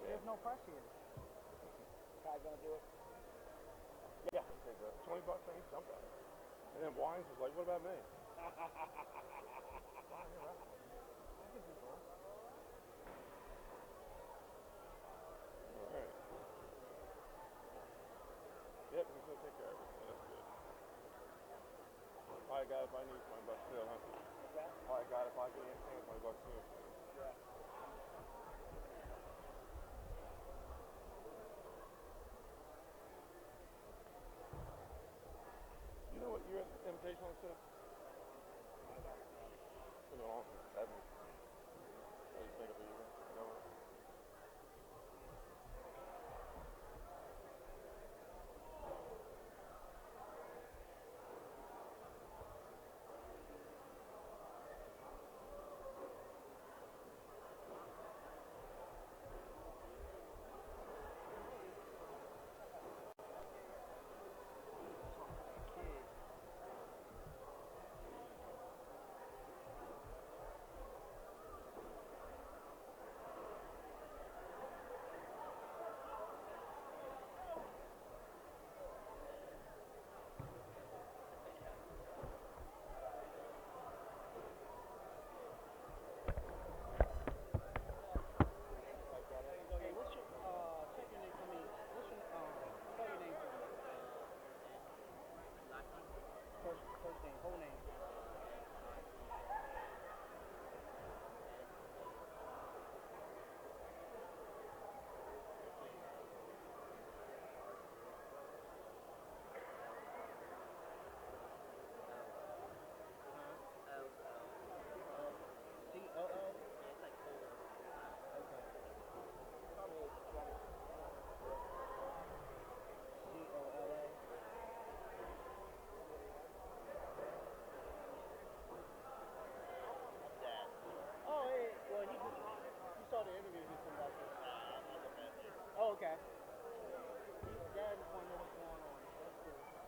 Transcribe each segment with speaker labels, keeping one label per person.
Speaker 1: There's no price here.
Speaker 2: Guy gonna do it?
Speaker 3: Yeah. Okay, good. $20 I need something. And then wines was like, what about me? Alright. Yep, he's gonna take care of everything. That's good. I got it if I need $20 still, huh?
Speaker 2: What's that?
Speaker 3: I got it if I get anything, $20 still.
Speaker 2: Yeah.
Speaker 3: You know what year the Invitational said?
Speaker 2: I don't know.
Speaker 3: It's been a long time. 70s. I just make up a year. You know what?
Speaker 1: Hey, what's your check your name for me? What's your spell your name for me? First name, whole name. COO? Okay. COLA. Oh, hey, well, you saw the interview he come back with. Oh, okay. Dad just want to know what's going on. That's cool.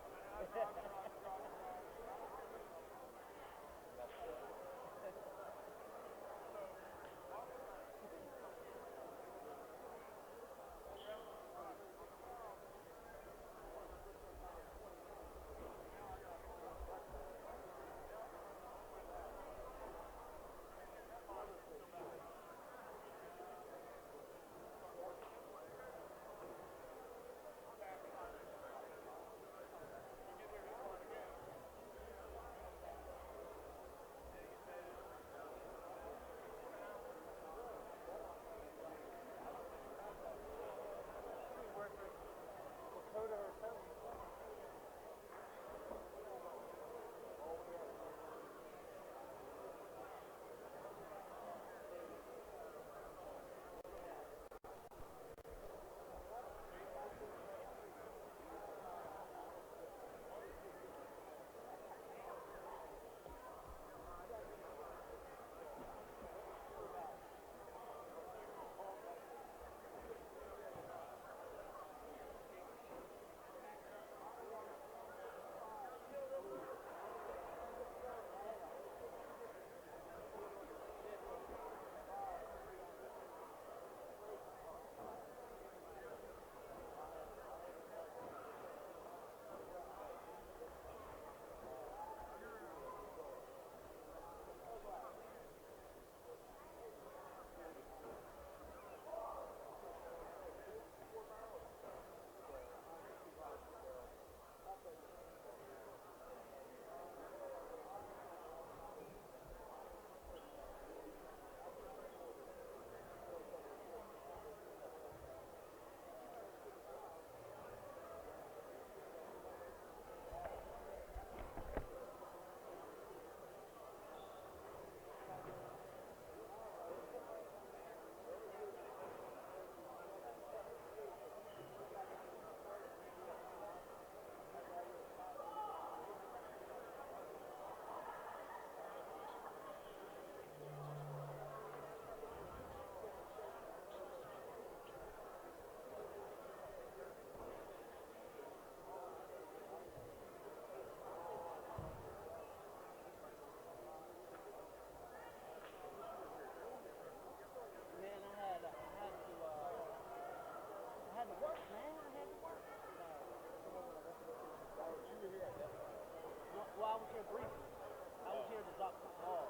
Speaker 1: I was here to drop the ball.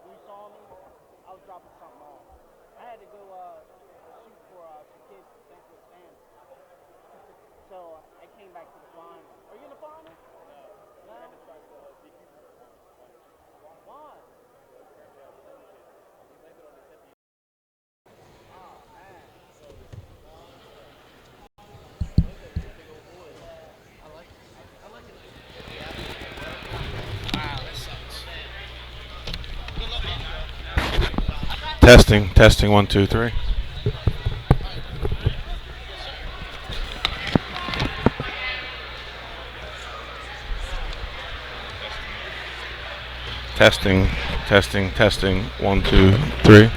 Speaker 1: When you saw me, I was dropping something off. I had to go shoot for some kids to thank with fans. So I came back to the final. Are you in the final? No. Why? Oh man.
Speaker 3: Testing, testing, 1, 2, 3. Testing, testing, testing, 1, 2, 3.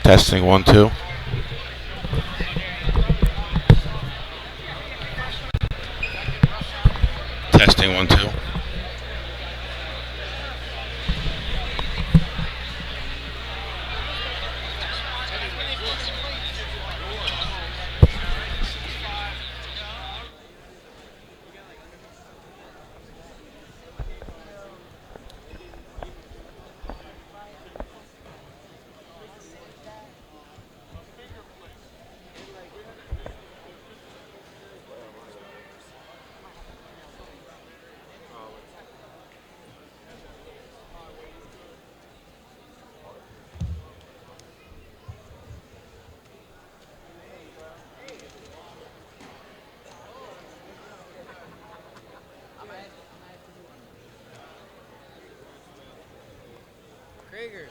Speaker 3: Testing, 1, 2. Testing, 1, 2.
Speaker 1: Krieger.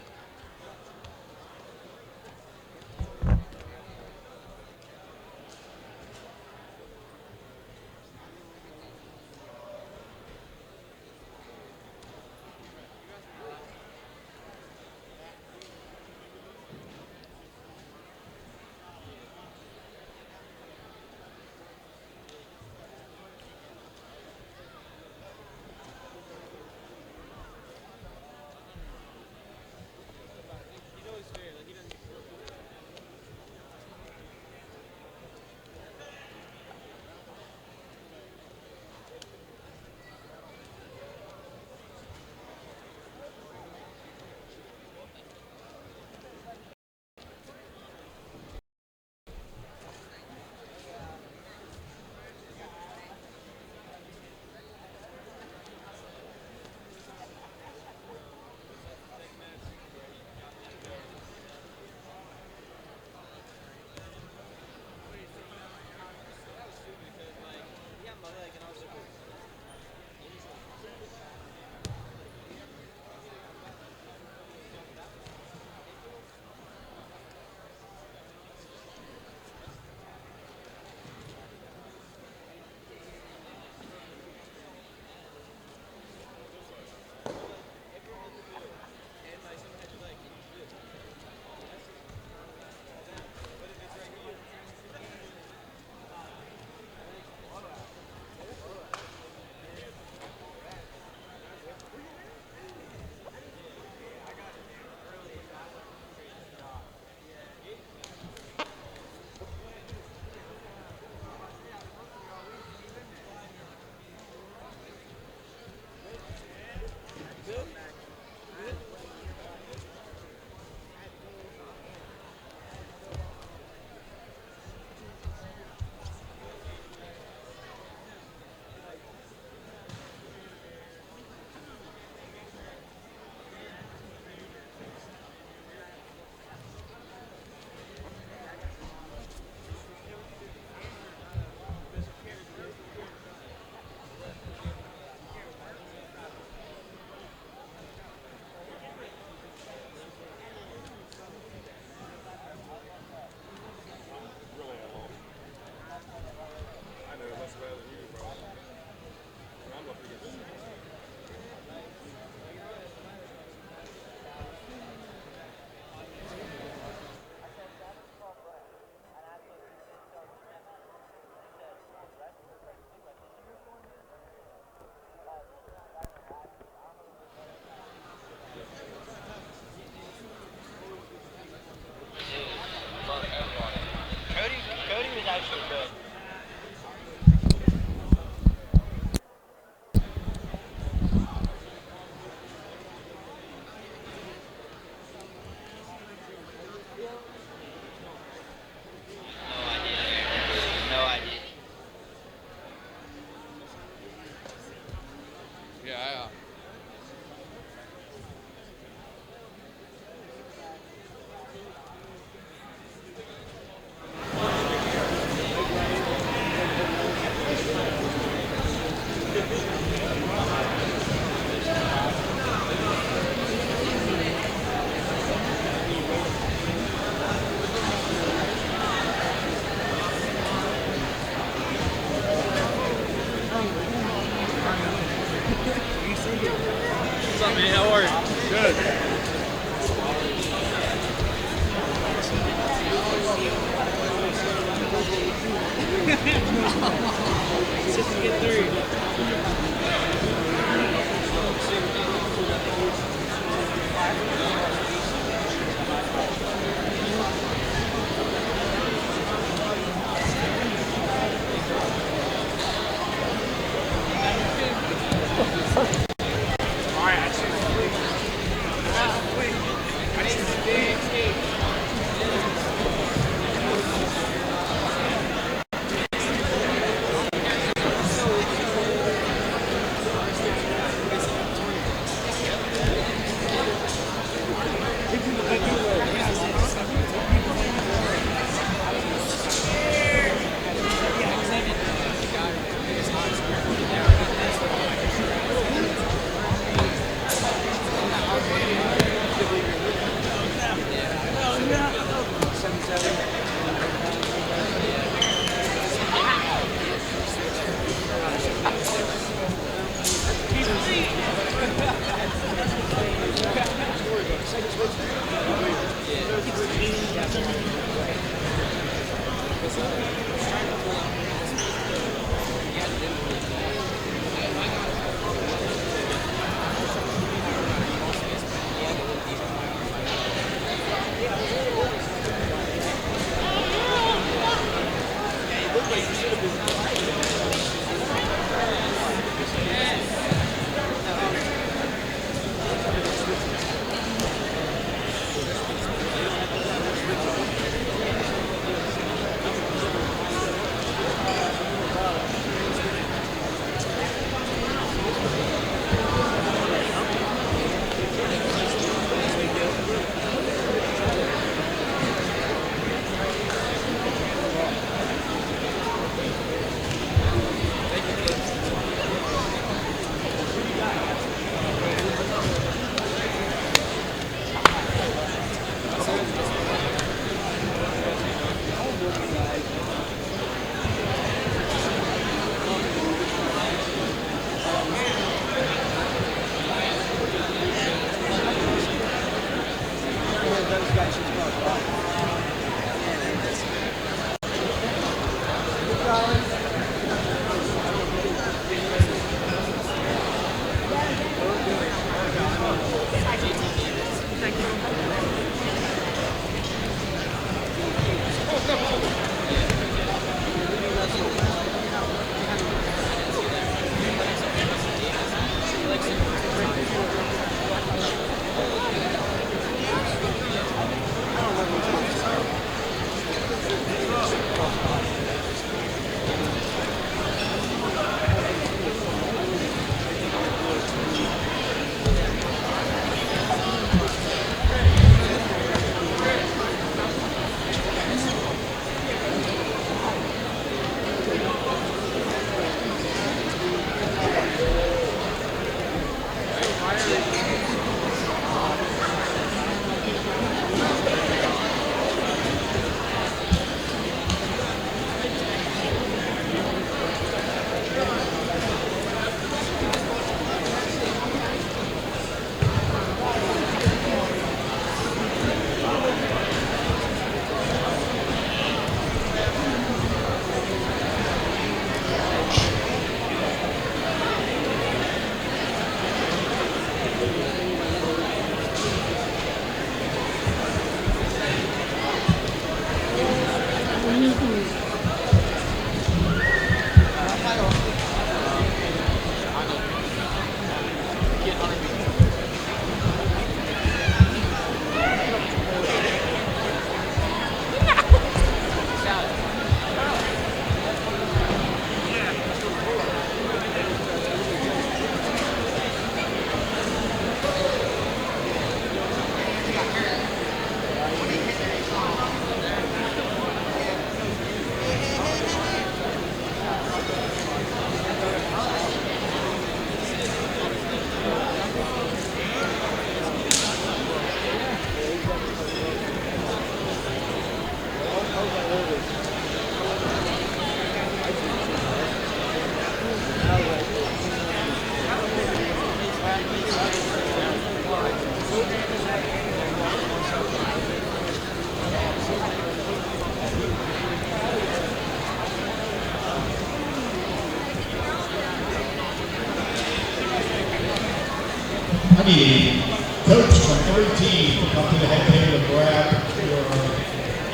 Speaker 4: I need a coach from every team to come to the head table and grab your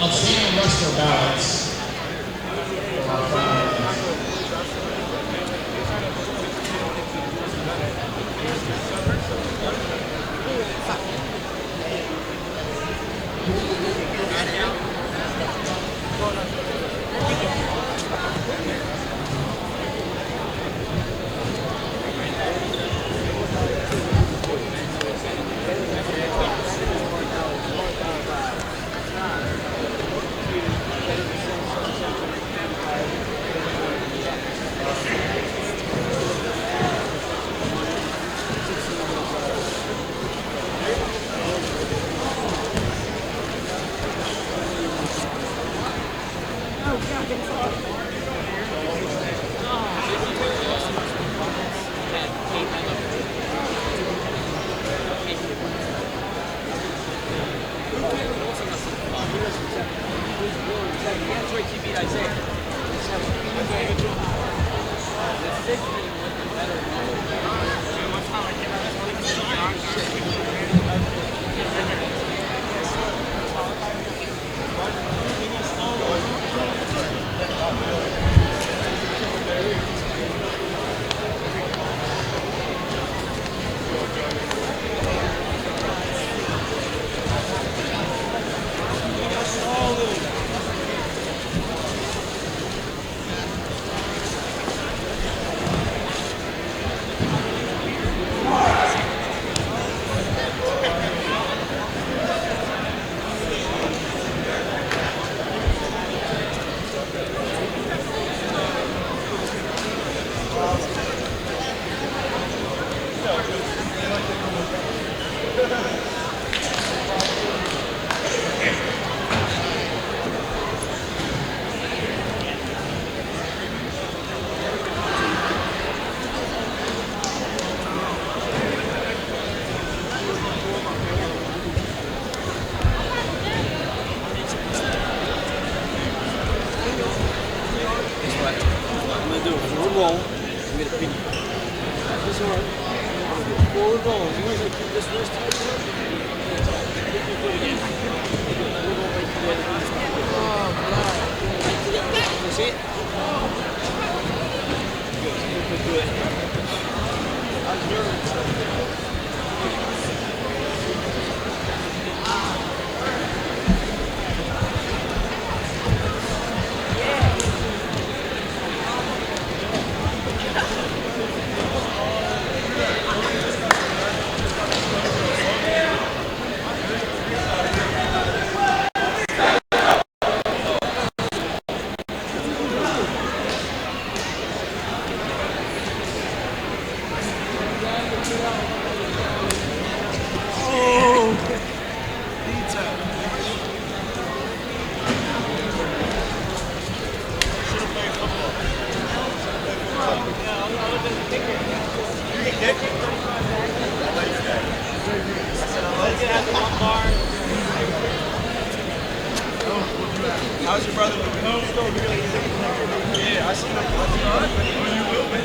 Speaker 4: outstanding wrestler ballots for our finalists.
Speaker 5: roll. I'm going to pin you. This one. I'm going to do forward roll. You want to keep this wrist tight? Put your foot again. Oh, God. That's it. Good. Good.
Speaker 6: How's your brother doing? Yeah, I see him. You will be.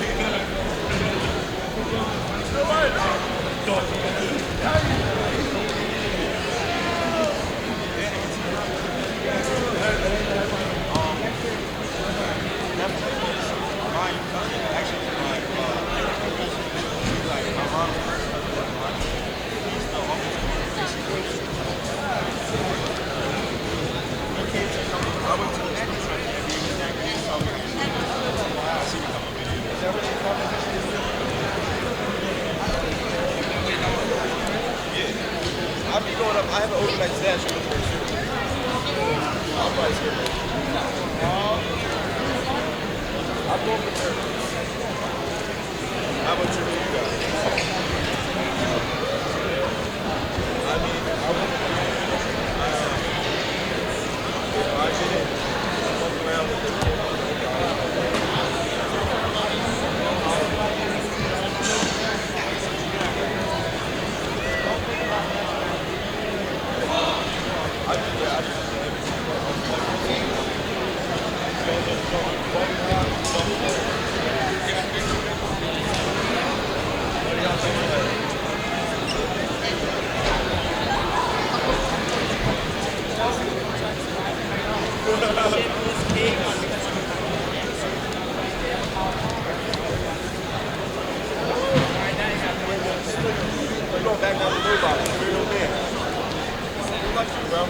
Speaker 6: I'll be going up. I have an overnight stash. I'll probably skip it. I'm going for third. How about you guys? I mean, if I did it, I'll walk around with it. We're going back down to nobody. We're no man. Good luck to you, bro.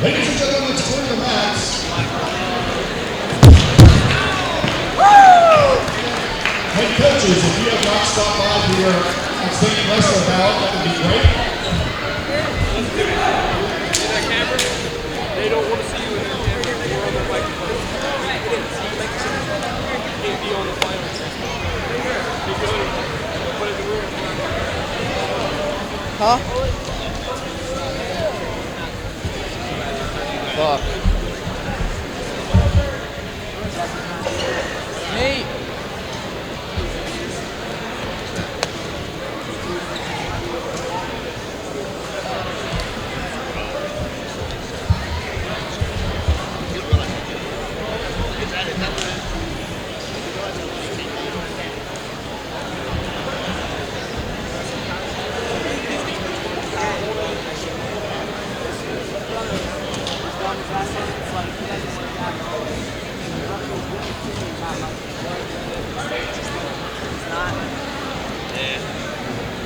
Speaker 4: Ladies and gentlemen, let's clear the mats. Head coaches, if you have not stopped by for your outstanding wrestler ballot, that would be great.
Speaker 5: They don't want to see you in Huh? Fuck. Nate.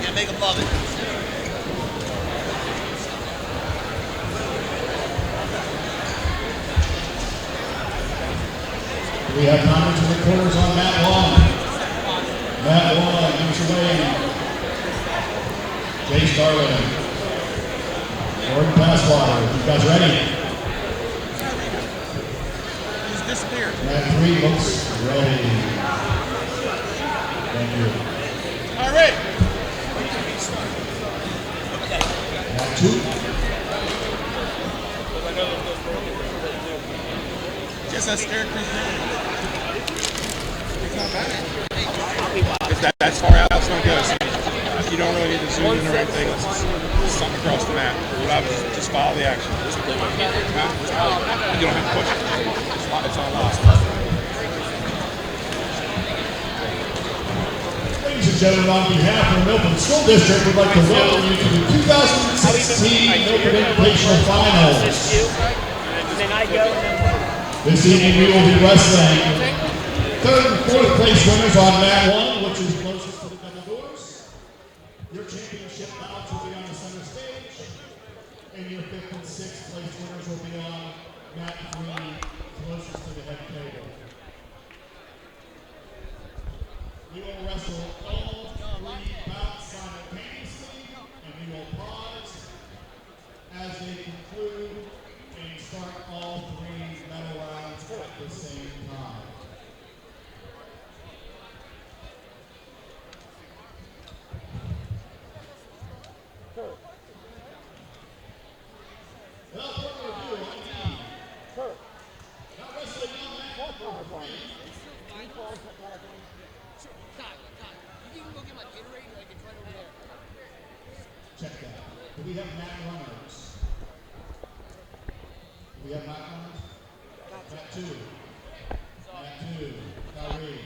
Speaker 6: Can't make them love it.
Speaker 4: We have comments in the corners on Matt Long. Matt Long gives away. Jay Starlin. Gordon Passwater. You guys ready?
Speaker 6: He's disappeared.
Speaker 4: Matt 3 looks ready. Thank you.
Speaker 6: All right.
Speaker 4: Matt 2.
Speaker 6: Just that scared Chris. It's not bad.
Speaker 3: That's far out, it's not good. You don't really need to zoom in or anything. It's just something across the map. What I would just follow the action. You don't have to push it. It's on lost.
Speaker 4: Ladies and gentlemen, on behalf of the Milford School District, we'd like to welcome you to the 2016 Milford Invitational Finals.
Speaker 1: Then I go and
Speaker 4: This evening we will be wrestling third and fourth place winners on mat 1, which is closest to the double doors. Your championship bouts will be on the center stage, and your fifth and sixth place winners will be on mat 3, closest to the head table. We will wrestle all 3 bouts simultaneously, and we will pause as they conclude and start all 3 medal rounds at the same time. Without further ado, I need not wrestling on mat number 3. Check that. Do we have mat runners? Do we have mat runners? Mat 2. Mat 2. Kyrie.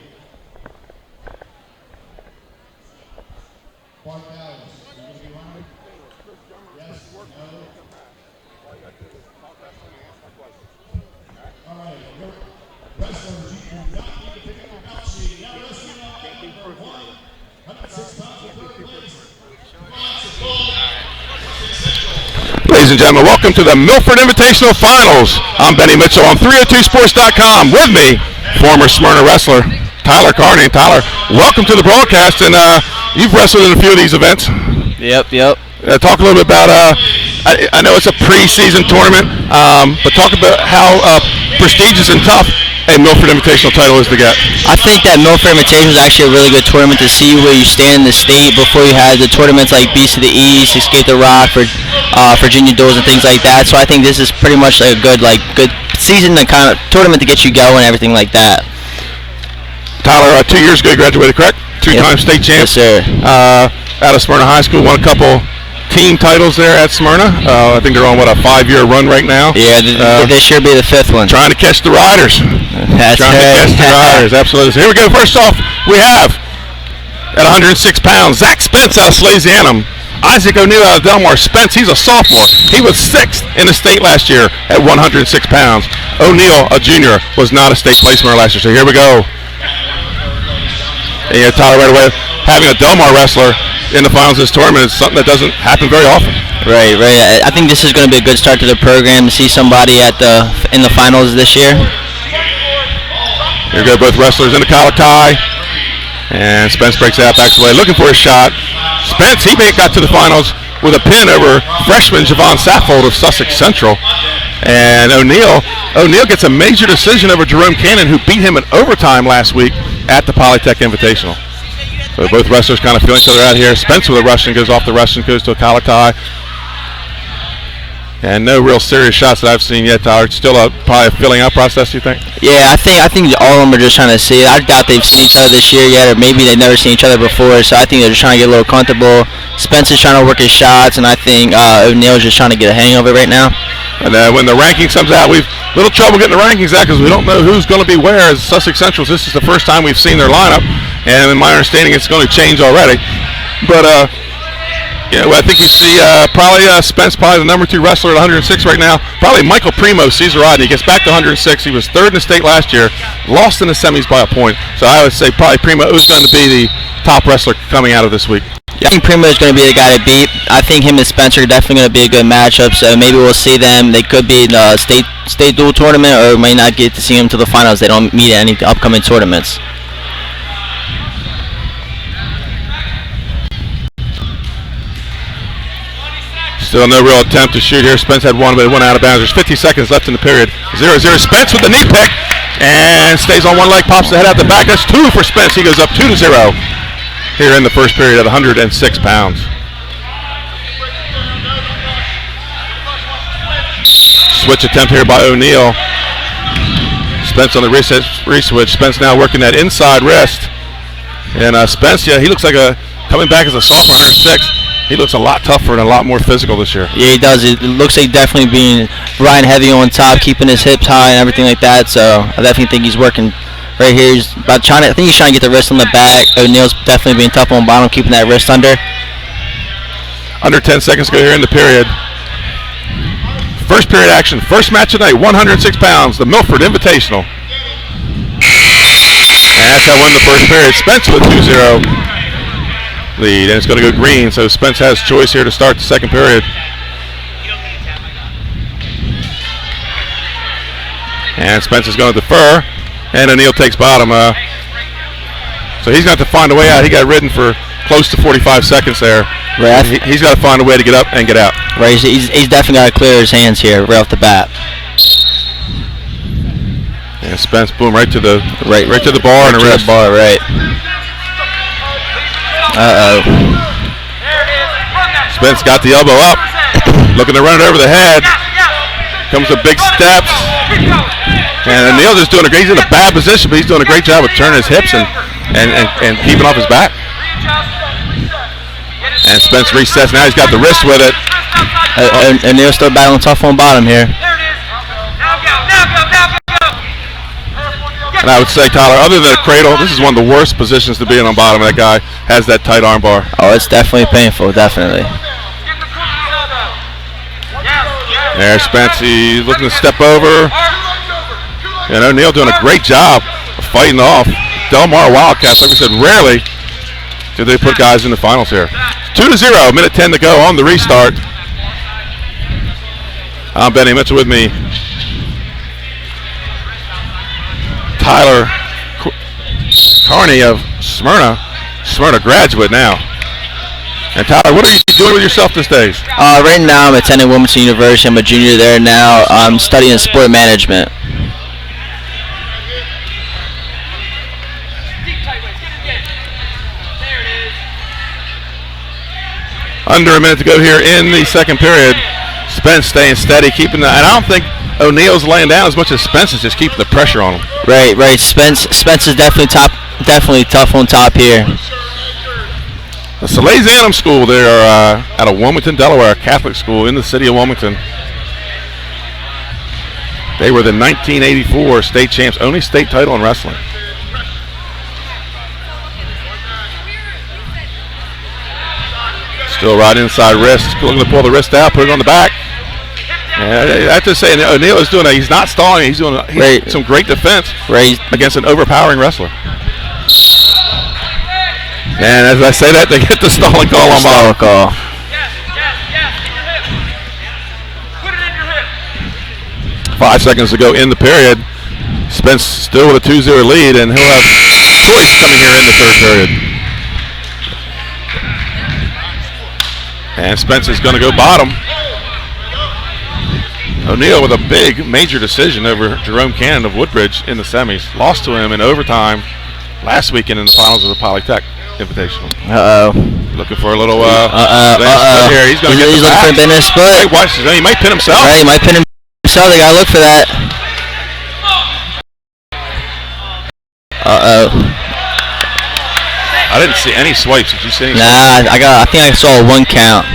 Speaker 4: Bart Dallas. You going to be running? Yes? No? All right. Your wrestlers, you do not need to pick up your belt sheet. Now wrestling on mat number 1. 106 pounds for third place.
Speaker 3: Ladies and gentlemen, welcome to the Milford Invitational Finals. I'm Benny Mitchell on 302sports.com. With me, former Smyrna wrestler, Tyler Carney. Tyler, welcome to the broadcast, and you've wrestled in a few of these events.
Speaker 7: Yep.
Speaker 3: Talk a little bit about, I know it's a pre-season tournament, but talk about how prestigious and tough a Milford Invitational title is to get.
Speaker 7: I think that Milford Invitational is actually a really good tournament to see where you stand in the state before you had the tournaments like Beast of the East, Escape the Rock, for Virginia Duels and things like that. So I think this is pretty much a good season, the kind of tournament to get you going and everything like that.
Speaker 3: Tyler, 2 years ago you graduated, correct? Two-time state champ.
Speaker 7: Yes, sir.
Speaker 3: Out of Smyrna High School, won a couple team titles there at Smyrna. I think they're on, a 5-year run right now?
Speaker 7: Yeah, this should be the 5th one.
Speaker 3: Trying to catch the riders.
Speaker 7: That's
Speaker 3: trying to catch the riders, absolutely. So here we go. First off, we have, at 106 pounds, Zach Spence out of Slasianum. Isaac O'Neill out of Delmar. Spence, he's a sophomore. He was 6th in the state last year at 106 pounds. O'Neill, a junior, was not a state placeman last year. So here we go. And you know, Tyler, right away, having a Delmar wrestler in the finals of this tournament is something that doesn't happen very often.
Speaker 7: Right. I think this is going to be a good start to the program to see somebody in the finals this year.
Speaker 3: Here we go, both wrestlers in the Kalakai. And Spence breaks out, backs away, looking for a shot. Spence, he got to the finals with a pin over freshman Javon Saffold of Sussex Central. And O'Neill gets a major decision over Jerome Cannon, who beat him in overtime last week at the Polytech Invitational. So both wrestlers kind of feeling each other out here. Spence with a Russian, goes off the Russian, goes to a collar tie. And no real serious shots that I've seen yet, Tyler. It's still probably a filling out process, you think?
Speaker 7: Yeah, I think all of them are just trying to see it. I doubt they've seen each other this year yet, or maybe they've never seen each other before. So I think they're just trying to get a little comfortable. Spence is trying to work his shots, and I think O'Neill's just trying to get a hang of it right now.
Speaker 3: And when the rankings comes out, we've little trouble getting the rankings out because we don't know who's going to be where. As Sussex Centrals, this is the first time we've seen their lineup, and in my understanding, it's going to change already. But yeah, well, I think you see probably Spence, probably the number 2 wrestler at 106 right now. Probably Michael Primo, Cesar Rodney, gets back to 106. He was 3rd in the state last year, lost in the semis by a point. So I would say probably Primo is going to be the top wrestler coming out of this week.
Speaker 7: Yeah, I think Primo is going to be the guy to beat. I think him and Spencer are definitely going to be a good matchup. So maybe we'll see them. They could be in the state dual tournament, or may not get to see them to the finals. They don't meet at any upcoming tournaments.
Speaker 3: Still no real attempt to shoot here. Spence had one, but it went out of bounds. There's 50 seconds left in the period. 0-0. Spence with the knee pick and stays on one leg, pops the head out the back. That's 2 for Spence. He goes up 2-0 here in the first period at 106 pounds. Switch attempt here by O'Neill. Spence on the re-switch. Spence now working that inside wrist. And Spence, yeah, he looks like coming back as a sophomore, 106. He looks a lot tougher and a lot more physical this year.
Speaker 7: Yeah, he does. It looks like definitely being riding heavy on top, keeping his hips high and everything like that. So I definitely think he's working right here. I think he's trying to get the wrist on the back. O'Neill's definitely being tough on bottom, keeping that wrist under.
Speaker 3: Under 10 seconds to go here in the period. First period action. First match tonight, 106 pounds, the Milford Invitational. And that's how won the first period. Spence with 2-0 lead, and it's going to go green, so Spence has choice here to start the second period. And Spence is going to defer, and O'Neill takes bottom. So he's got to find a way out. He got ridden for close to 45 seconds there.
Speaker 7: Right.
Speaker 3: He's got to find a way to get up and get out.
Speaker 7: Right. He's definitely got to clear his hands here right off the bat.
Speaker 3: And Spence, boom, right to the bar and the wrist.
Speaker 7: Bar, right.
Speaker 3: Spence got the elbow up, looking to run it over the head. Comes the big steps. And O'Neill just doing he's in a bad position, but he's doing a great job of turning his hips and keeping off his back. And Spence resets. Now he's got the wrist with it.
Speaker 7: O'Neill's still battling tough on bottom here.
Speaker 3: And I would say, Tyler, other than a cradle, this is one of the worst positions to be in on bottom. That guy has that tight arm bar.
Speaker 7: Oh, it's definitely painful, definitely.
Speaker 3: There, Spence, he's looking to step over. And O'Neill doing a great job of fighting off Delmar Wildcats. Like we said, rarely do they put guys in the finals here. 2-0, minute 10 to go on the restart. I'm Benny Mitchell, with me Tyler Carney of Smyrna graduate now. And Tyler, what are you doing with yourself these days?
Speaker 7: Right now I'm attending Wilmington University. I'm a junior there now. I'm studying sport management.
Speaker 3: Under a minute to go here in the second period. Spence staying steady, keeping the, and I don't think O'Neill's laying down as much as Spence is just keeping the pressure on him.
Speaker 7: Right. Spence is definitely tough on top here.
Speaker 3: The Salesianum School, they are out of Wilmington, Delaware, a Catholic school in the city of Wilmington. They were the 1984 state champs, only state title in wrestling. Still right inside wrist, looking to pull the wrist out, put it on the back. And I have to say, O'Neill is doing he's not stalling, he's doing some great defense against an overpowering wrestler. And as I say that, they get the stalling call on bottom. 5 seconds to go in the period. Spence still with a 2-0 lead, and he'll have choice coming here in the third period. And Spence is going to go bottom. O'Neill with a big major decision over Jerome Cannon of Woodbridge in the semis. Lost to him in overtime last weekend in the finals of the Polytech. Invitational. Looking for a little here. He's going to get the
Speaker 7: looking for a bending split.
Speaker 3: Hey, watch this. He might pin himself.
Speaker 7: Right, he might pin himself. They gotta look for that.
Speaker 3: I didn't see any swipes. Did you see any?
Speaker 7: Nah, I think I saw a 1 count.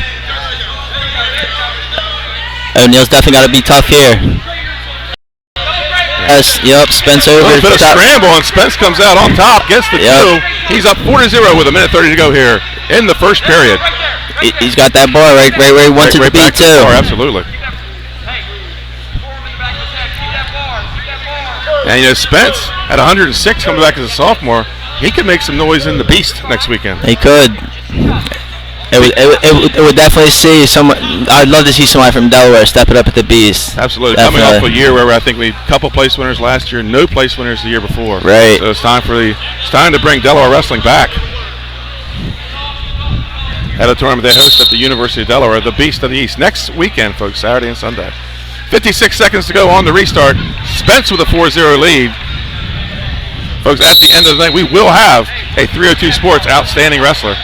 Speaker 7: O'Neill's definitely got to be tough here. Yes, yep, Spence over.
Speaker 3: A little bit of scramble, and Spence comes out on top, gets the 2. He's up 4-0 with 1:30 to go here in the first period.
Speaker 7: He's got that bar right where he wants it to be, too.
Speaker 3: Absolutely. And, Spence at 106 coming back as a sophomore. He could make some noise in the Beast next weekend.
Speaker 7: He could. It would definitely see someone. I'd love to see somebody from Delaware step it up at the Beast.
Speaker 3: Absolutely. Coming off a year where I think we had a couple place winners last year, no place winners the year before.
Speaker 7: Right.
Speaker 3: So it's time to bring Delaware wrestling back. At a tournament they host at the University of Delaware, the Beast of the East, next weekend, folks, Saturday and Sunday. 56 seconds to go on the restart. Spence with a 4-0 lead. Folks, at the end of the night, we will have a 302 Sports Outstanding Wrestler.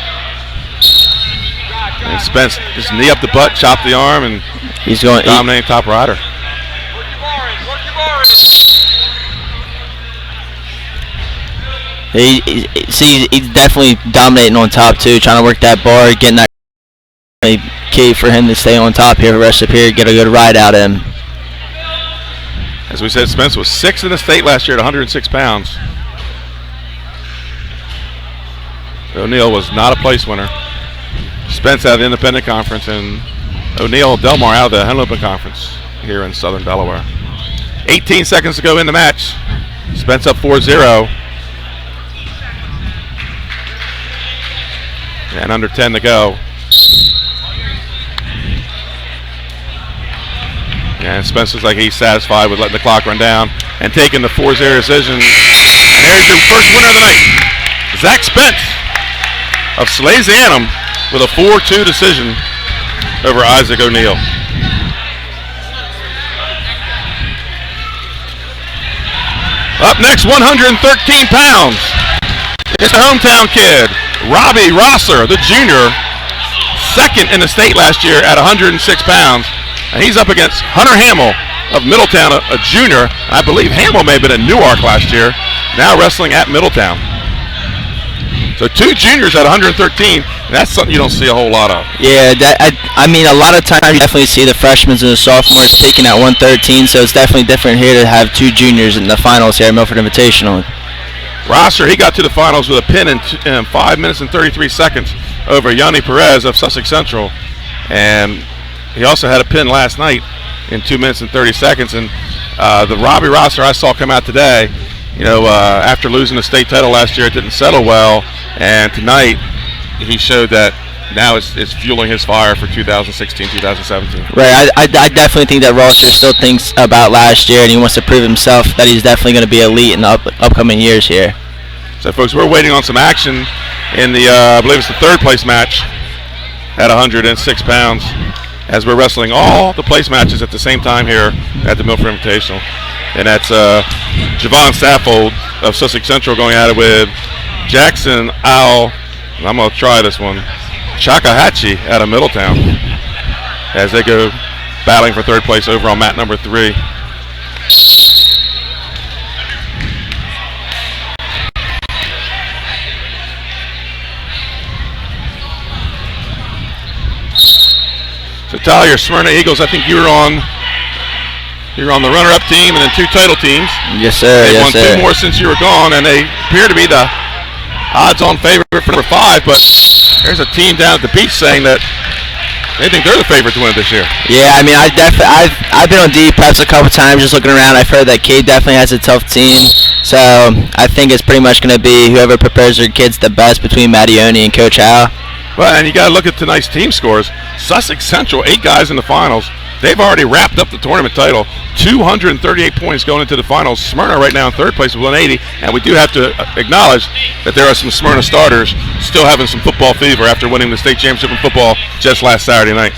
Speaker 3: And Spence just knee up the butt, chop the arm, and
Speaker 7: he's going
Speaker 3: dominating top rider.
Speaker 7: He's definitely dominating on top too, trying to work that bar, getting that key for him to stay on top here for the rest of the period, get a good ride out of him.
Speaker 3: As we said, Spence was 6th in the state last year at 106 pounds. O'Neill was not a place winner. Spence out of the independent conference, and O'Neill Delmar out of the Henlopen conference here in southern Delaware. 18 seconds to go in the match. Spence up 4-0. And under 10 to go. And Spence looks like he's satisfied with letting the clock run down and taking the 4-0 decision. And here's your first winner of the night, Zach Spence of Salesianum, with a 4-2 decision over Isaac O'Neill. Up next, 113 pounds. It's the hometown kid, Robbie Rosser, the junior, 2nd in the state last year at 106 pounds. And he's up against Hunter Hamill of Middletown, a junior. I believe Hamill may have been in Newark last year, now wrestling at Middletown. So 2 juniors at 113, that's something you don't see a whole lot of.
Speaker 7: Yeah, I mean, a lot of times you definitely see the freshmen and the sophomores taking at 113, so it's definitely different here to have 2 juniors in the finals here at Milford Invitational.
Speaker 3: Rosser, he got to the finals with a pin in 5 minutes and 33 seconds over Yanni Perez of Sussex Central. And he also had a pin last night in 2 minutes and 30 seconds. And the Robbie Rosser I saw come out today, after losing the state title last year, it didn't settle well. And tonight, he showed that now it's fueling his fire for 2016, 2017.
Speaker 7: Right, I definitely think that Rosser still thinks about last year, and he wants to prove himself that he's definitely going to be elite in the upcoming years here.
Speaker 3: So, folks, we're waiting on some action in the, I believe it's the 3rd place match at 106 pounds, as we're wrestling all the place matches at the same time here at the Milford Invitational. And that's Javon Saffold of Sussex Central going at it with Jackson Owl, I'm going to try this one, Chakahachi out of Middletown, as they go battling for 3rd place over on mat number 3. So Tyler, your Smyrna Eagles, I think you're on the runner-up team and then 2 title teams.
Speaker 7: Yes, sir.
Speaker 3: They've
Speaker 7: yes,
Speaker 3: won
Speaker 7: sir.
Speaker 3: 2 more since you were gone, and they appear to be the odds-on favorite for number 5. But there's a team down at the beach saying that they think they're the favorite to win it this year.
Speaker 7: Yeah, I mean, I've been on D-Preps a couple times just looking around. I've heard that Cade definitely has a tough team. So I think it's pretty much going to be whoever prepares their kids the best between Mattioni and Coach Howe.
Speaker 3: Well, and you got to look at tonight's team scores. Sussex Central, 8 guys in the finals. They've already wrapped up the tournament title. 238 points going into the finals. Smyrna right now in 3rd place with 180. And we do have to acknowledge that there are some Smyrna starters still having some football fever after winning the state championship in football just last Saturday night.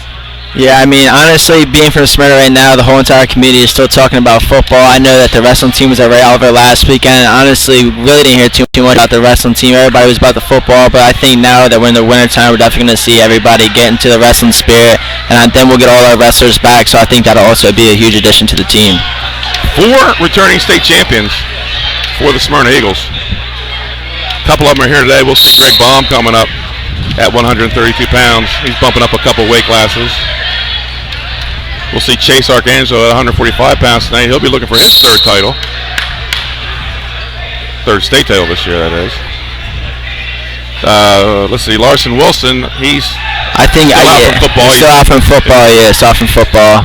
Speaker 7: Yeah, I mean, honestly, being from Smyrna right now, the whole entire community is still talking about football. I know that the wrestling team was at Ray Oliver last weekend. Honestly, really didn't hear too much about the wrestling team. Everybody was about the football, but I think now that we're in the wintertime, we're definitely going to see everybody get into the wrestling spirit, and then we'll get all our wrestlers back, so I think that'll also be a huge addition to the team.
Speaker 3: 4 returning state champions for the Smyrna Eagles. A couple of them are here today. We'll see Greg Baum coming up at 132 pounds. He's bumping up a couple weight classes. We'll see Chase Archangelo at 145 pounds tonight. He'll be looking for his 3rd title. 3rd state title this year, that is. Let's see, Larson Wilson, he's still out from football.
Speaker 7: Still out from football, yeah, still out from football.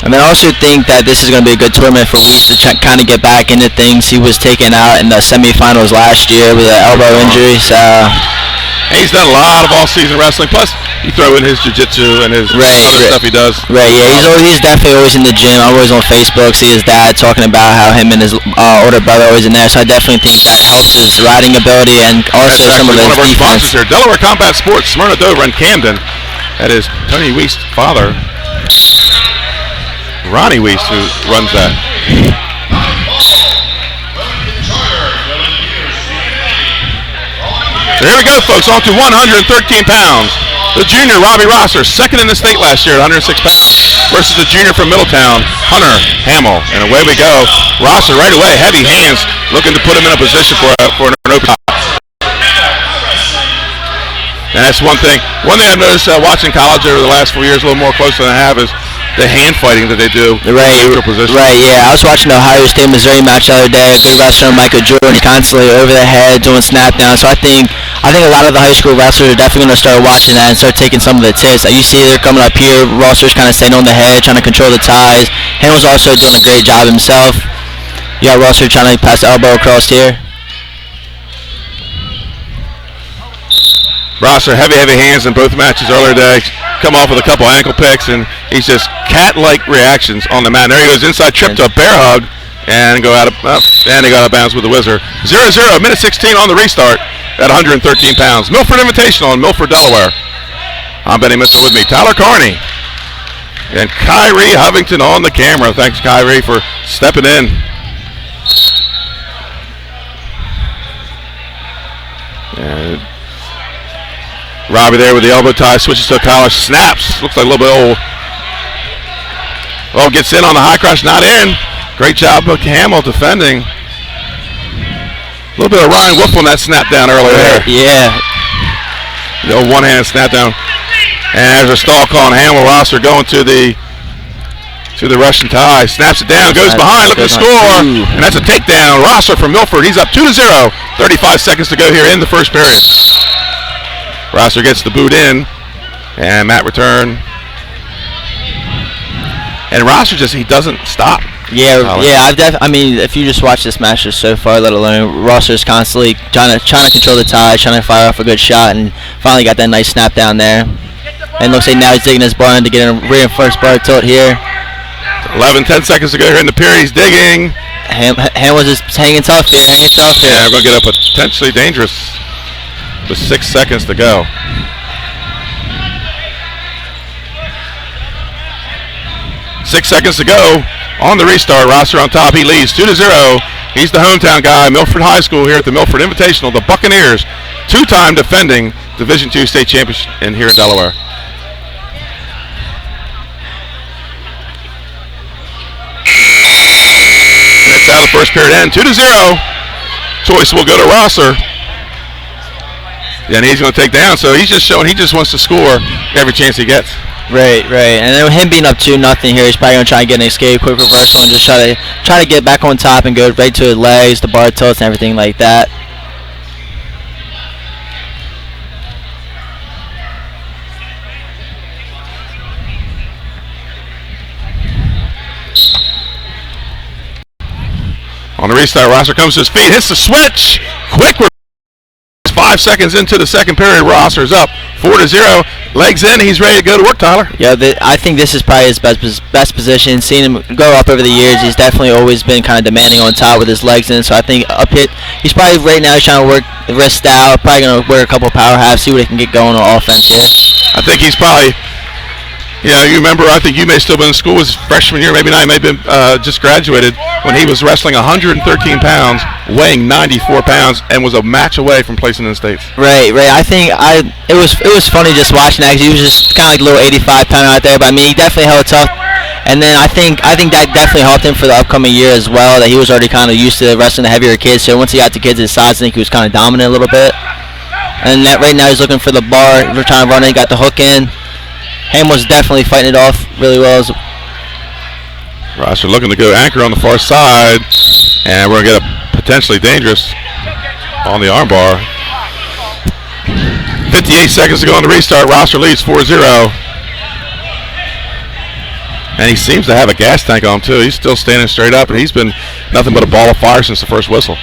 Speaker 7: And then I also think that this is going to be a good tournament for Weiss to kind of get back into things. He was taken out in the semifinals last year with an elbow injury, so...
Speaker 3: He's done a lot of all-season wrestling. Plus, you throw in his jiu-jitsu and his other stuff he does.
Speaker 7: Right, yeah, he's definitely always in the gym. I'm always on Facebook, see his dad talking about how him and his older brother are always in there. So I definitely think that helps his riding ability and also some of his
Speaker 3: one of our
Speaker 7: defense.
Speaker 3: sponsors here, Delaware Combat Sports, Smyrna, Dover, and Camden. That is Tony Weiss' father, Ronnie Weiss, who runs that. So here we go, folks, on to 113 pounds. The junior, Robbie Rosser, 2nd in the state last year at 106 pounds, versus the junior from Middletown, Hunter Hamill. And away we go. Rosser right away, heavy hands, looking to put him in a position for an open top. And that's one thing. One thing I've noticed watching college over the last 4 years, a little more close than I have, is the hand fighting that they do.
Speaker 7: Right, yeah. I was watching the Ohio State Missouri match the other day. A good wrestler, Michael Jordan, constantly over the head doing snap downs. So I think a lot of the high school wrestlers are definitely going to start watching that and start taking some of the tips. You see they're coming up here, Rosser's kind of staying on the head, trying to control the ties. Hamill's also doing a great job himself. You got Rosser trying to pass the elbow across here.
Speaker 3: Rosser, heavy hands in both matches earlier today. Come off with a couple ankle picks, and he's just cat-like reactions on the mat. There he goes, inside trip to a bear hug, and go out of bounds with the whizzer. 0-0, minute 16 on the restart at 113 pounds. Milford Invitational in Milford, Delaware. I'm Benny Mitchell, with me Tyler Carney and Kyrie Hovington on the camera. Thanks, Kyrie, for stepping in. And Robbie there with the elbow tie, switches to a collar, snaps. Looks like a little bit old. Well, gets in on the high cross, not in. Great job of Hamill defending. A little bit of Ryan Wolf on that snap down earlier there.
Speaker 7: Yeah.
Speaker 3: The old one-hand snap down. And there's a stall call on Hamill. Rosser going to the Russian tie. Snaps it down, goes behind, looking to score. And that's a takedown. Rosser from Milford. He's up 2-0. 35 seconds to go here in the first period. Rosser gets the boot in, and mat return. And Rosser he doesn't stop.
Speaker 7: Yeah. I mean, if you just watch this match just so far, let alone Rosser's constantly trying to control the tie, trying to fire off a good shot, and finally got that nice snap down there. And looks like now he's digging his barn to get a reinforced bar tilt here.
Speaker 3: 10 seconds to go here in the period. He's digging.
Speaker 7: Hamill's just hanging tough here.
Speaker 3: Yeah, we're going to get a potentially dangerous with 6 seconds to go. Six seconds to go on the restart. Rosser on top. He leads 2-0. He's the hometown guy. Milford High School here at the Milford Invitational. The Buccaneers, 2-time defending Division II state champions here in Delaware. And that's how the first period ends. 2-0. Choice will go to Rosser. And he's going to take down. So he's just showing he just wants to score every chance he gets.
Speaker 7: Right. And then him being up 2-0 here, he's probably going to try and get an escape, quick reversal, and just try to get back on top and go right to his legs, the bar tilts, and everything like that.
Speaker 3: On the restart, Rosser comes to his feet, hits the switch. Quick reversal. 5 seconds into the second period, Rosser's up 4-0. Legs in. He's ready to go to work, Tyler.
Speaker 7: Yeah, I think this is probably his best position. Seeing him go up over the years, he's definitely always been kind of demanding on top with his legs in. So I think up hit, he's probably right now he's trying to work the wrist out. Probably going to work a couple power halves, see what he can get going on offense here.
Speaker 3: I think he's probably, you remember, I think you may still been in school his freshman year, maybe not, he may have been just graduated when he was wrestling 113 pounds, weighing 94 pounds, and was a match away from placing in the States.
Speaker 7: Right. I think it was funny just watching that, 'cause he was just kind of like a little 85-pounder out there, but I mean, he definitely held tough. And then I think that definitely helped him for the upcoming year as well, that he was already kind of used to wrestling the heavier kids, so once he got to kids his size, I think he was kind of dominant a little bit. And that right now he's looking for the bar, we're trying to run it, got the hook in. Hamill's definitely fighting it off really well.
Speaker 3: Rosser looking to go anchor on the far side, and we're going to get a potentially dangerous on the armbar. 58 seconds to go on the restart. Rosser leads 4-0. And he seems to have a gas tank on him, too. He's still standing straight up, and he's been nothing but a ball of fire since the first whistle.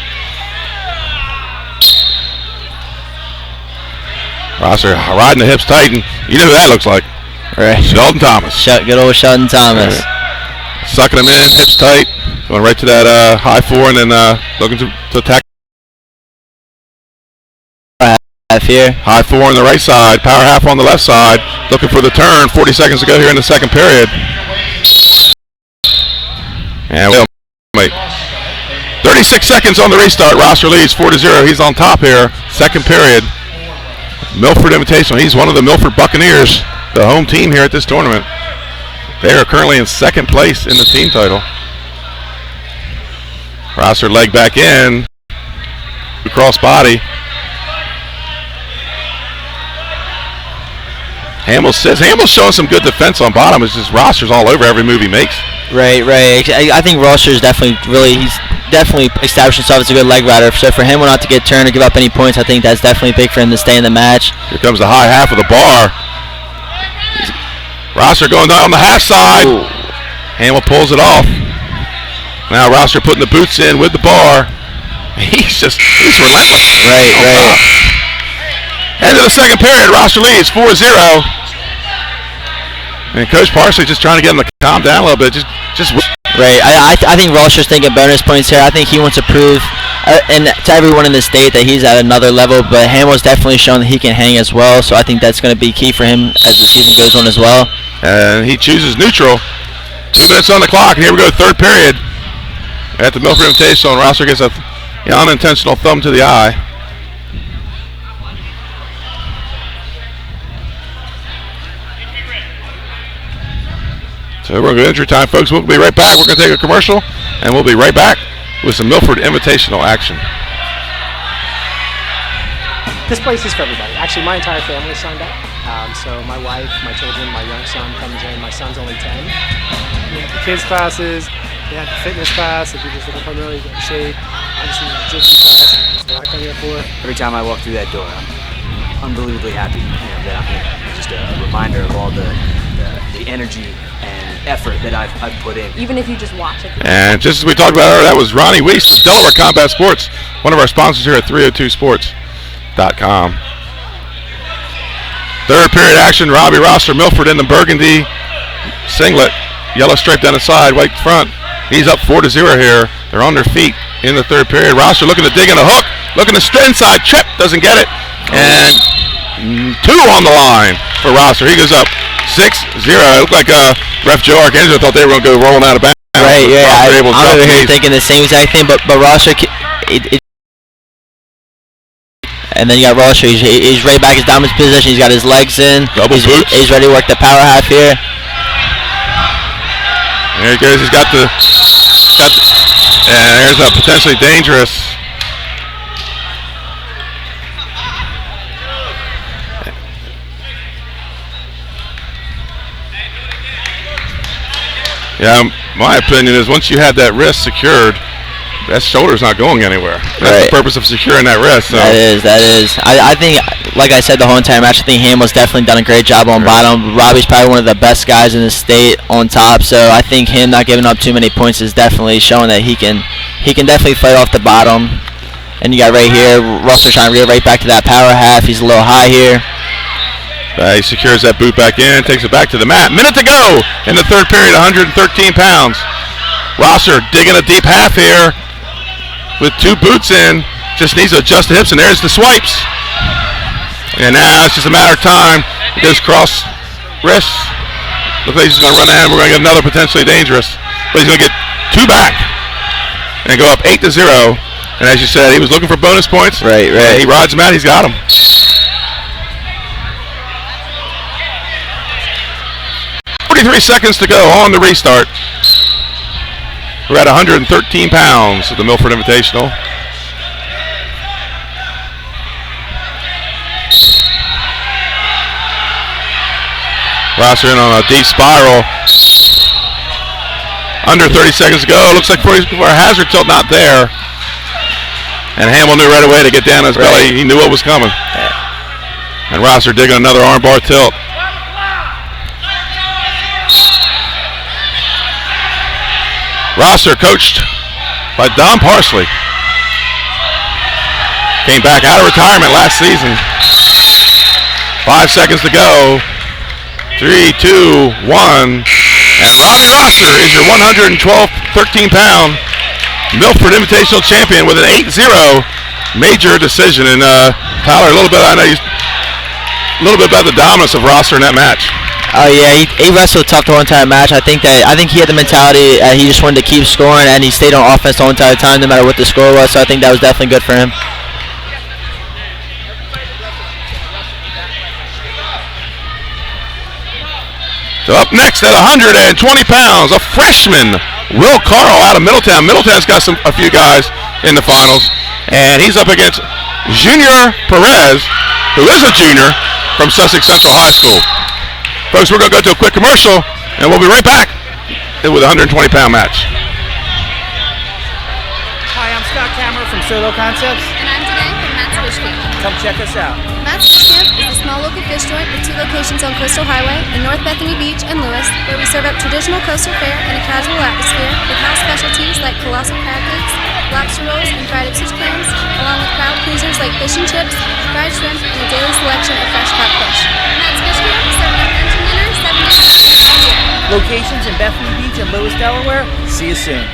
Speaker 3: Rosser riding the hips tight, and you know who that looks like.
Speaker 7: Right.
Speaker 3: Sheldon Thomas.
Speaker 7: Good old Sheldon Thomas.
Speaker 3: Right. Sucking him in, hips tight, going right to that high four, and then looking to attack.
Speaker 7: Here.
Speaker 3: High four on the right side, power half on the left side, looking for the turn. 40 seconds to go here in the second period. And we'll wait. 36 seconds on the restart. Rosser leads 4-0. He's on top here. Second period. Milford Invitational. He's one of the Milford Buccaneers, the home team here at this tournament. They are currently in second place in the team title. Rosser leg back in. Cross body. Hamill's showing some good defense on bottom. It's just Rosser's all over every move he makes.
Speaker 7: Right. I think Rosser's he's definitely established himself as a good leg rider. So for him not to get turned or give up any points, I think that's definitely big for him to stay in the match.
Speaker 3: Here comes the high half of the bar. Rosser going down on the half side. Ooh. Hamill pulls it off. Now Rosser putting the boots in with the bar. He's relentless.
Speaker 7: Right.
Speaker 3: End of the second period. Rosser leads 4-0. And Coach Parsley just trying to get him to calm down a little bit. Just
Speaker 7: right. I think Rosser's thinking bonus points here. I think he wants to prove and to everyone in the state that he's at another level. But Hamill's definitely shown that he can hang as well. So I think that's going to be key for him as the season goes on as well.
Speaker 3: And he chooses neutral. 2 minutes on the clock. And here we go, third period. At the Milford Invitational, and Rosser gets an unintentional thumb to the eye. So we're going to go injury time, folks. We'll be right back. We're going to take a commercial, and we'll be right back with some Milford Invitational action.
Speaker 8: This place is for everybody. Actually, my entire family signed up. So my wife, my children, my young son comes in. My son's only 10. We have the kids classes. They have the fitness class. If you're just looking primarily to get in shape, obviously the jiu-jitsu class. That's what I come here for.
Speaker 9: Every time I walk through that door, I'm unbelievably happy that I'm here. Just a reminder of all the energy and effort that I've put in.
Speaker 10: Even if you just watch it.
Speaker 3: And just as we talked about earlier, that was Ronnie Weiss with Delaware Combat Sports, one of our sponsors here at 302sports.com. Third period action, Robbie Rosser, Milford in the burgundy singlet, yellow stripe down the side, white front. He's up 4-0 here. They're on their feet in the third period. Rosser looking to dig in a hook, looking to straight inside, trip, doesn't get it. And 2 on the line for Rosser. He goes up 6-0. It looked like Ref Joe Archangelo thought they were going to go rolling out of bounds.
Speaker 7: Right, yeah. I'm over here thinking the same exact thing, but Rosser, and then you got Rosser. He's right back his dominant position. He's got his legs in. He's ready to work the power half here.
Speaker 3: There he goes. He's got the and there's a potentially dangerous. Yeah, my opinion is once you have that wrist secured, that shoulder's not going anywhere. That's the purpose of securing that wrist. So.
Speaker 7: That is. I think, like I said the whole entire match, I think Hamill's definitely done a great job on bottom. Robbie's probably one of the best guys in the state on top, so I think him not giving up too many points is definitely showing that he can definitely fight off the bottom. And you got right here, Rosser trying to reel right back to that power half. He's a little high here.
Speaker 3: He secures that boot back in, takes it back to the mat. Minute to go in the third period, 113 pounds. Rosser digging a deep half here with 2 boots in. Just needs to adjust the hips, and there's the swipes. And now it's just a matter of time. He goes cross wrists. Looks like he's going to run ahead. We're going to get another potentially dangerous. But he's going to get 2 back and go up 8-0. And as you said, he was looking for bonus points.
Speaker 7: Right.
Speaker 3: He rides him out. He's got him. 43 seconds to go on the restart. We're at 113 pounds at the Milford Invitational. Rosser in on a deep spiral. Under 30 seconds to go. Looks like for a hazard tilt, not there. And Hamill knew right away to get down his belly. He knew what was coming. And Rosser digging another armbar tilt. Rosser coached by Don Parsley. Came back out of retirement last season. 5 seconds to go. 3, 2, 1. And Robbie Rosser is your 13-pound Milford Invitational champion with an 8-0 major decision. And Tyler, a little bit about the dominance of Rosser in that match.
Speaker 7: Oh yeah, he wrestled tough the whole entire match. I think he had the mentality. He just wanted to keep scoring, and he stayed on offense the whole entire time, no matter what the score was. So I think that was definitely good for him.
Speaker 3: So up next at 120 pounds, a freshman, Will Carl out of Middletown. Middletown's got a few guys in the finals, and he's up against Junior Perez, who is a junior from Sussex Central High School. Folks, we're going to go to a quick commercial, and we'll be right back with a 120-pound match.
Speaker 2: Hi, I'm Scott Kammerer from Soto Concepts.
Speaker 10: And I'm Danae from Matt's Fish Camp.
Speaker 2: Come check us out.
Speaker 10: Matt's Fish Camp is a small local fish joint with 2 locations on Coastal Highway in North Bethany Beach and Lewis, where we serve up traditional coastal fare in a casual atmosphere with house specialties like colossal crab cakes, lobster rolls, and fried fish clams, along with crowd pleasers like fish and chips, fried shrimp, and a daily selection of fresh caught fish. Matt's Fish Camp is serving up lunch and dinner 7 days a year.
Speaker 2: Locations in Bethany Beach and Lewis, Delaware. See you soon.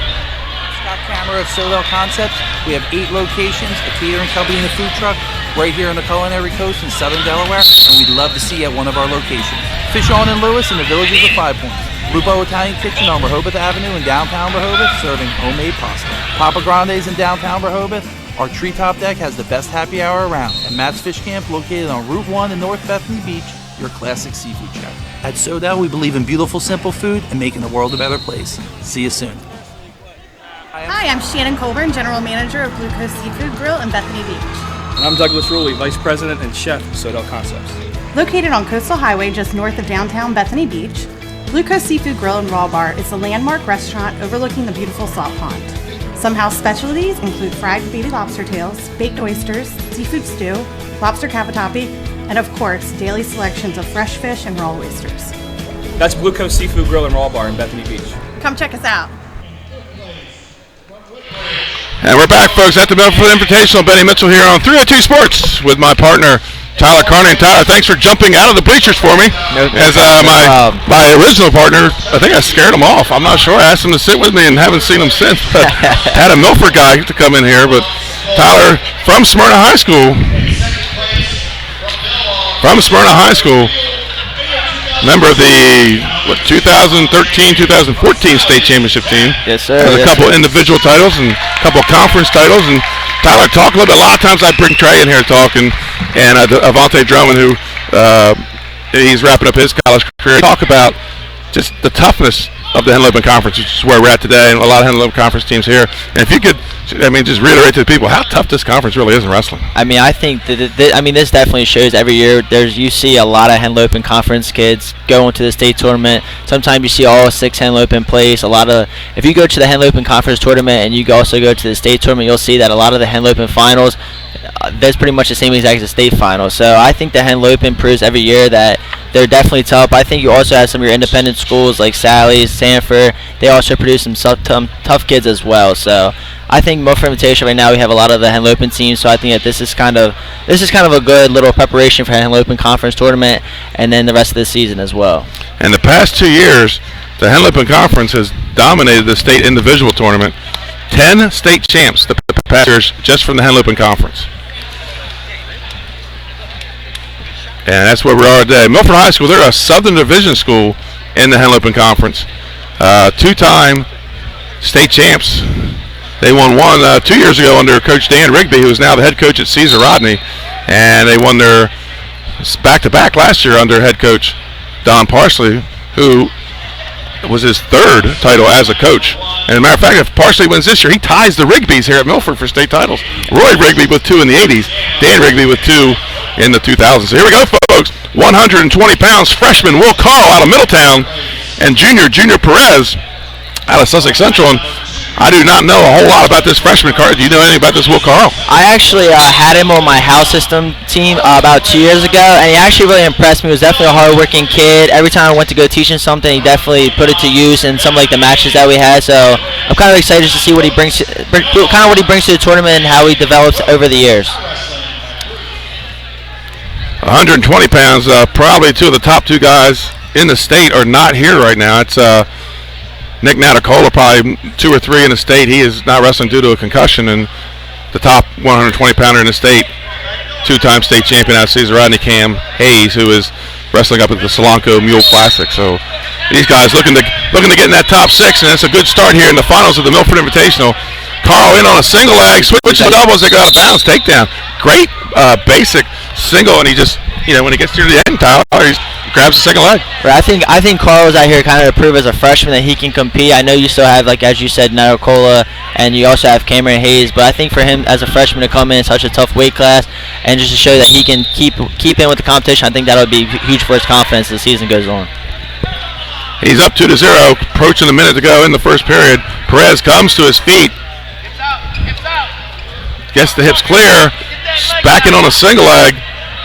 Speaker 2: Scott Kammerer of Soto Concepts. We have 8 locations, a catering company and a food truck right here on the Culinary Coast in Southern Delaware, and we'd love to see you at one of our locations. Fish On in Lewis and the Villages of 5 Points. Lupo Italian Kitchen on Rehoboth Avenue in downtown Rehoboth, serving homemade pasta. Papa Grande's in downtown Rehoboth. Our treetop deck has the best happy hour around. And Matt's Fish Camp, located on Route 1 in North Bethany Beach, your classic seafood shack. At Soda, we believe in beautiful, simple food and making the world a better place. See you soon.
Speaker 11: Hi, I'm Shannon Colburn, General Manager of Blue Coast Seafood Grill in Bethany Beach.
Speaker 12: And I'm Douglas Ruley, Vice President and Chef of Sodell Concepts.
Speaker 11: Located on Coastal Highway just north of downtown Bethany Beach, Blue Coast Seafood Grill and Raw Bar is a landmark restaurant overlooking the beautiful salt pond. Some house specialties include fried baby lobster tails, baked oysters, seafood stew, lobster cavatappi, and of course, daily selections of fresh fish and raw oysters.
Speaker 12: That's Blue Coast Seafood Grill and Raw Bar in Bethany Beach.
Speaker 11: Come check us out.
Speaker 3: And we're back, folks, at the Milford Invitational. Benny Mitchell here on 302 Sports with my partner, Tyler Carney. And Tyler, thanks for jumping out of the bleachers for me. As my original partner, I think I scared him off. I'm not sure. I asked him to sit with me and haven't seen him since. But had a Milford guy to come in here. But Tyler, from Smyrna High School. Member of the 2013-2014 state championship team.
Speaker 7: Yes, sir.
Speaker 3: Has a couple individual titles and a couple conference titles. And Tyler, talk a little bit. A lot of times I bring Trey in here talking, and Avante Drummond, who he's wrapping up his college career. Talk about just the toughness of the Henlopen Conference, which is where we're at today, and a lot of Henlopen Conference teams here. And if you could, just reiterate to the people how tough this conference really is in wrestling.
Speaker 7: I think this definitely shows every year. You see a lot of Henlopen Conference kids going to the state tournament. Sometimes you see all 6 Henlopen plays. If you go to the Henlopen Conference tournament and you also go to the state tournament, you'll see that a lot of the Henlopen finals, that's pretty much the same exact as the state finals. So I think the Henlopen proves every year that they're definitely tough. I think you also have some of your independent schools like Sally's, Sanford. They also produce some tough kids as well. So I think Milford Invitational right now we have a lot of the Henlopen teams. So I think that this is kind of a good little preparation for Henlopen Conference tournament and then the rest of the season as well.
Speaker 3: And the past 2 years, the Henlopen Conference has dominated the state individual tournament. 10 state champs the past years just from the Henlopen Conference. And that's where we are today. Milford High School, they're a Southern Division school in the Henlopen Conference. 2-time state champs. They won one 2 years ago under Coach Dan Rigby, who is now the head coach at Caesar Rodney. And they won their back-to-back last year under head coach Don Parsley, who was his third title as a coach. And as a matter of fact, if Parsley wins this year, he ties the Rigbys here at Milford for state titles. Roy Rigby with 2 in the 80s, Dan Rigby with 2 in the 2000s. So here we go, folks. 120 pounds, freshman Will Carl out of Middletown, and junior Perez out of Sussex Central. And I do not know a whole lot about this freshman card. Do you know anything about this Will Carl?
Speaker 7: I actually had him on my house system team about 2 years ago, and he actually really impressed me. He was definitely a hard-working kid. Every time I went to go teach him something, he definitely put it to use in some like the matches that we had. So I'm kind of excited to see what he brings, to the tournament and how he develops over the years.
Speaker 3: 120 pounds, probably two of the top 2 guys in the state are not here right now. It's Nick Natacola, probably 2 or 3 in the state. He is not wrestling due to a concussion, and the top 120 pounder in the state, 2-time state champion out of Caesar Rodney, Cam Hayes, who is wrestling up at the Solanco Mule Classic. So these guys looking to get in that top 6, and it's a good start here in the finals of the Milford Invitational. Carl in on a single leg, switch to doubles, they go out of bounds, takedown. Great basic single, and he just, when he gets to the end, Tyler, he grabs the second leg.
Speaker 7: Right, I think Carl is out here kind of to prove as a freshman that he can compete. I know you still have, like as you said, Natacola, and you also have Cameron Hayes, but I think for him as a freshman to come in such a tough weight class and just to show that he can keep in with the competition, I think that'll be huge for his confidence as the season goes on.
Speaker 3: He's up 2-0, approaching a minute to go in the first period. Perez comes to his feet. Gets the hips clear, backing on a single leg,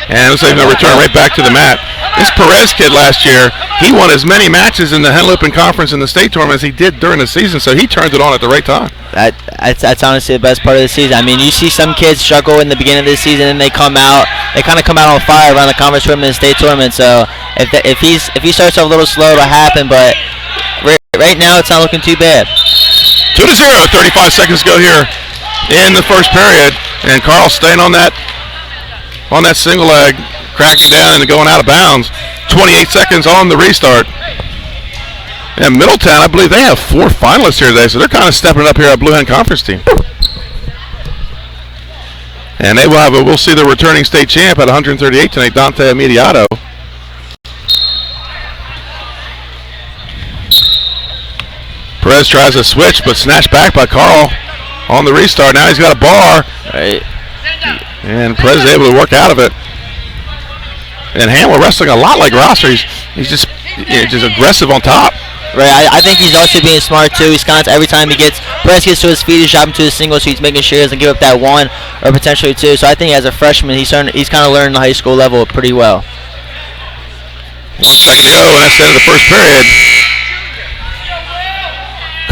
Speaker 3: and looks like he's going to return right back to the mat. This Perez kid last year, he won as many matches in the Henlopen Conference in the state tournament as he did during the season, so he turned it on at the right time.
Speaker 7: That's honestly the best part of the season. I mean, you see some kids struggle in the beginning of the season, and they kind of come out on fire around the conference tournament and state tournament. So if he starts off a little slow, it'll happen. But right now, it's not looking too bad.
Speaker 3: 2-0, 35 seconds to go here in the first period, and Carl staying on that single leg, cracking down and going out of bounds. 28 seconds on the restart. And Middletown, I believe they have 4 finalists here today, so they're kind of stepping up here at Blue Hen Conference team. And they we'll see the returning state champ at 138 tonight, Dante Immediato. Perez tries to switch, but snatched back by Carl on the restart. Now he's got a bar.
Speaker 7: Right.
Speaker 3: And Perez is able to work out of it. And Hamill wrestling a lot like Rosser. He's just aggressive on top.
Speaker 7: Right, I think he's also being smart too. He's kind of, every time Perez gets to his feet, he's dropping to the single, so he's making sure he doesn't give up that 1 or potentially 2. So I think as a freshman, he's kind of learning the high school level pretty well.
Speaker 3: 1 second to go, and that's the end of the first period.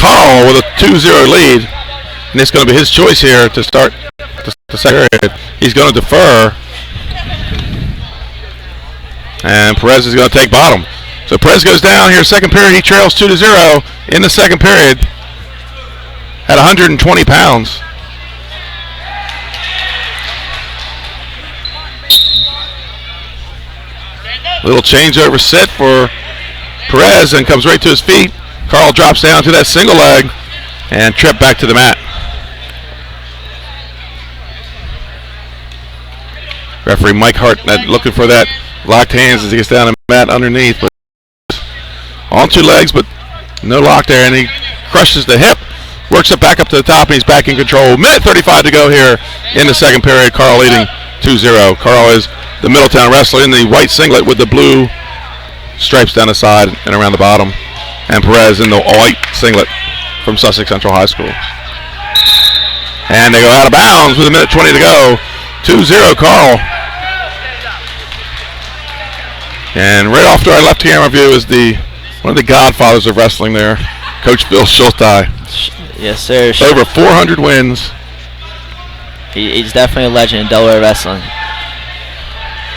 Speaker 3: Carl with a 2-0 lead, and it's going to be his choice here to start the second period. He's going to defer, and Perez is going to take bottom. So Perez goes down here, second period. He trails 2-0 in the second period at 120 pounds. Little changeover set for Perez, and comes right to his feet. Carl drops down to that single leg and tripped back to the mat. Referee Mike Hart looking for that locked hands as he gets down the mat underneath. But on 2 legs, but no lock there, and he crushes the hip, works it back up to the top, and he's back in control. Minute 35 to go here in the second period. Carl leading 2-0. Carl is the Middletown wrestler in the white singlet with the blue stripes down the side and around the bottom. And Perez in the white singlet from Sussex Central High School. And they go out of bounds with a minute 20 to go. 2-0 Carl. And right off to our left camera view is one of the godfathers of wrestling there, Coach Phil Schulte.
Speaker 7: Yes, sir.
Speaker 3: Over 400 wins.
Speaker 7: He's definitely a legend in Delaware wrestling.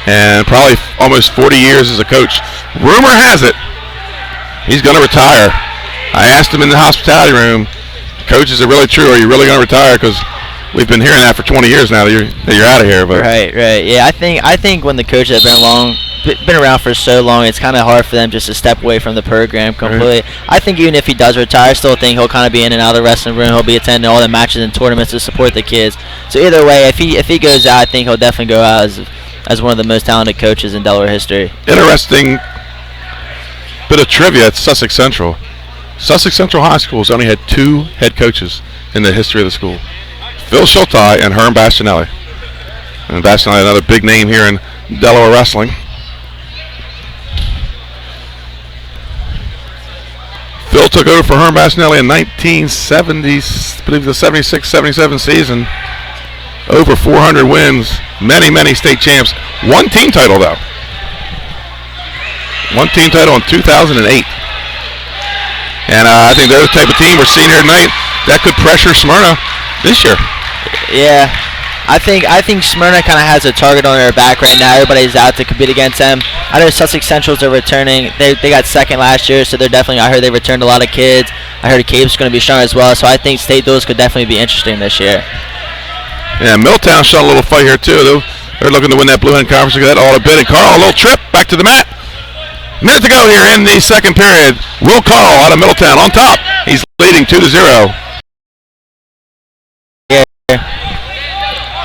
Speaker 3: And probably almost 40 years as a coach. Rumor has it he's going to retire. I asked him in the hospitality room, Coach, is it really true? Are you really going to retire? Because we've been hearing that for 20 years now that you're out of here. But
Speaker 7: Right. Yeah, I think when the coaches have been around for so long, it's kind of hard for them just to step away from the program completely.
Speaker 3: Right.
Speaker 7: I think even if he does retire, I still think he'll kind of be in and out of the wrestling room. He'll be attending all the matches and tournaments to support the kids. So either way, if he goes out, I think he'll definitely go out as one of the most talented coaches in Delaware history.
Speaker 3: Interesting bit of trivia at Sussex Central. Sussex Central High School has only had 2 head coaches in the history of the school. Phil Schulte and Herm Bastianelli. And Bastianelli, another big name here in Delaware wrestling. Phil took over for Herm Bastianelli in 1970, I believe the 76-77 season. Over 400 wins, many state champs. 1 team title though. 1 team title in 2008. And I think they're the type of team we're seeing here tonight that could pressure Smyrna this year.
Speaker 7: Yeah, I think Smyrna kind of has a target on their back right now. Everybody's out to compete against them. I know Sussex Centrals are returning. They got second last year, so they're definitely. I heard they returned a lot of kids. I heard Cape's going to be strong as well. So I think state duels could definitely be interesting this year.
Speaker 3: Yeah, Milltown shot a little fight here too. They're looking to win that Blue Hen Conference. Look at that, all a bit. And Carl, a little trip back to the mat. Minute to go here in the second period. Will Carl out of Middletown on top. He's leading 2-0.
Speaker 7: Yeah.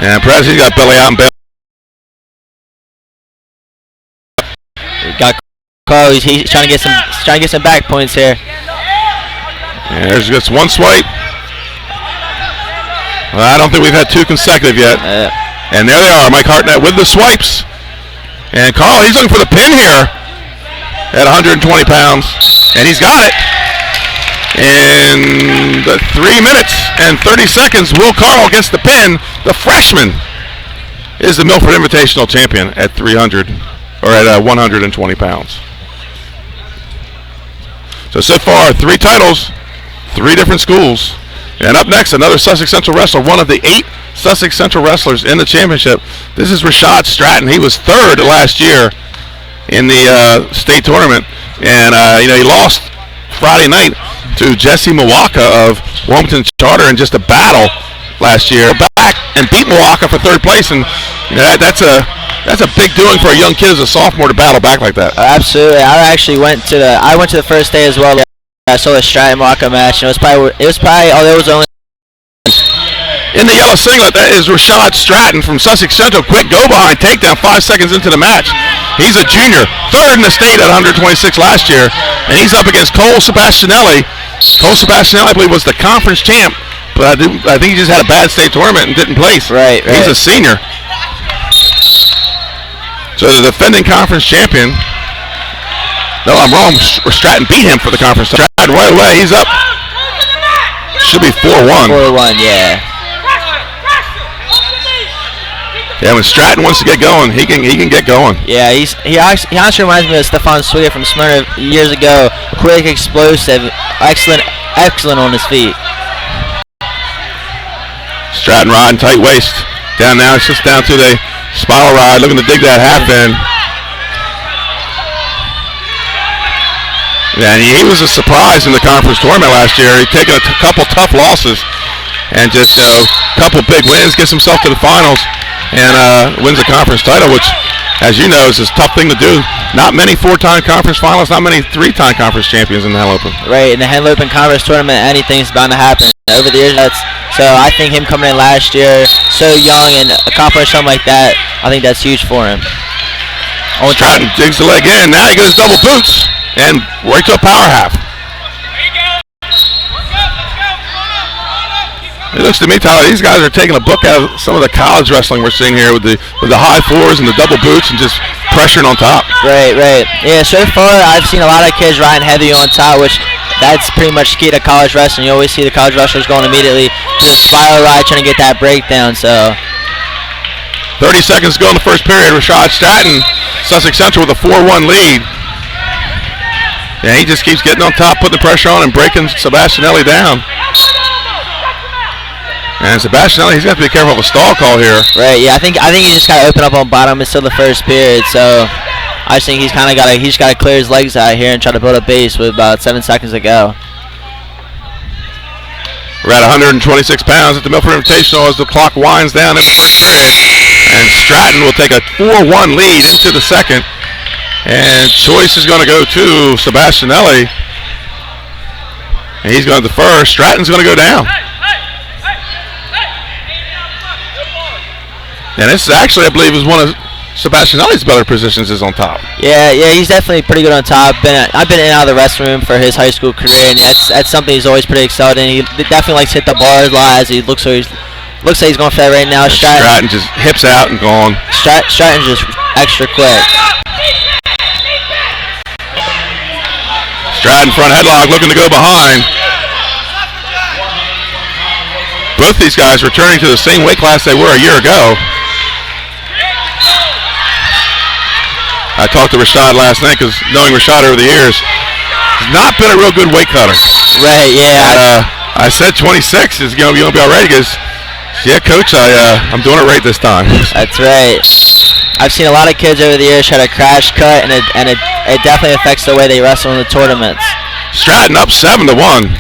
Speaker 3: And Perez, he's got belly out and belly.
Speaker 7: Got Carl. He's trying to get some back points here.
Speaker 3: And there's just 1 swipe. Well, I don't think we've had 2 consecutive yet. And there they are, Mike Hartnett with the swipes. And Carl, he's looking for the pin here at 120 pounds. And he's got it. In 3 minutes and 30 seconds, Will Carl gets the pin. The freshman is the Milford Invitational champion at 300, or at 120 pounds. So far, 3 titles, 3 different schools. And up next, another Sussex Central wrestler, one of the 8 Sussex Central wrestlers in the championship. This is Rashad Stratton. He was 3rd last year in the state tournament. And, he lost Friday night to Jesse Milwaukee of Wilmington Charter in just a battle last year. Back and beat Milwaukee for 3rd place. And that's a big doing for a young kid as a sophomore to battle back like that.
Speaker 7: Absolutely. I went to the first day as well. I saw the Stratton Milwaukee match, and it was probably although it was only
Speaker 3: in the yellow singlet. That is Rashad Stratton from Sussex Central. Quick go behind takedown 5 seconds into the match. He's a junior, 3rd in the state at 126 last year, and he's up against Cole Sebastianelli. Cole Sebastianelli, I believe, was the conference champ, but I think he just had a bad state tournament and didn't place.
Speaker 7: Right.
Speaker 3: He's a senior. So the defending conference champion. No, I'm wrong. Stratton beat him for the conference. Stratton right away. He's up. Should be 4-1.
Speaker 7: 4-1, yeah.
Speaker 3: Yeah, when Stratton wants to get going, he can get going.
Speaker 7: Yeah, he honestly reminds me of Stefan Sweeter from Smyrna years ago. Quick, explosive, excellent on his feet.
Speaker 3: Stratton riding tight waist. Down now, it's just down to the spiral ride, looking to dig that half in. Yeah, and he was a surprise in the conference tournament last year. He'd taken a couple tough losses and just a couple big wins, gets himself to the finals, and wins the conference title, which, as you know, is a tough thing to do. Not many 4-time conference finalists, not many 3-time conference champions in the Henlopen.
Speaker 7: Right, in the Henlopen Conference tournament, anything's bound to happen. Over the years, so I think him coming in last year, so young, and accomplish something like that, I think that's huge for him.
Speaker 3: Stratton digs the leg in. Now he goes double boots. And right to a power half. It looks to me, Tyler, these guys are taking a book out of some of the college wrestling we're seeing here with the high 4s and the double boots and just pressuring on top.
Speaker 7: Right. Yeah, so far I've seen a lot of kids riding heavy on top, which that's pretty much key to college wrestling. You always see the college wrestlers going immediately to the spiral ride trying to get that breakdown. So
Speaker 3: 30 seconds to go in the first period. Rashad Stratton, Sussex Central with a 4-1 lead. Yeah, he just keeps getting on top, putting the pressure on and breaking Sebastianelli down. And Sebastianelli, he's got to be careful of a stall call here.
Speaker 7: Right, yeah, I think he just got to open up on bottom. It's still the first period, so I just think he's got to clear his legs out here and try to build a base with about 7 seconds to go.
Speaker 3: We're at 126 pounds at the Milford Invitational as the clock winds down in the first period. And Stratton will take a 4-1 lead into the second. And choice is going to go to Sebastianelli. And he's going to defer. Stratton's going to go down. And this is actually, I believe, is one of Sebastianelli's better positions is on top.
Speaker 7: Yeah, he's definitely pretty good on top. I've been in and out of the restroom for his high school career, and that's something he's always pretty excelled in. He definitely likes to hit the bars a lot. As he looks like he's going for that right now.
Speaker 3: Stratton just hips out and gone.
Speaker 7: Stratton's just extra quick.
Speaker 3: Stratton front headlock looking to go behind. Both these guys returning to the same weight class they were a year ago. I talked to Rashad last night because knowing Rashad over the years, he's not been a real good weight cutter.
Speaker 7: Right, yeah.
Speaker 3: I said 26 is going to be all right. He goes, yeah, coach, I'm doing it right this time.
Speaker 7: That's right. I've seen a lot of kids over the years try to crash cut, and it definitely affects the way they wrestle in the tournaments.
Speaker 3: Stratton up 7-1.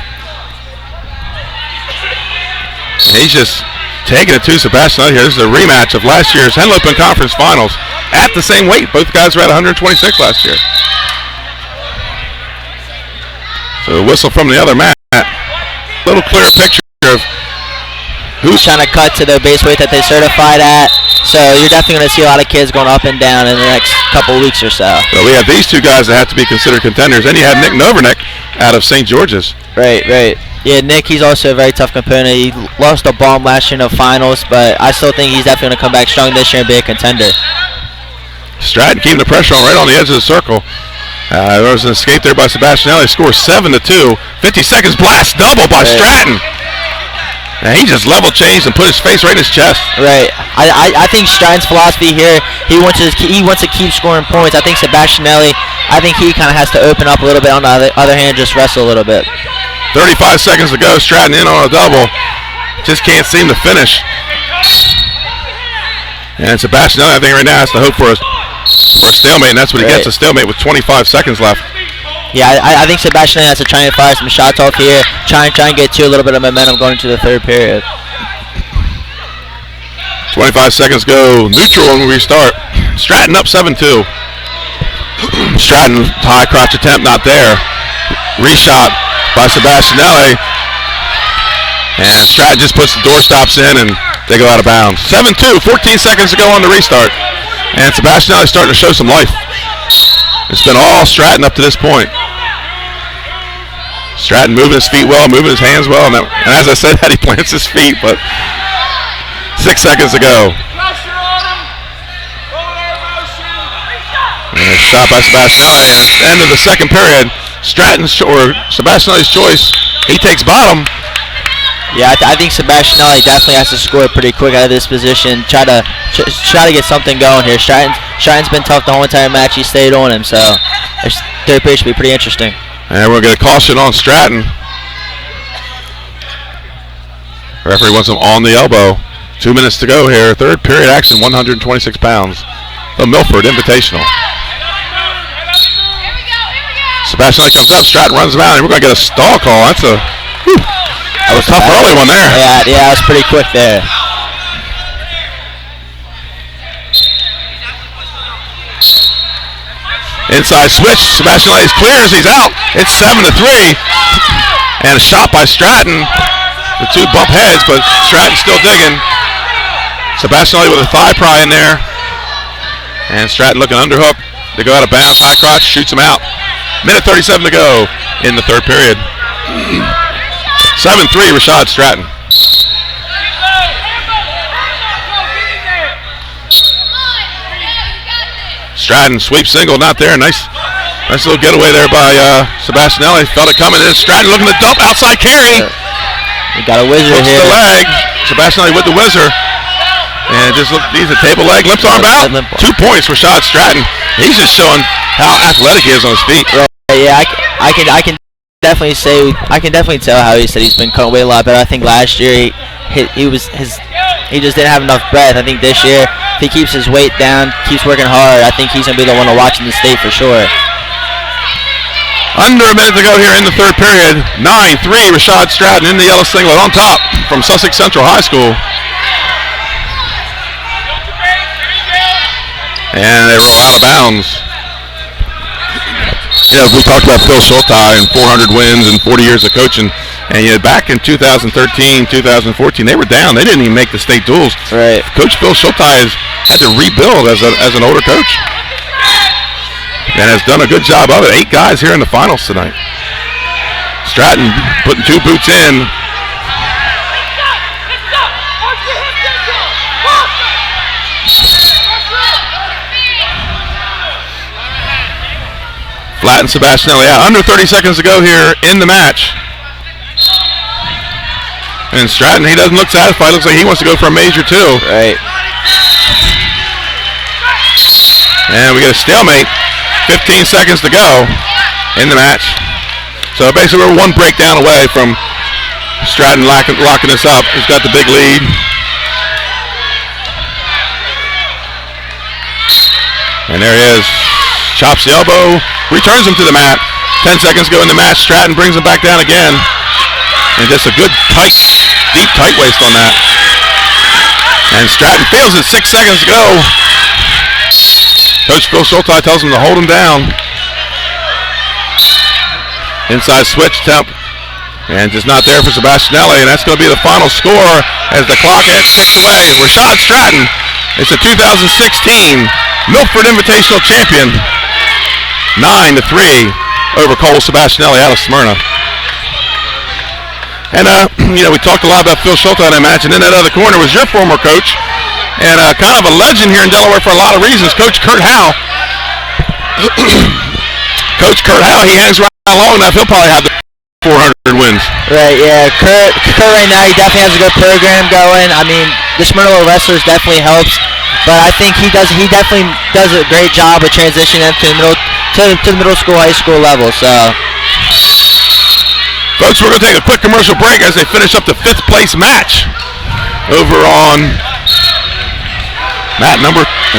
Speaker 3: He's just taking it to Sebastianelli here. This is a rematch of last year's Henlopen Conference Finals at the same weight. Both guys were at 126 last year. So a whistle from the other mat. Little clearer picture of
Speaker 7: who's trying to cut to the base weight that they certified at. So you're definitely going to see a lot of kids going up and down in the next couple of weeks or so.
Speaker 3: So we have these two guys that have to be considered contenders. Then you have Nick Novernick out of St. George's.
Speaker 7: Right. Yeah, Nick, he's also a very tough component. He lost a bomb last year in the finals, but I still think he's definitely going to come back strong this year and be a contender.
Speaker 3: Stratton keeping the pressure on right on the edge of the circle. There was an escape there by Sebastianelli. Scores 7-2. 50 seconds blast double by Stratton. And he just level changed and put his face right in his chest.
Speaker 7: Right. I think Stratton's philosophy here, he wants to keep scoring points. I think Sebastianelli, he kind of has to open up a little bit. On the other hand, just wrestle a little bit.
Speaker 3: 35 seconds to go. Stratton in on a double. Just can't seem to finish. And Sebastianelli, I think right now has to hope for a stalemate, and that's what he gets, a stalemate with 25 seconds left.
Speaker 7: Yeah, I think Sebastianelli has to try and fire some shots off here. Try and get to a little bit of momentum going into the third period.
Speaker 3: 25 seconds go. Neutral when we start. Stratton up 7-2. Stratton high crotch attempt not there. Reshot by Sebastianelli. And Stratton just puts the door stops in and they go out of bounds. 7-2, 14 seconds to go on the restart. And Sebastianelli starting to show some life. It's been all Stratton up to this point. Stratton moving his feet well, moving his hands well, and as I said that, he plants his feet, but 6 seconds to go. And a shot by Sebastianelli, and at the end of the second period, Sebastianelli's choice, he takes bottom.
Speaker 7: Yeah, I think Sebastianelli definitely has to score pretty quick out of this position. Try to get something going here. Stratton's been tough the whole entire match. He stayed on him, so this third period should be pretty interesting.
Speaker 3: And we're going to caution on Stratton. Referee wants him on the elbow. 2 minutes to go here. Third period action, 126 pounds. The Milford Invitational. Sebastianelli comes up. Stratton runs him out, and we're going to get a stall call. That's a... Whew. That was tough early one there.
Speaker 7: Yeah, it was pretty quick there.
Speaker 3: Inside switch, Sebastianelli clears, he's out. It's 7-3. And a shot by Stratton. The two bump heads, but Stratton's still digging. Sebastianelli with a thigh pry in there. And Stratton looking underhook. They go out of bounds, high crotch, shoots him out. Minute 37 to go in the third period. 7-3, Rashad Stratton. Stratton sweep single, not there. Nice little getaway there by Sebastianelli. Felt it coming. And Stratton looking to dump outside carry.
Speaker 7: We got a whizzer
Speaker 3: Hooks
Speaker 7: here.
Speaker 3: the leg. Sebastianelli with the whizzer. And just look, he's a table leg, limps arm out. 2 points, Rashad Stratton. He's just showing how athletic he is on his feet.
Speaker 7: Right, yeah, I can definitely say, I can definitely tell how he said he's been cutting weight a lot better. I think last year he just didn't have enough breath. I think this year, if he keeps his weight down, keeps working hard, I think he's going to be the one to watch in the state for sure.
Speaker 3: Under a minute to go here in the third period. 9-3, Rashad Stratton in the yellow singlet on top from Sussex Central High School. And they roll out of bounds. You know, we talked about Phil Schulte and 400 wins and 40 years of coaching. And you know, back in 2013, 2014, they were down. They didn't even make the state duels.
Speaker 7: Right.
Speaker 3: Coach Phil Schulte has had to rebuild as an older coach. And has done a good job of it. 8 guys here in the finals tonight. Stratton putting 2 boots in. Flat and Sebastianelli out. Under 30 seconds to go here in the match. And Stratton, he doesn't look satisfied. Looks like he wants to go for a major too.
Speaker 7: Right.
Speaker 3: And we get a stalemate. 15 seconds to go in the match. So basically we're 1 breakdown away from Stratton locking us up. He's got the big lead. And there he is. Chops the elbow. Returns him to the mat. 10 seconds go in the match. Stratton brings him back down again. And just a good tight, deep tight waist on that. And Stratton feels it. 6 seconds to go. Coach Phil Schulte tells him to hold him down. Inside switch attempt. And just not there for Sebastianelli. And that's going to be the final score as the clock ticks away. Rashad Stratton is the 2016 Milford Invitational champion. 9-3 over Cole Sebastianelli out of Smyrna. And, you know, we talked a lot about Phil Schulte on that match. And in that other corner was your former coach. And kind of a legend here in Delaware for a lot of reasons, Coach Kurt Howe. Coach Kurt Howe, he hangs around long enough, he'll probably have the 400 wins.
Speaker 7: Right, yeah. Kurt right now, he definitely has a good program going. I mean, the Smyrna wrestlers definitely helps, but I think he definitely does a great job of transitioning them to the middle school, high school level. So,
Speaker 3: folks, we're going to take a quick commercial break as they finish up the 5th place match over on mat number 1.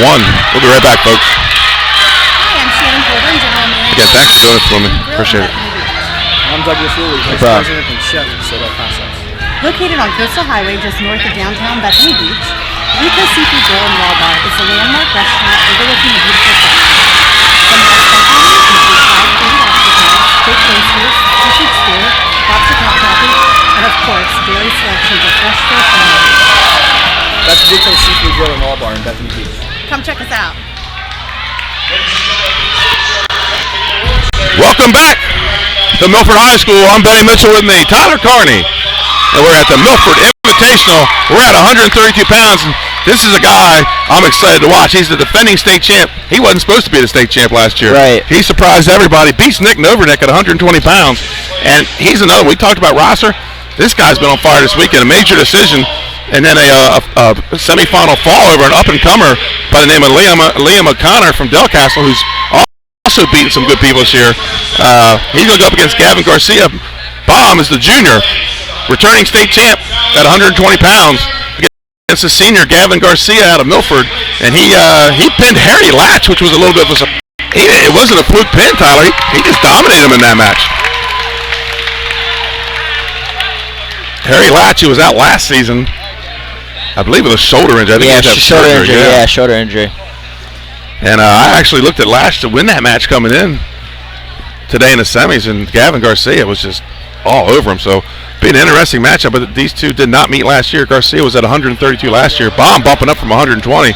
Speaker 3: We'll be right back, folks.
Speaker 11: Hi, I'm Shannon Porter, General Manager.
Speaker 3: Again, thanks for doing it for me. Appreciate it.
Speaker 12: I'm Douglas Woolley, Vice President and Chef at Soda Concepts.
Speaker 11: Located on Coastal Highway just north of downtown Bethany Beach, Luca's Seafood Grill and Raw Bar is a landmark restaurant overlooking the beautiful sunset. Some of our specialties include fried baby lobster tails, baked oysters, seafood stew, lobster top topping, and of course, daily selections of fresh fish and meat.
Speaker 12: That's Luca's Seafood Grill and Raw Bar in Bethany Beach.
Speaker 11: Come check us out.
Speaker 3: Welcome back to Milford High School. I'm Benny Mitchell with me, Tyler Carney. And we're at the Milford Invitational. We're at 132 pounds. And this is a guy I'm excited to watch. He's the defending state champ. He wasn't supposed to be the state champ last year.
Speaker 7: Right.
Speaker 3: He surprised everybody. Beats Nick Novernick at 120 pounds. And he's another. We talked about Rosser. This guy's been on fire this weekend. A major decision. And then a semifinal fall over an up-and-comer by the name of Liam O'Connor from Delcastle, who's also beaten some good people this year. He's going to go up against Gavin Garcia. Baum is the junior, returning state champ at 120 pounds against the senior Gavin Garcia out of Milford. And he pinned Harry Latch, which was a little bit of a... It wasn't a fluke pin, Tyler. He just dominated him in that match. Harry Latch, who was out last season, I believe it was shoulder injury.
Speaker 7: Shoulder injury.
Speaker 3: And I actually looked at Lash to win that match coming in today in the semis, and Gavin Garcia was just all over him. So, be an interesting matchup, but these two did not meet last year. Garcia was at 132 last year. Baum bumping up from 120,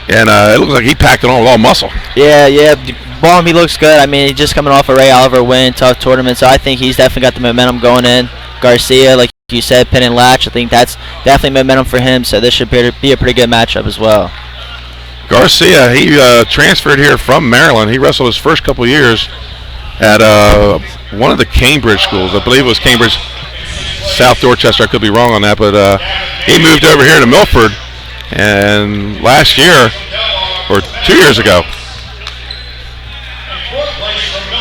Speaker 3: and it looks like he packed it on with all muscle.
Speaker 7: Yeah. Baum, he looks good. I mean, he's just coming off a Ray Oliver win, tough tournament, so I think he's definitely got the momentum going in. Garcia, like you said, pin and latch, I think that's definitely momentum for him, so this should be a pretty good matchup as well.
Speaker 3: Garcia, he transferred here from Maryland. He wrestled his first couple years at one of the Cambridge schools. I believe it was Cambridge, South Dorchester. I could be wrong on that, but he moved over here to Milford And last year, or 2 years ago.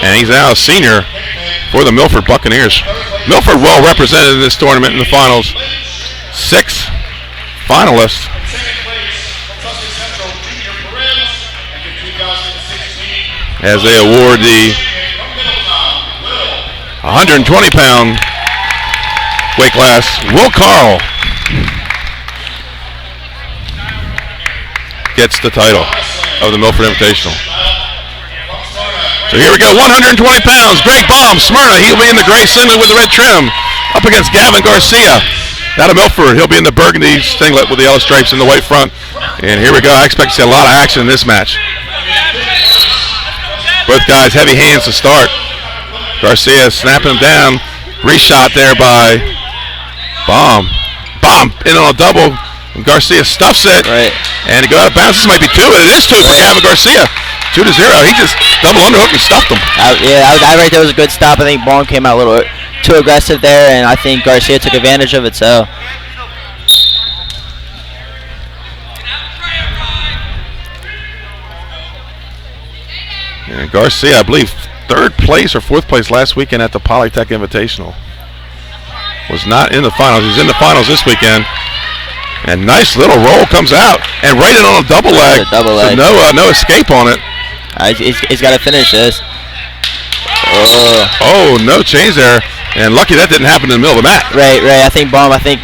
Speaker 3: And he's now a senior for the Milford Buccaneers. Milford well represented in this tournament in the finals. 6 finalists. As they award the 120-pound weight class, Will Carl gets the title of the Milford Invitational. So here we go, 120 pounds, Greg Baum, Smyrna. He'll be in the gray singlet with the red trim, up against Gavin Garcia. Out of Milford, he'll be in the burgundy singlet with the yellow stripes and the white front. And here we go, I expect to see a lot of action in this match. Both guys, heavy hands to start. Garcia snapping him down. Reshot there by Baum. Baum in on a double. Garcia stuffs it.
Speaker 7: Right.
Speaker 3: And to go out of bounds. This might be 2, and it is 2 for Gavin Garcia. 2-0. He just double underhook and stuffed him.
Speaker 7: That right there was a good stop. I think Baum came out a little too aggressive there, and I think Garcia took advantage of it. So.
Speaker 3: And Garcia, I believe, 3rd place or 4th place last weekend at the Polytech Invitational. Was not in the finals. He's in the finals this weekend. And nice little roll comes out. And right in on a double leg. So no escape on it.
Speaker 7: He's got to finish this.
Speaker 3: Oh, no change there. And lucky that didn't happen in the middle of the mat.
Speaker 7: Right. I think Baum, I think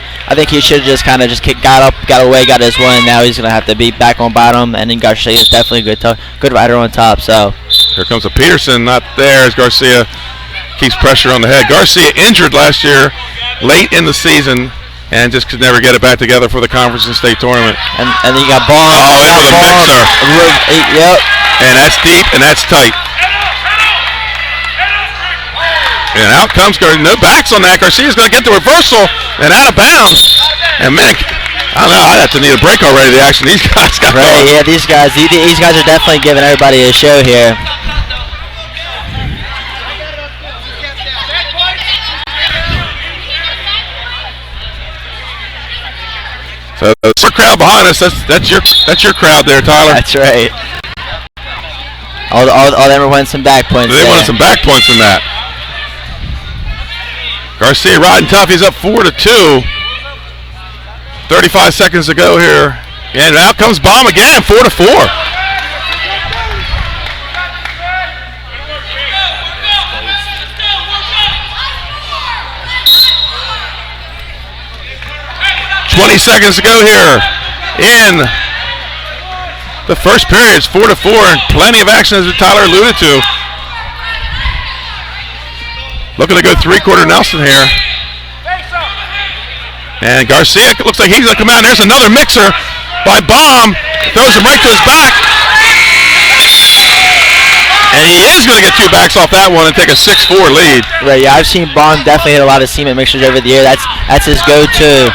Speaker 7: he should have just kind of got up, got away, got his one. Now he's going to have to be back on bottom. And then Garcia is definitely a good rider on top. So
Speaker 3: here comes a Peterson, not there as Garcia keeps pressure on the head. Garcia injured last year late in the season and just could never get it back together for the conference and state tournament.
Speaker 7: And then you got Baum.
Speaker 3: Oh, in with a mixer.
Speaker 7: Yep.
Speaker 3: And that's deep and that's tight. And out comes Garcia. No backs on that. Garcia's going to get the reversal and out of bounds. And man, I don't know. I'd have to need a break already. The action these guys got.
Speaker 7: Right. Yeah. These guys are definitely giving everybody a show here.
Speaker 3: So that's our crowd behind us. That's your crowd there, Tyler.
Speaker 7: That's right. All them wanted some back points.
Speaker 3: They wanted some back points from that. Garcia riding tough. He's up 4-2. 35 seconds to go here. And out comes Baum again, 4-4. Seconds to go here in the first period. It's 4-4 and plenty of action as Tyler alluded to. Looking to go 3/4 Nelson here. And Garcia looks like he's going to come out. There's another mixer by Baum. Throws him right to his back. And he is going to get 2 backs off that one and take a 6-4 lead.
Speaker 7: Right, yeah, I've seen Baum definitely hit a lot of cement mixers over the year. That's his go-to.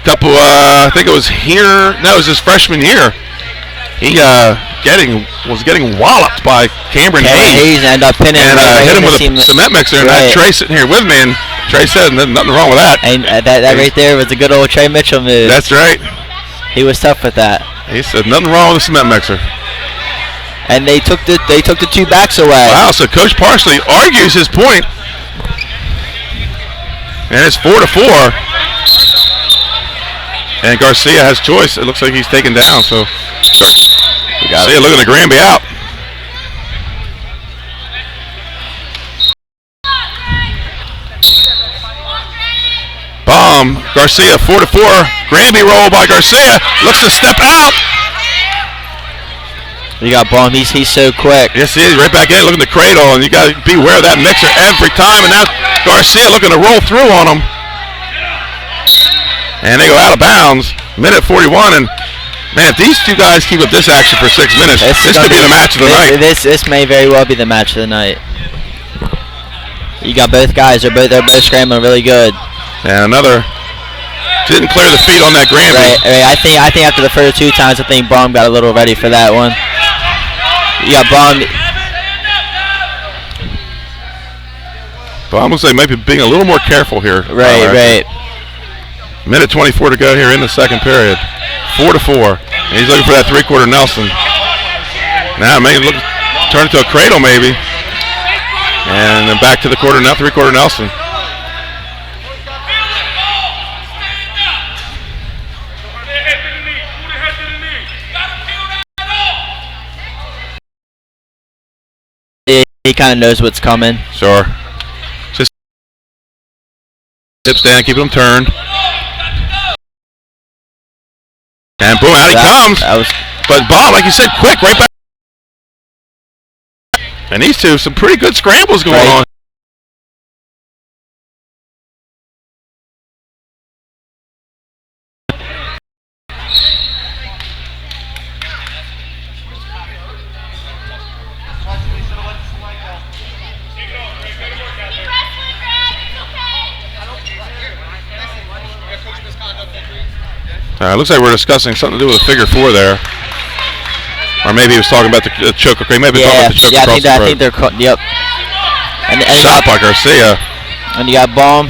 Speaker 3: Couple, I think it was here. No, it was his freshman year. He was getting walloped by Cameron Hayes.
Speaker 7: And ended up pinning
Speaker 3: and hit him with a cement mixer. And I had Trey sitting here with me, and Trey said nothing wrong with that.
Speaker 7: And that right there was a good old Trey Mitchell move.
Speaker 3: That's right.
Speaker 7: He was tough with that.
Speaker 3: He said nothing wrong with the cement mixer.
Speaker 7: And they took the 2 backs away.
Speaker 3: Wow. So Coach Parsley argues his point, and it's 4-4. And Garcia has choice. It looks like he's taken down. So Garcia looking at Granby out. Baum, Garcia 4-4. Granby roll by Garcia. Looks to step out.
Speaker 7: You got Baum. He's so quick.
Speaker 3: Yes, he is. Right back in, looking to cradle, and you got to beware of that mixer every time. And now Garcia looking to roll through on him. And they go out of bounds, minute 41, and man, if these 2 guys keep up this action for 6 minutes, this could be the match of the night.
Speaker 7: This may very well be the match of the night. You got both guys; they're both scrambling really good.
Speaker 3: And another didn't clear the feet on that Granby.
Speaker 7: Right. I think after the first 2 times, I think Baum got a little ready for that one. You got Baum.
Speaker 3: Baum looks like maybe being a little more careful here.
Speaker 7: Right.
Speaker 3: Minute 24 to go here in the second period. 4-4. And he's looking for that three-quarter Nelson. Now maybe turn it to a cradle maybe. And then back to the three-quarter Nelson.
Speaker 7: He kind of knows what's coming.
Speaker 3: Sure. Just hips down, keep him turned. And boom, out he comes. But Bob, like you said, quick, right back. And these two, some pretty good scrambles going on. Looks like we're discussing something to do with a figure four there. Or maybe he was talking about the choke. Okay, maybe talking about the choke across the throat.
Speaker 7: I think they're yep. And
Speaker 3: shot by Garcia.
Speaker 7: And you got Baum.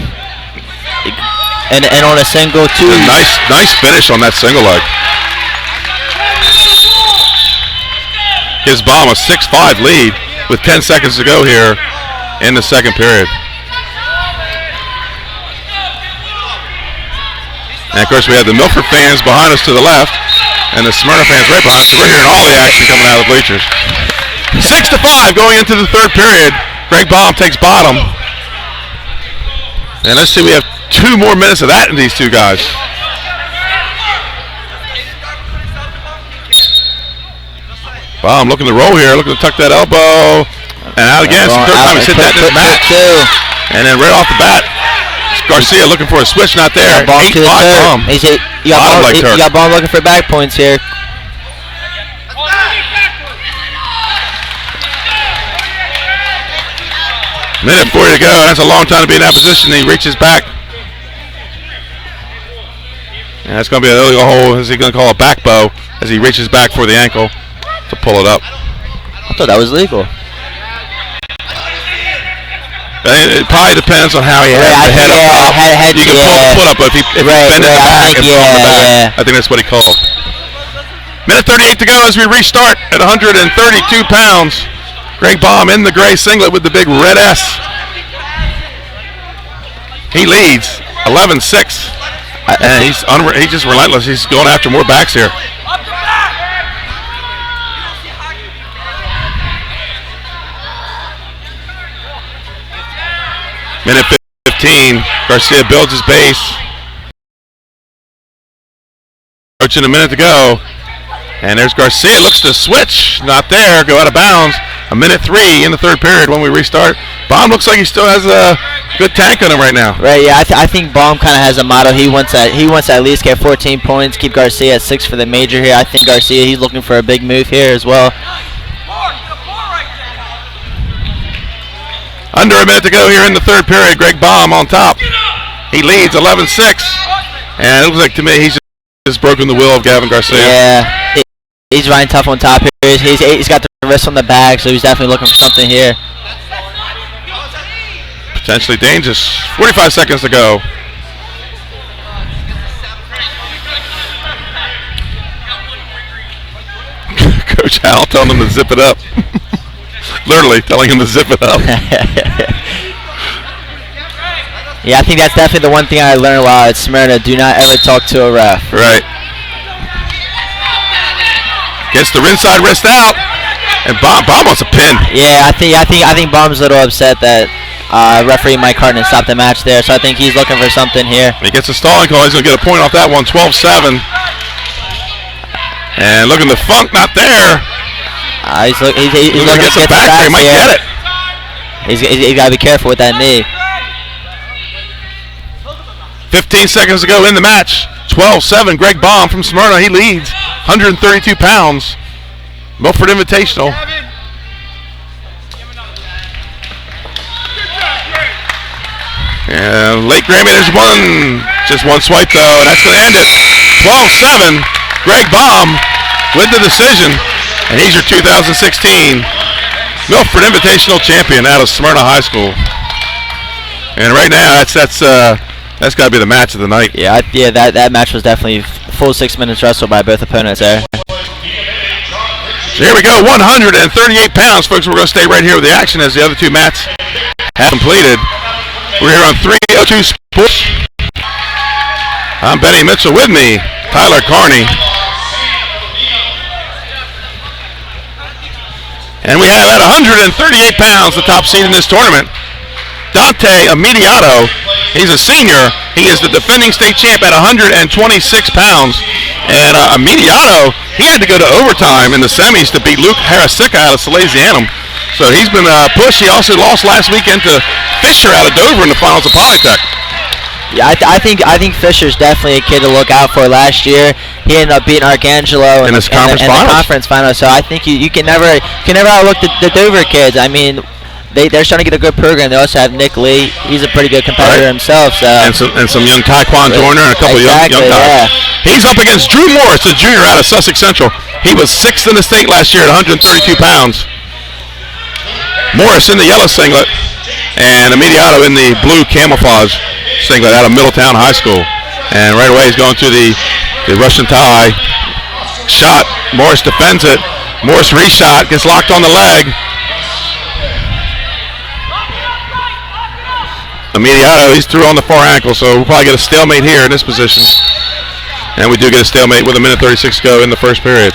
Speaker 7: And on a single too.
Speaker 3: Nice finish on that single leg. Gives Baum a 6-5 lead with 10 seconds to go here in the second period. And of course we have the Milford fans behind us to the left and the Smyrna fans right behind us. So we're hearing all the action coming out of the bleachers. 6-5 going into the third period. Greg Baum takes bottom. And let's see, we have 2 more minutes of that in these two guys. Baum looking to roll here, looking to tuck that elbow. And out again. It's the third time he's hit that in this match. And then right off the bat, Garcia looking for a switch, not there. 8-5 Baum.
Speaker 7: You got Baum looking for back points here.
Speaker 3: Minute 40 to go. That's a long time to be in that position. He reaches back. And that's going to be a little hole. Is he going to call a back bow as he reaches back for the ankle to pull it up?
Speaker 7: I thought that was legal.
Speaker 3: It probably depends on how he has the head up. You can pull the foot up, but if he bend it back and pull the back, I think that's what he called. Minute 38 to go as we restart at 132 pounds. Greg Baum in the gray singlet with the big red S. He leads 11-6. And he's just relentless. He's going after more backs here. Minute 15, Garcia builds his base. Approaching a minute to go. And there's Garcia, looks to switch, not there, go out of bounds. A minute 3 in the third period when we restart. Baum looks like he still has a good tank on him right now.
Speaker 7: Right, yeah, I think Baum kind of has a motto. He wants to at least get 14 points, keep Garcia at 6 for the major here. I think Garcia, he's looking for a big move here as well.
Speaker 3: Under a minute to go here in the third period. Greg Baum on top. He leads 11-6. And it looks like to me he's just broken the will of Gavin Garcia.
Speaker 7: Yeah, he's riding tough on top here. He's got the wrist on the back, so he's definitely looking for something here.
Speaker 3: Potentially dangerous. 45 seconds to go. Coach Howell telling him to zip it up. Literally telling him to zip it up.
Speaker 7: Yeah, I think that's definitely the one thing I learned while at Smyrna. Do not ever talk to a ref.
Speaker 3: Right. Gets the inside wrist out, and Baum wants a pin.
Speaker 7: Yeah, I think Baum's a little upset that referee Mike Hartnett stopped the match there. So I think he's looking for something here.
Speaker 3: He gets a stalling call. He's gonna get a point off that one. 12-7. And looking to Funk, not there.
Speaker 7: He's looking to get some back
Speaker 3: there. He might get it.
Speaker 7: He's got to be careful with that knee.
Speaker 3: 15 seconds to go in the match. 12-7. Greg Baum from Smyrna. He leads 132 pounds. Milford Invitational. And late Grammy, there's one. Just one swipe though, and that's going to end it. 12-7. Greg Baum with the decision. And he's your 2016 Milford Invitational champion out of Smyrna High School. And right now, that's That's got to be the match of the night.
Speaker 7: Yeah, that match was definitely full 6 minutes wrestled by both opponents there.
Speaker 3: So here we go, 138 pounds, folks. We're going to stay right here with the action as the other two mats have completed. We're here on 302 Sports. I'm Benny Mitchell. With me, Tyler Carney. And we have at 138 pounds, the top seed in this tournament, Dante Immediato. He's a senior. He is the defending state champ at 126 pounds. And Immediato, he had to go to overtime in the semis to beat Luke Harasica out of Salesianum. So he's been pushed. He also lost last weekend to Fisher out of Dover in the finals of Polytech.
Speaker 7: Yeah, I think Fisher's definitely a kid to look out for. Last year, he ended up beating Arcangelo in
Speaker 3: the
Speaker 7: conference finals. So I think you can never overlook the Dover kids. I mean, they're starting to get a good program. They also have Nick Lee. He's a pretty good competitor himself. So
Speaker 3: and some young Taekwon Joyner and a couple of young guys. Yeah. He's up against Drew Morris, a junior out of Sussex Central. He was 6th in the state last year at 132 pounds. Morris in the yellow singlet and Immediato in the blue camouflage singlet out of Middletown High School. And right away he's going to the Russian tie. Shot. Morris defends it. Morris reshot. Gets locked on the leg. Immediato, he's through on the far ankle, so we'll probably get a stalemate here in this position. And we do get a stalemate with 1:36 to go in the first period.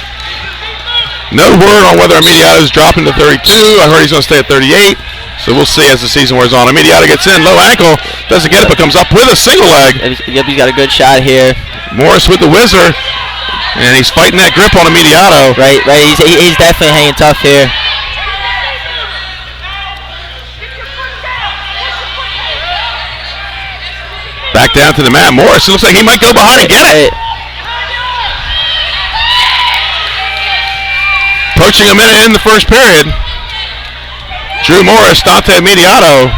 Speaker 3: No word on whether Immediato's dropping to 32. I heard he's going to stay at 38. So we'll see as the season wears on. Immediato gets in, low ankle, doesn't get it, but comes up with a single leg.
Speaker 7: Yep, he's got a good shot here.
Speaker 3: Morris with the whizzer, and he's fighting that grip on Immediato.
Speaker 7: Right. He's definitely hanging tough here.
Speaker 3: Back down to the mat. Morris, it looks like he might go behind and get it. Approaching a minute in the first period. Drew Morris, Dante Immediato.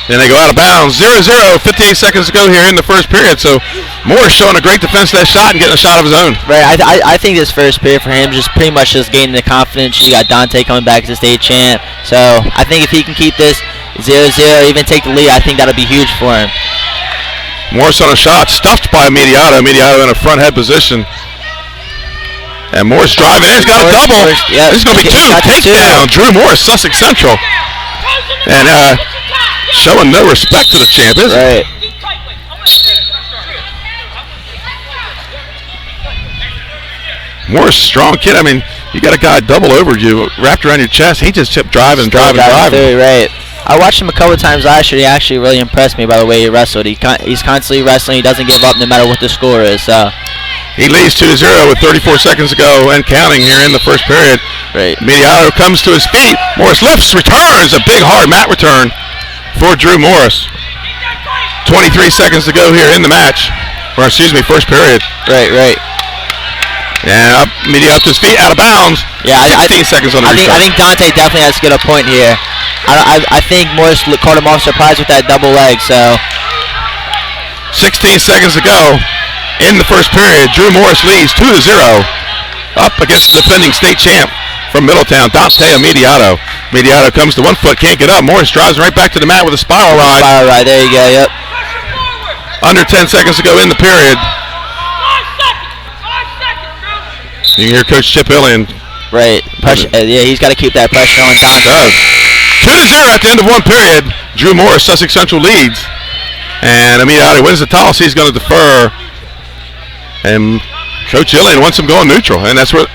Speaker 3: Then they go out of bounds. 0-0, 58 seconds to go here in the first period. So Morris showing a great defense of that shot and getting a shot of his own.
Speaker 7: Right, I think this first period for him just pretty much just gaining the confidence. You got Dante coming back as a state champ. So I think if he can keep this 0-0, even take the lead, I think that'll be huge for him.
Speaker 3: Morris on a shot, stuffed by Immediato. Immediato in a front head position. And Morris driving, he's got a double.
Speaker 7: Yep.
Speaker 3: This is going to be two. Takedown. Drew Morris, Sussex Central. And showing no respect to the champ, is
Speaker 7: right.
Speaker 3: Morris, strong kid. I mean, you got a guy double over you, wrapped around your chest. He just kept driving.
Speaker 7: Through, right. I watched him a couple of times last year. He actually really impressed me by the way he wrestled. He's constantly wrestling. He doesn't give up no matter what the score is. So.
Speaker 3: He leads 2-0 with 34 seconds to go and counting here in the first period.
Speaker 7: Right.
Speaker 3: Immediato comes to his feet. Morris lifts, returns. A big hard mat return for Drew Morris. 23 seconds to go here in the match. Or excuse me, first period.
Speaker 7: Right.
Speaker 3: And up, Immediato to his feet, out of bounds.
Speaker 7: Yeah,
Speaker 3: 16 seconds on the restart.
Speaker 7: I think Dante definitely has to get a point here. I think Morris caught him off surprise with that double leg, so.
Speaker 3: 16 seconds to go. In the first period, Drew Morris leads 2-0 up against the defending state champ from Middletown, Dante Immediato. Immediato comes to 1 foot, can't get up. Morris drives right back to the mat with a spiral ride.
Speaker 7: Spiral ride, there you go, yep.
Speaker 3: Under 10 seconds to go in the period. You can hear Coach Chip Illian.
Speaker 7: Right, pressure, yeah, he's got to keep that pressure on Dante.
Speaker 3: 2-0 at the end of 1 period. Drew Morris, Sussex Central leads. And Immediato wins the toss. He's going to defer. And Coach Illian wants him going neutral, and that's what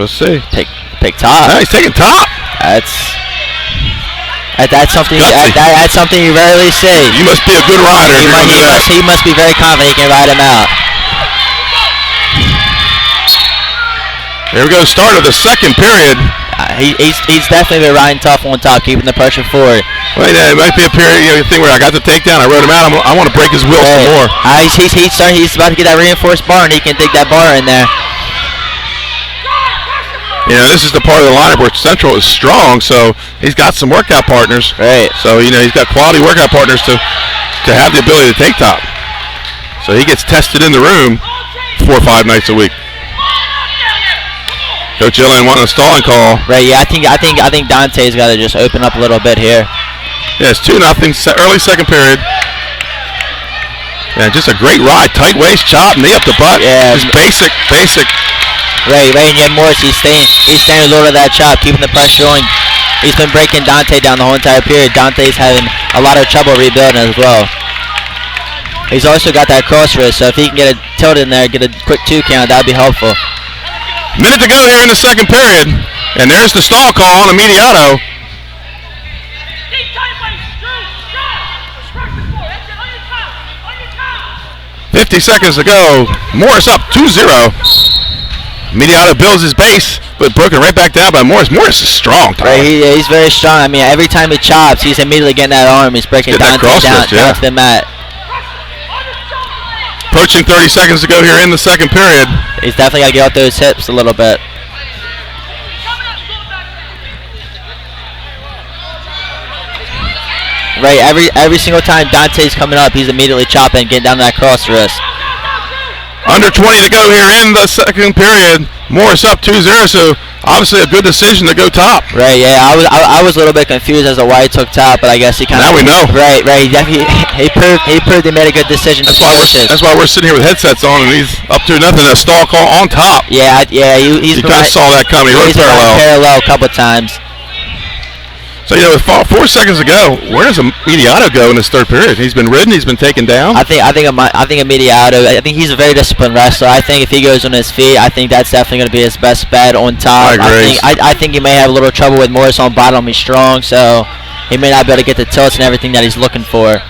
Speaker 3: we'll see.
Speaker 7: Take top.
Speaker 3: Yeah, he's taking top.
Speaker 7: That's something. That's something you rarely see.
Speaker 3: You must be a good rider.
Speaker 7: He must be very confident he can ride him out.
Speaker 3: Here we go. Start of the second period.
Speaker 7: He's definitely been riding tough on top, keeping the pressure forward.
Speaker 3: Well, yeah, it might be a period, thing where I got the takedown, I rode him out. I want to break his will some more.
Speaker 7: He's about to get that reinforced bar, and he can dig that bar in there.
Speaker 3: This is the part of the lineup where Central is strong, so he's got some workout partners.
Speaker 7: Right.
Speaker 3: So he's got quality workout partners to have the ability to take top. So he gets tested in the room 4 or 5 nights a week. Coach Illian wanting a stalling call.
Speaker 7: Right, yeah, I think Dante's got to just open up a little bit here.
Speaker 3: Yeah, it's 2-0, early second period. Yeah, just a great ride. Tight waist, chop, knee up the butt.
Speaker 7: Yeah.
Speaker 3: Just basic.
Speaker 7: Right, and yet Morris, he's staying low to that chop, keeping the pressure on. He's been breaking Dante down the whole entire period. Dante's having a lot of trouble rebuilding as well. He's also got that cross wrist, so if he can get a tilt in there, get a quick 2 count, that would be helpful.
Speaker 3: Minute to go here in the second period, and there's the stall call on Immediato. 50 seconds to go. Morris up 2-0. Immediato builds his base, but broken right back down by Morris. Morris is strong, Tyler.
Speaker 7: Right, he's very strong. I mean, every time he chops, he's immediately getting that arm. He's breaking Dante down to the mat.
Speaker 3: Approaching 30 seconds to go here in the second period.
Speaker 7: He's definitely got to get off those hips a little bit. Right, every single time Dante's coming up, he's immediately chopping, getting down that cross wrist.
Speaker 3: Under 20 to go here in the second period. Morris up 2-0, so obviously a good decision to go top.
Speaker 7: Right, yeah, I was a little bit confused as to why he took top, but I guess he kind of...
Speaker 3: Now we know.
Speaker 7: Right, he proved they made a good decision.
Speaker 3: That's why we're sitting here with headsets on, and he's up to nothing. A stall call on top.
Speaker 7: Yeah, he's...
Speaker 3: You kind of saw that coming. He rode
Speaker 7: parallel a couple times.
Speaker 3: So, with 4 seconds to go, where does Immediato go in this third period? He's been ridden. He's been taken down.
Speaker 7: I think Immediato. I think he's a very disciplined wrestler. I think if he goes on his feet, I think that's definitely going to be his best bet on top.
Speaker 3: I agree.
Speaker 7: I think he may have a little trouble with Morris on bottom. He's strong, so he may not be able to get the tilts and everything that he's looking for.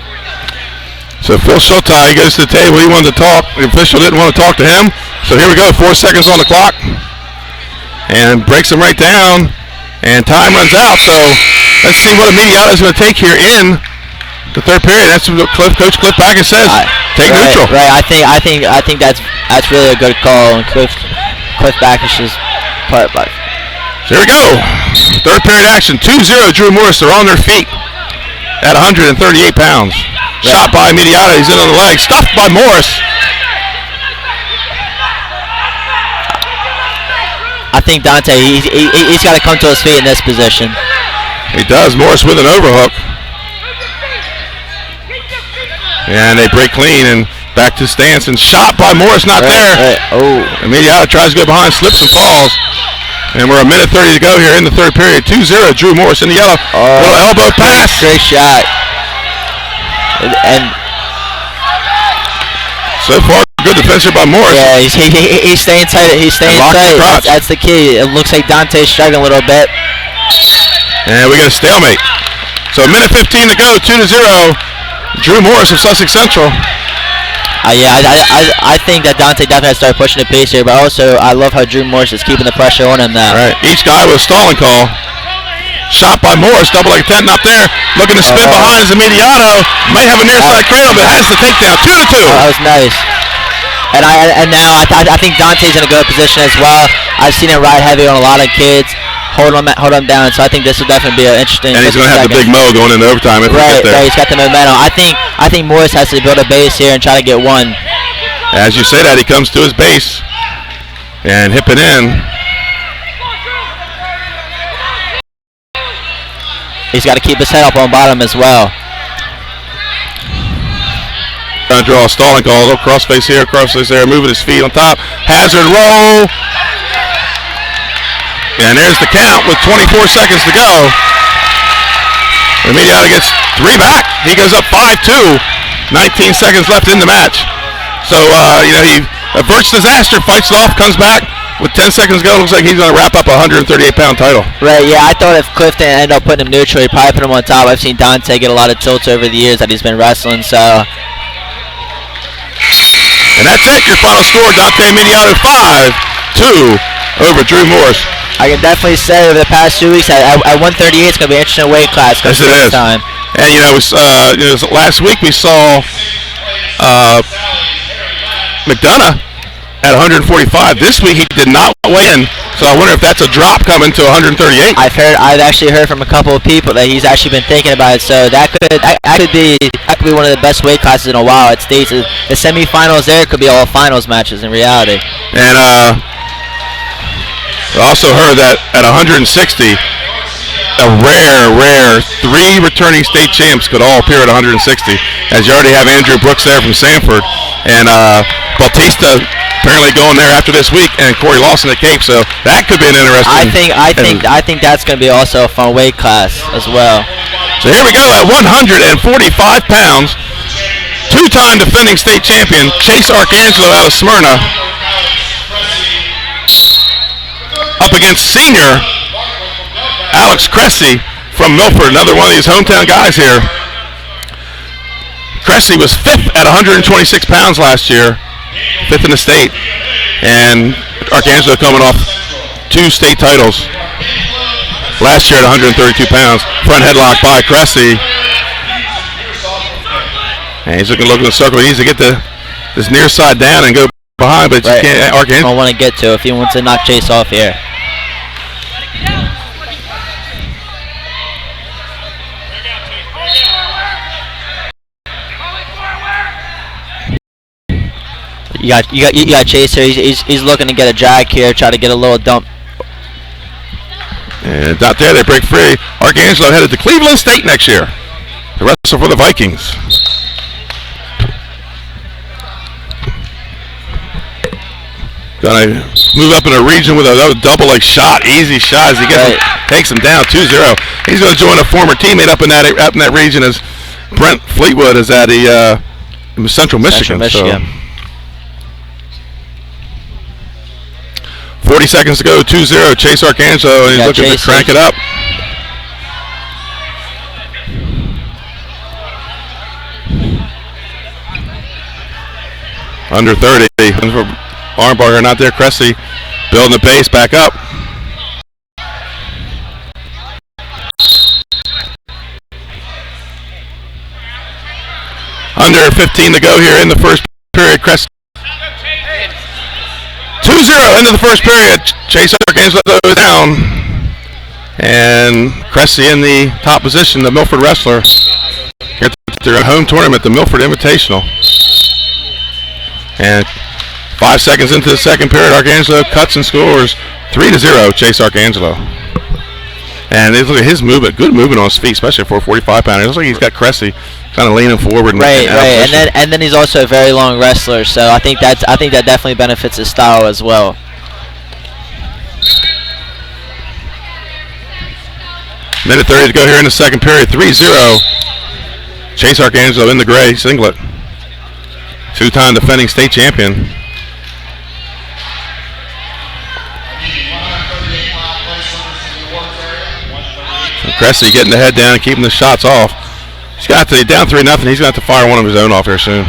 Speaker 3: So Phil Shotai, he goes to the table. He wanted to talk. The official didn't want to talk to him. So here we go. 4 seconds on the clock, and breaks him right down. And time runs out, so let's see what Immediato is going to take here in the third period. That's what Coach Cliff Backett says. Take neutral.
Speaker 7: Right. I think that's really a good call. And Cliff Backett's part. But
Speaker 3: so here we go. Third period action. 2-0. Drew Morris. They're on their feet at 138 pounds. Right. Shot by Immediato. He's in on the leg. Stuffed by Morris.
Speaker 7: I think Dante, he's got to come to his feet in this position.
Speaker 3: He does. Morris with an overhook. And they break clean and back to stance, and shot by Morris, not there.
Speaker 7: Right. Oh.
Speaker 3: Immediato tries to go behind, slips and falls. And we're a minute 30 to go here in the third period. 2-0. Drew Morris in the yellow. Little elbow pass.
Speaker 7: Great shot. And
Speaker 3: so far, good defense by Morris.
Speaker 7: Yeah, he's staying tight. He's staying tight. That's the key. It looks like Dante's struggling a little bit.
Speaker 3: And we got a stalemate. So a minute 15 to go. 2-0. Drew Morris of Sussex Central.
Speaker 7: I think that Dante definitely has to start pushing the pace here, but also I love how Drew Morris is keeping the pressure on him now.
Speaker 3: Right. Each guy with a stalling call. Shot by Morris, double like a 10, not there. Looking to spin behind his Immediato. Might have a near side cradle, but has the takedown. 2-2.
Speaker 7: That was nice. And now I think Dante's in a good position as well. I've seen him ride heavy on a lot of kids, hold them down. So I think this will definitely be an interesting.
Speaker 3: And he's going to have the big mo going into overtime if we get there.
Speaker 7: Right, he's got the momentum. I think Morris has to build a base here and try to get one.
Speaker 3: As you say that, he comes to his base and hip it in.
Speaker 7: He's got to keep his head up on bottom as well.
Speaker 3: Trying to draw a stalling call. A little crossface here, crossface there, moving his feet on top. Hazard roll. And there's the count with 24 seconds to go. Immediato gets 3 back. He goes up 5-2. 19 seconds left in the match. So, he averts disaster, fights it off, comes back. With 10 seconds to go, looks like he's going to wrap up a 138-pound title.
Speaker 7: Right, yeah, I thought if Clifton ended up putting him neutral, he'd probably put him on top. I've seen Dante get a lot of tilts over the years that he's been wrestling, so.
Speaker 3: And that's it, your final score, Dante Immediato 5-2 over Drew Morris.
Speaker 7: I can definitely say over the past 2 weeks, at 138, it's going to be an interesting weight class.
Speaker 3: Yes, it is.
Speaker 7: Time.
Speaker 3: And, last week we saw McDonough at 145. This week he did not weigh in, so I wonder if that's a drop coming to 138.
Speaker 7: I've actually heard from a couple of people that he's actually been thinking about it, so that could be one of the best weight classes in a while. It states the semifinals there could be all finals matches in reality.
Speaker 3: And I also heard that at 160 a rare 3 returning state champs could all appear at 160, as you already have Andrew Brooks there from Sanford, and Bautista apparently going there after this week, and Corey Lawson at Cape, so that could be an interesting.
Speaker 7: I think that's going to be also a fun weight class as well.
Speaker 3: So here we go at 145 pounds, 2-time defending state champion Chase Arcangelo out of Smyrna, up against senior Alex Cressy from Milford, another one of these hometown guys here. Cressy was 5th at 126 pounds last year, 5th in the state, and Arcangelo coming off 2 state titles last year at 132 pounds. Front headlock by Cressy, and he's looking in the circle. He needs to get this near side down and go behind, but you can't. Arcangelo
Speaker 7: don't want to get to if he wants to knock Chase off here. You got Chase here. He's looking to get a drag here, try to get a little dump.
Speaker 3: And out there, they break free. Arcangelo headed to Cleveland State next year to wrestle for the Vikings. Gonna move up in a region with a double leg shot, easy shot as he takes him down 2-0. He's going to join a former teammate up in that region as Brent Fleetwood is at Central Michigan. So 40 seconds to go, 2-0, Chase Arcangelo, and he's looking to crank it up. Under 30, Armbarger not there, Cressy building the pace back up. Under 15 to go here in the first period, Cressy. 2-0 into the first period. Chase Arcangelo goes down, and Cressy in the top position, the Milford wrestler. Here at their home tournament, the Milford Invitational. And 5 seconds into the second period, Arcangelo cuts and scores 3-0, Chase Arcangelo. And look at his movement, good movement on his feet, especially for a 45-pounder. It looks like he's got Cressy kind of leaning forward.
Speaker 7: And then he's also a very long wrestler, so I think that definitely benefits his style as well.
Speaker 3: Minute 30 to go here in the second period, 3-0. Chase Arcangelo in the gray singlet, 2-time defending state champion. Cressy getting the head down and keeping the shots off. He's got to down 3-0. He's going to have to fire one of his own off here soon.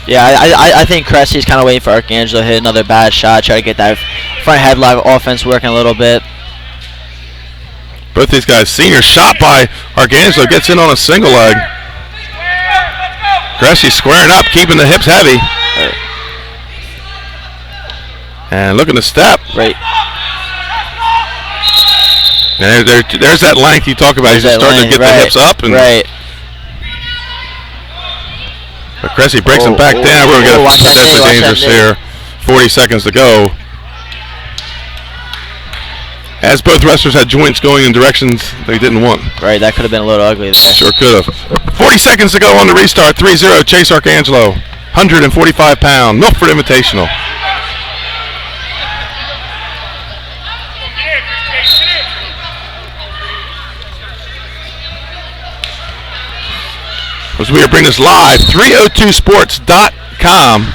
Speaker 7: Yeah, I think Cressy's kind of waiting for Arcangelo to hit another bad shot, try to get that front headlock offense working a little bit.
Speaker 3: Both these guys, senior shot by Arcangelo, gets in on a single leg. Cressy squaring up, keeping the hips heavy. And looking to step.
Speaker 7: Right.
Speaker 3: And there's that length you talk about. He's just starting to get the hips up. And but Cressy breaks him back down. We're going to get potentially dangerous here. 40 seconds to go. As both wrestlers had joints going in directions they didn't want.
Speaker 7: Right, that could have been a little ugly there.
Speaker 3: Sure could have. 40 seconds to go on the restart. 3-0, Chase Arcangelo. 145-pound, Milford Invitational. As we are bringing this live, 302sports.com.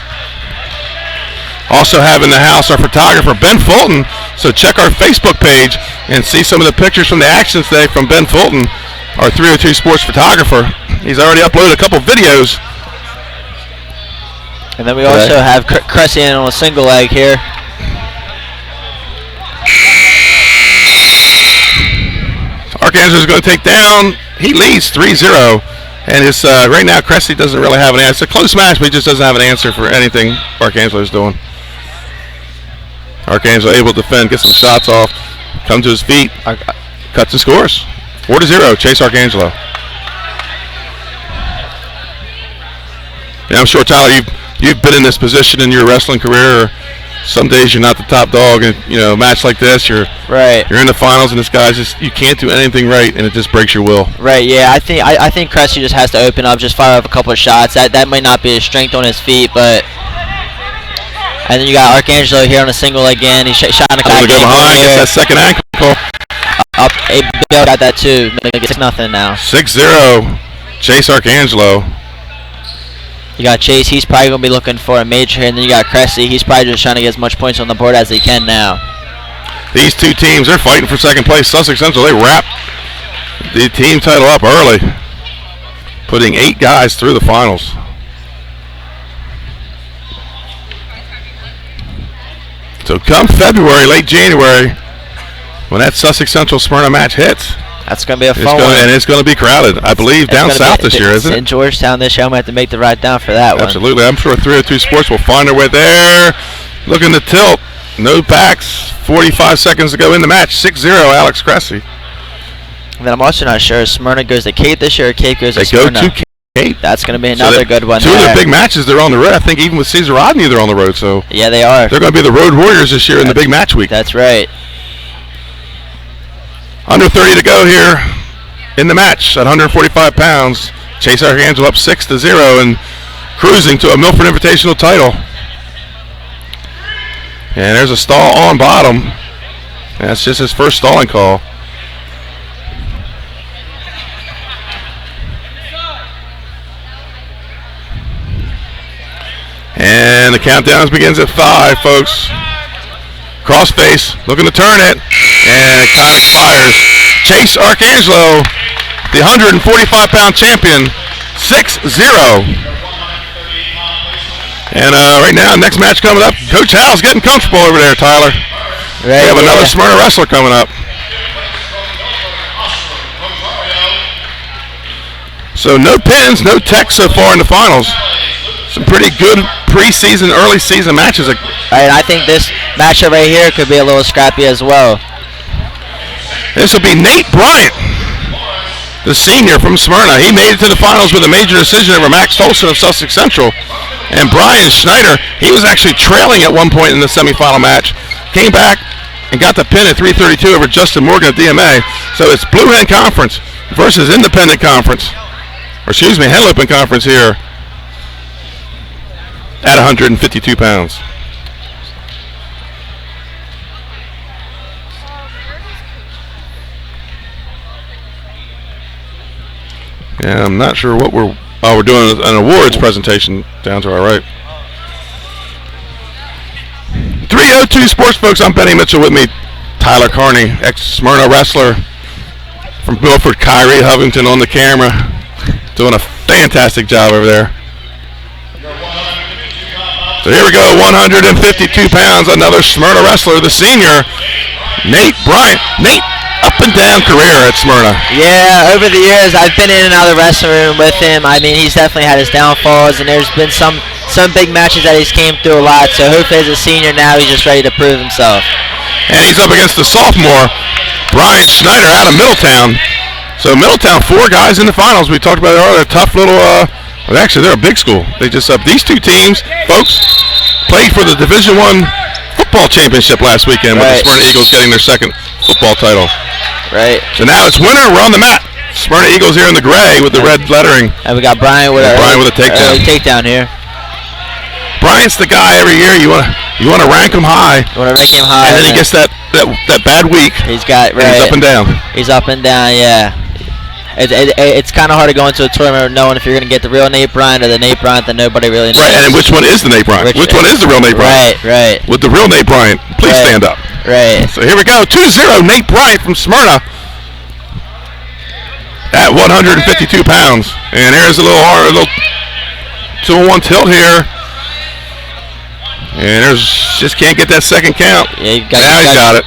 Speaker 3: Also have in the house our photographer, Ben Fulton. So check our Facebook page and see some of the pictures from the action today from Ben Fulton, our 302 Sports photographer. He's already uploaded a couple videos.
Speaker 7: And then we also have Cressy in on a single leg here.
Speaker 3: Arcangelo is going to take down. He leads 3-0. And it's right now, Cressy doesn't really have an answer. It's a close match, but he just doesn't have an answer for anything Arcangelo is doing. Arcangelo able to defend, get some shots off, come to his feet, cuts and scores. 4-0, Chase Arcangelo. Yeah, I'm sure, Tyler, you've been in this position in your wrestling career, or some days you're not the top dog, and a match like this, you're in the finals, and this guy's just, you can't do anything right, and it just breaks your will.
Speaker 7: Right. Yeah. I think Cressy just has to open up, just fire up a couple of shots. That might not be his strength on his feet, but. And then you got Arcangelo here on a single again. He shot on a
Speaker 3: go behind, gets that second ankle.
Speaker 7: Up, Bill got that too. It's nothing now.
Speaker 3: 6-0, Chase Arcangelo.
Speaker 7: You got Chase. He's probably gonna be looking for a major here, and then you got Cressy. He's probably just trying to get as much points on the board as he can now.
Speaker 3: These two teams, they're fighting for second place. Sussex Central, they wrapped the team title up early, putting 8 guys through the finals. So come February, late January, when that Sussex Central Smyrna match hits,
Speaker 7: that's going to be a fun one.
Speaker 3: And it's going to be crowded, I believe, down south this year, isn't it?
Speaker 7: In Georgetown this year. I'm going to have to make the ride down for that one.
Speaker 3: Absolutely. I'm sure 302 Sports will find their way there. Looking to tilt. No backs. 45 seconds to go in the match. 6-0, Alex Cressy.
Speaker 7: And then I'm also not sure if Smyrna goes to Cape this year or Cape goes to Smyrna.
Speaker 3: They go to Cape.
Speaker 7: That's going to be another good one.
Speaker 3: Two of their big matches, they're on the road. I think even with Cesar Rodney, they're on the road. So
Speaker 7: yeah, they are.
Speaker 3: They're going to be the road warriors this year in the big match week.
Speaker 7: That's right.
Speaker 3: Under 30 to go here in the match at 145 pounds. Chase Arcangelo up 6-0 and cruising to a Milford Invitational title. And there's a stall on bottom. That's just his first stalling call. And the countdown begins at 5, folks. Crossface, looking to turn it, and it kind of expires. Chase Arcangelo, the 145-pound champion, 6-0. And right now, next match coming up, Coach Hal's getting comfortable over there, Tyler.
Speaker 7: Right,
Speaker 3: we have another Smyrna wrestler coming up. So no pins, no tech so far in the finals. Some pretty good preseason, early season matches.
Speaker 7: Right, I think this matchup right here could be a little scrappy as well.
Speaker 3: This will be Nate Bryant, the senior from Smyrna. He made it to the finals with a major decision over Max Tolson of Sussex Central. And Brian Schneider, he was actually trailing at one point in the semifinal match. Came back and got the pin at 332 over Justin Morgan at DMA. So it's Blue Hen Conference versus Independent Conference. Or excuse me, Henlopen Conference here at 152 pounds. Yeah, I'm not sure what we're doing an awards presentation down to our right. 302 Sports, folks. I'm Benny Mitchell. With me, Tyler Carney, ex-Smyrna wrestler from Milford. Kyrie Hovington on the camera, doing a fantastic job over there. So here we go, 152 pounds, another Smyrna wrestler, the senior, Nate Bryant. Nate, up and down career at Smyrna.
Speaker 7: Yeah, over the years, I've been in and out of the wrestling room with him. I mean, he's definitely had his downfalls, and there's been some big matches that he's came through a lot. So hopefully as a senior now, he's just ready to prove himself.
Speaker 3: And he's up against the sophomore, Brian Schneider out of Middletown. So Middletown, 4 guys in the finals. We talked about it earlier, tough little, well, actually, they're a big school. They just these two teams, folks, played for the Division I football championship last weekend with the Smyrna Eagles getting their second football title.
Speaker 7: Right.
Speaker 3: So now it's winter. We're on the mat. Smyrna Eagles here in the gray with the red lettering.
Speaker 7: And we got Brian with
Speaker 3: a takedown.
Speaker 7: Takedown here.
Speaker 3: Brian's the guy every year. You want to rank him high.
Speaker 7: You want to rank him high.
Speaker 3: And then he gets that bad week.
Speaker 7: He's got
Speaker 3: He's up and down.
Speaker 7: He's up and down. Yeah. It's kind of hard to go into a tournament knowing if you're going to get the real Nate Bryant or the Nate Bryant that nobody really knows.
Speaker 3: Right, and which one is the Nate Bryant? Which one is the real Nate Bryant?
Speaker 7: Right.
Speaker 3: With the real Nate Bryant, please stand up.
Speaker 7: Right.
Speaker 3: So here we go, 2-0, Nate Bryant from Smyrna at 152 pounds. And there's a little 2-1 tilt here. And just can't get that second count.
Speaker 7: Yeah,
Speaker 3: now he's got it.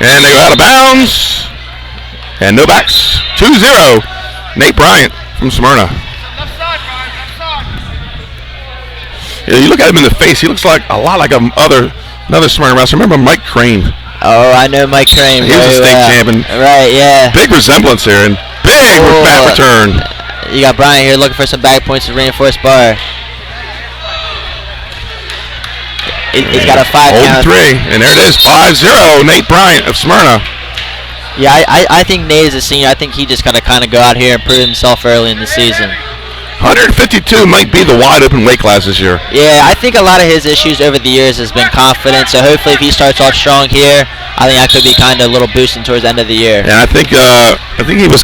Speaker 3: And they go out of bounds. And no backs. 2-0. Nate Bryant from Smyrna. Yeah, you look at him in the face, he looks like a lot like another Smyrna wrestler. Remember Mike Crane?
Speaker 7: Oh, I know Mike Crane.
Speaker 3: He was a state champion.
Speaker 7: Right, yeah.
Speaker 3: Big resemblance here and big bat return.
Speaker 7: You got Bryant here looking for some back points to reinforce bar. He's got a 5 count.
Speaker 3: 0-3, and there it is, 5-0, Nate Bryant of Smyrna.
Speaker 7: Yeah, I think Nate is a senior. I think he just got to kind of go out here and prove himself early in the season.
Speaker 3: 152 might be the wide open weight class this year.
Speaker 7: Yeah, I think a lot of his issues over the years has been confidence. So hopefully if he starts off strong here, I think that could be kind of a little boosting towards the end of the year.
Speaker 3: And I think he was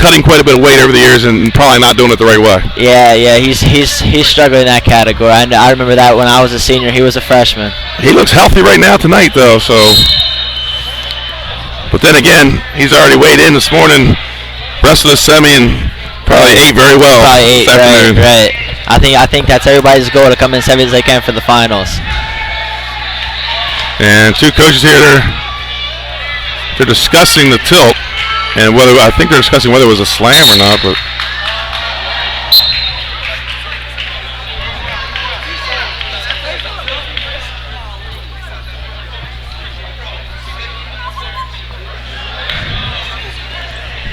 Speaker 3: cutting quite a bit of weight over the years and probably not doing it the right way.
Speaker 7: Yeah, he's struggling in that category. I remember that when I was a senior, he was a freshman.
Speaker 3: He looks healthy right now tonight, though. So, but then again, he's already weighed in this morning. Rest of the semi and probably ate very well.
Speaker 7: Probably ate,
Speaker 3: this afternoon.
Speaker 7: right. I think that's everybody's goal, to come in as heavy as they can for the finals.
Speaker 3: And two coaches here, they're discussing the tilt, and I think they're discussing whether it was a slam or not. But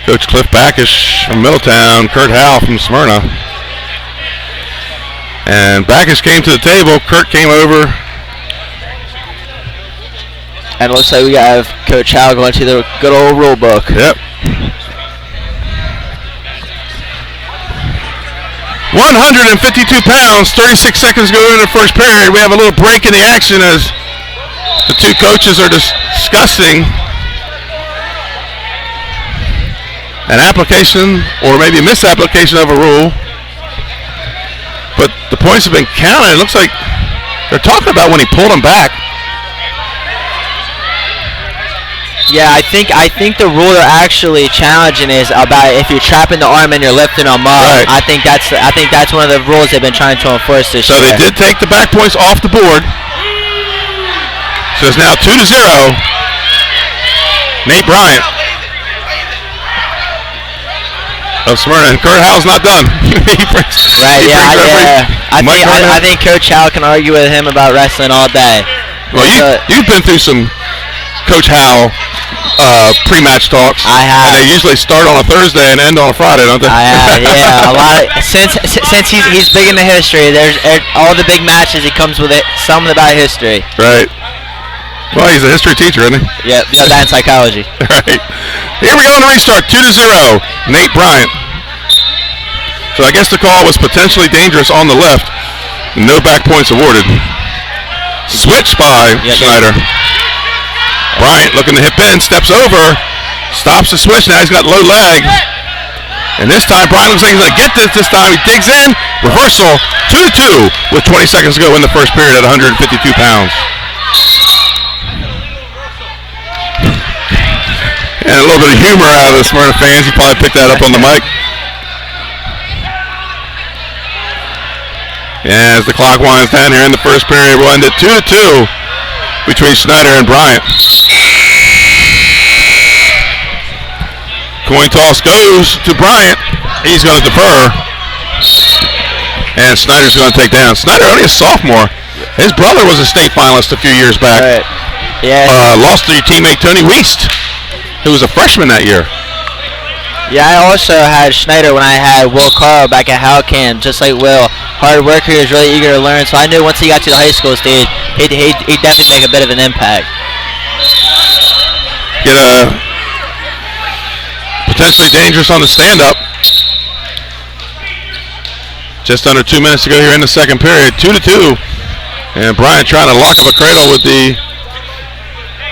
Speaker 3: Coach Cliff Backish from Middletown, Kurt Howell from Smyrna. And Backish came to the table, Kurt came over.
Speaker 7: And it looks like we have Coach Howell going to the good old rule book.
Speaker 3: Yep. 152 pounds, 36 seconds go into the first period. We have a little break in the action as the two coaches are discussing an application or maybe a misapplication of a rule. But the points have been counted. It looks like they're talking about when he pulled him back.
Speaker 7: Yeah, I think the rule they're actually challenging is about if you're trapping the arm and you're lifting them up.
Speaker 3: Right.
Speaker 7: I think that's one of the rules they've been trying to enforce this year.
Speaker 3: So they did take the back points off the board. So it's now 2-0. Nate Bryant of Smyrna, and Kurt Howell's not done.
Speaker 7: I think Coach Howell can argue with him about wrestling all day.
Speaker 3: Well, you've been through some Coach Howell pre-match talks.
Speaker 7: I have.
Speaker 3: And they usually start on a Thursday and end on a Friday, don't they?
Speaker 7: I have, yeah. A lot of, since he's big into history, there's all the big matches he comes with it, something about history.
Speaker 3: Right. Well, he's a history teacher, isn't he?
Speaker 7: Yep, that and psychology.
Speaker 3: Right. Here we go on the restart, 2-0, Nate Bryant. So I guess the call was potentially dangerous on the left. No back points awarded. Switch by Schneider. Bryant looking to hit in, steps over, stops the switch, now he's got low leg. And this time Bryant looks like he's going to get this time. He digs in, reversal, 2-2 with 20 seconds to go in the first period at 152 pounds. And a little bit of humor out of the Smyrna fans. You probably picked that up on the mic. As the clock winds down here in the first period, we'll end at 2-2 between Schneider and Bryant. Coin toss goes to Bryant. He's going to defer. And Schneider's going to take down. Schneider only a sophomore. His brother was a state finalist a few years back.
Speaker 7: Right. Yeah.
Speaker 3: Lost to your teammate Tony Wiest, who was a freshman that year.
Speaker 7: Yeah, I also had Schneider when I had Will Carl back at Howcam, just like Will. Hard worker, he was really eager to learn, so I knew once he got to the high school stage, he'd definitely make a bit of an impact.
Speaker 3: Get potentially dangerous on the stand-up. Just under 2 minutes to go here in the second period, 2-2. And Bryant trying to lock up a cradle with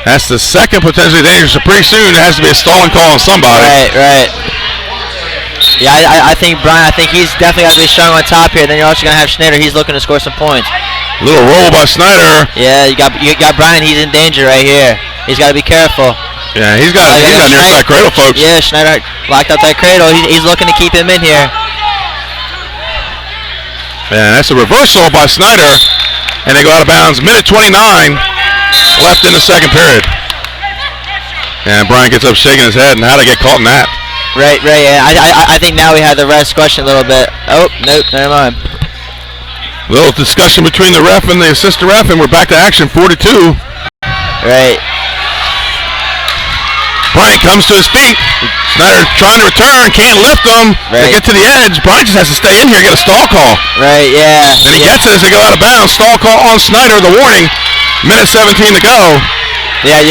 Speaker 3: that's the second potentially dangerous. So pretty soon there has to be a stalling call on somebody.
Speaker 7: Right. Yeah, I think Bryant, he's definitely got to be strong on top here. Then you're also going to have Schneider. He's looking to score some points.
Speaker 3: Little roll by Schneider.
Speaker 7: Yeah, you got Bryant. He's in danger right here. He's got to be careful.
Speaker 3: Yeah, he's got near side cradle, folks.
Speaker 7: Yeah, Schneider locked up that cradle. He's looking to keep him in here.
Speaker 3: And that's a reversal by Schneider. And they go out of bounds. Minute 29 left in the second period. And Bryant gets up shaking his head, and how'd I get caught in that?
Speaker 7: Right. Yeah. I think now we have the refs question a little bit. Oh, nope, never mind.
Speaker 3: Little discussion between the ref and the assistant ref, and we're back to action, 4-2.
Speaker 7: Right.
Speaker 3: Bryant comes to his feet. Snyder trying to return, can't lift him. They get to the edge. Bryant just has to stay in here and get a stall call.
Speaker 7: Right, yeah.
Speaker 3: Then he gets it as they go out of bounds. Stall call on Snyder, the warning. Minute 17 to go.
Speaker 7: Yeah,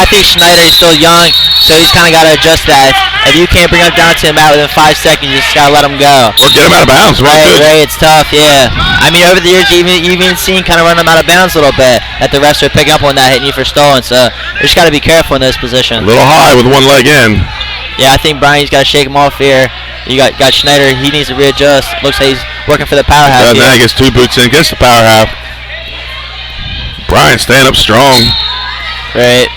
Speaker 7: I think Schneider is still young, so he's kind of got to adjust that. If you can't bring him down to the mat within 5 seconds, you just got to let him go.
Speaker 3: Or get him out of bounds.
Speaker 7: Right, it's tough, yeah. I mean, over the years, you've even seen kind of run him out of bounds a little bit, that the refs are picking up on that, hitting you for stolen, so you just got to be careful in this position.
Speaker 3: A little high with one leg in.
Speaker 7: Yeah, I think Brian's got to shake him off here. You got Schneider, he needs to readjust. Looks like he's working for the power half.
Speaker 3: Now he gets 2 boots in, gets the power half. Brian staying up strong.
Speaker 7: Right.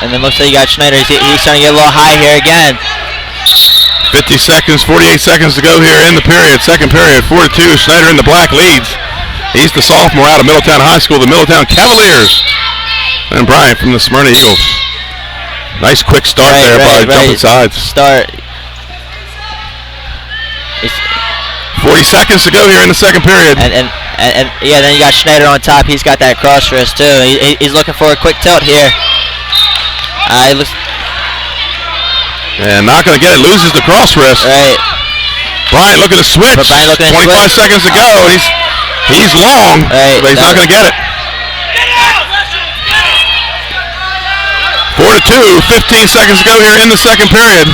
Speaker 7: And then looks like you got Schneider. He's starting to get a little high here again.
Speaker 3: 50 seconds, 48 seconds to go here in the period. Second period, 4-2. Schneider in the black leads. He's the sophomore out of Middletown High School, the Middletown Cavaliers. And Brian from the Smyrna Eagles. Nice quick start by jumping sides. 40 seconds to go here in the second period.
Speaker 7: And yeah, then you got Schneider on top. He's got that cross wrist too. He's looking for a quick tilt here.
Speaker 3: And not going to get it. Loses the cross wrist.
Speaker 7: Right.
Speaker 3: Bryant looking to switch. 25 seconds to go. He's long, but he's not going to get it. 4-2. 15 seconds to go here in the second period.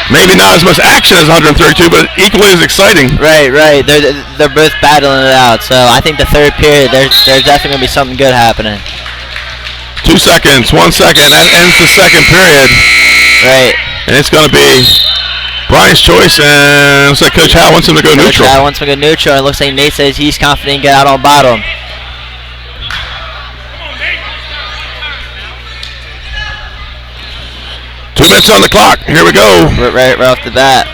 Speaker 3: Maybe not as much action as 132, but equally as exciting.
Speaker 7: Right. They're both battling it out. So I think the third period, there's definitely going to be something good happening.
Speaker 3: 2 seconds, 1 second. That ends the second period.
Speaker 7: Right.
Speaker 3: And it's going to be Brian's choice, and looks like Coach Howe wants him to go neutral.
Speaker 7: Coach Howe wants him to go neutral, and it looks like Nate says he's confident and get out on bottom.
Speaker 3: On the clock. Here we go.
Speaker 7: Right off the bat.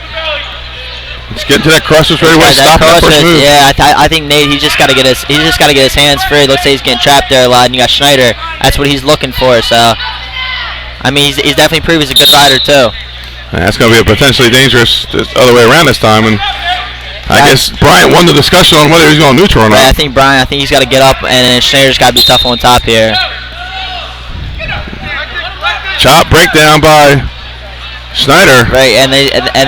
Speaker 3: Let's get to that crosswise right away. Stop that first move.
Speaker 7: Yeah, I think Nate. He just got to get his hands free. Looks like he's getting trapped there a lot. And you got Schneider. That's what he's looking for. So, I mean, he's definitely proved he's a good rider too.
Speaker 3: That's going to be a potentially dangerous other way around this time. And I guess Bryant won the discussion on whether he's going neutral or not.
Speaker 7: Right, I think he's got to get up, and Schneider's got to be tough on top here.
Speaker 3: Chop breakdown by Schneider.
Speaker 7: Right, and